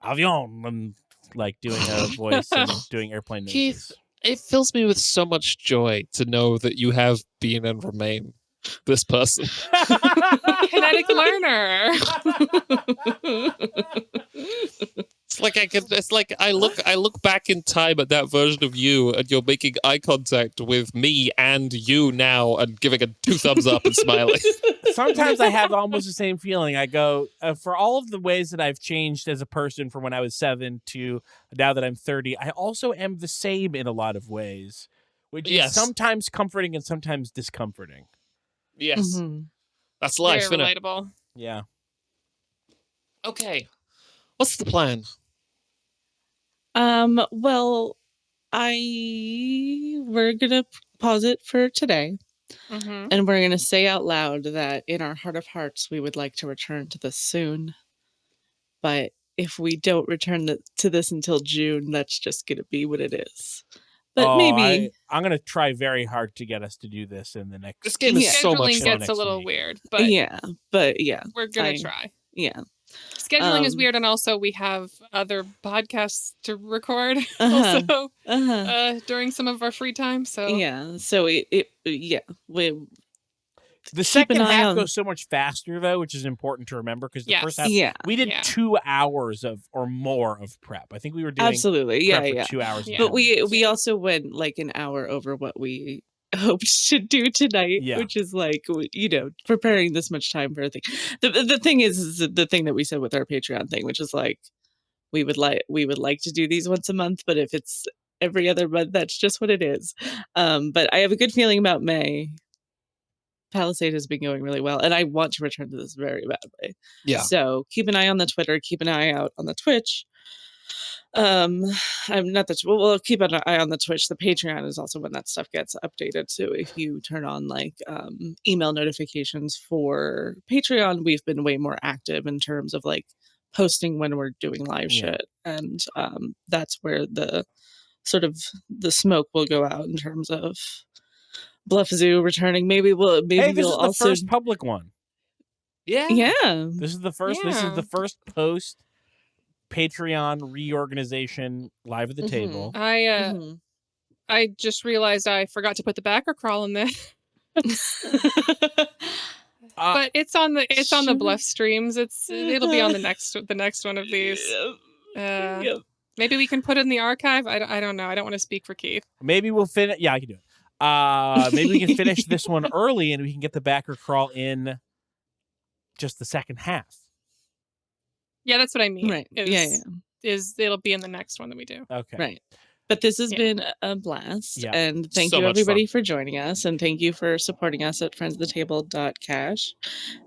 avion and like doing a voice and doing airplane noises. Keith, it fills me with so much joy to know that you have been and remain this person. Kinetic learner. It's like I look back in time at that version of you, and you're making eye contact with me and you now, and giving a 2 thumbs up and smiling. Sometimes I have almost the same feeling. I go, for all of the ways that I've changed as a person from when I was 7 to now that I'm 30, I also am the same in a lot of ways, which is sometimes comforting and sometimes discomforting. Yes. Mm-hmm. That's life, Very isn't it? relatable. Yeah. Okay. What's the plan? Well, we're gonna pause it for today. Mhm. And we're going to say out loud that in our heart of hearts, we would like to return to this soon. But if we don't return to this until June, that's just going to be what it is. But maybe. I'm going to try very hard to get us to do this in the next. This game is Yeah. so much Scheduling fun. gets a little weird, but yeah. But yeah. we're gonna fine. try. Yeah. Scheduling is weird, and also we have other podcasts to record Uh-huh. also during some of our free time. So Yeah. So The keep an second eye half on- goes so much faster, though, which is important to remember because the Yes. first half, Yeah. we did Yeah. 2 hours or more of prep. I think we were doing Absolutely. prep Yeah. for Yeah. 2 hours. and Yeah. But 10 we minutes. also went like an hour over what we hoped to do tonight, Yeah. which is like, preparing this much time for a thing. The thing is the thing that we said with our Patreon thing, which is like, we would like to do these once a month, but if it's every other month, that's just what it is. But I have a good feeling about May. Palisade has been going really well, and I want to return to this very badly. Yeah. So keep an eye on the Twitter, keep an eye out on the Twitch. I'm not that we'll keep an eye on the Twitch. The Patreon is also when that stuff gets updated. So if you turn on like email notifications for Patreon, we've been way more active in terms of like posting when we're doing live Yeah. shit, and that's where the sort of the smoke will go out in terms of Bluff Zoo returning. Maybe Hey, we'll this is the also first public one. yeah. This is the first. This is Yeah. the first post Patreon reorganization live at the Mhm. table. Mhm. I just realized I forgot to put the backer crawl in there. But it's on the Bluff streams. It'll be on the next one of these. Yep. Maybe we can put it in the archive. I don't know. I don't want to speak for Keith. Maybe we'll finish. Yeah, I can do it. Maybe we can finish this one early, and we can get the backer crawl in just the second half. Yeah, that's what I mean. Right. It'll be in the next one that we do. Okay. Right. But this has Yeah. been a blast. Yeah. And thank So you, much everybody, fun. for joining us. And thank you for supporting us at friendsofthetable.cash.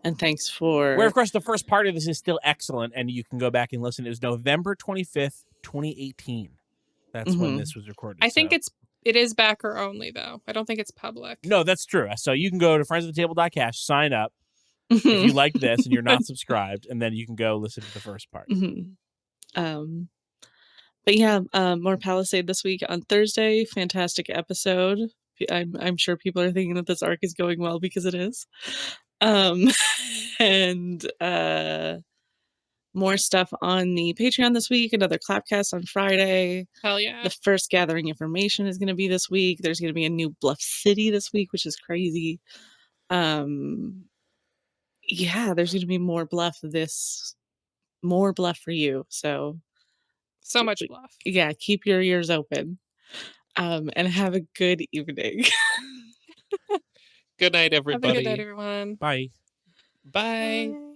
And thanks for... Where, of course, the first part of this is still excellent, and you can go back and listen. It was November 25th, 2018. That's when this was recorded. I think it is backer only, though. I don't think it's public. No, that's true. So you can go to friendsofthetable.cash, sign up if you like this and you're not subscribed, and then you can go listen to the first part. But yeah, more Palisade this week on Thursday. Fantastic episode. I'm sure people are thinking that this arc is going well because it is. And more stuff on the Patreon this week. Another Clapcast on Friday. Hell yeah. The first gathering information is going to be this week. There's going to be a new Bluff City this week, which is crazy. Yeah, there's going to be more Bluff for you. So much Bluff. Yeah, keep your ears open. And have a good evening. Good night, Have a everybody. good night, everyone. Bye. Bye. Bye.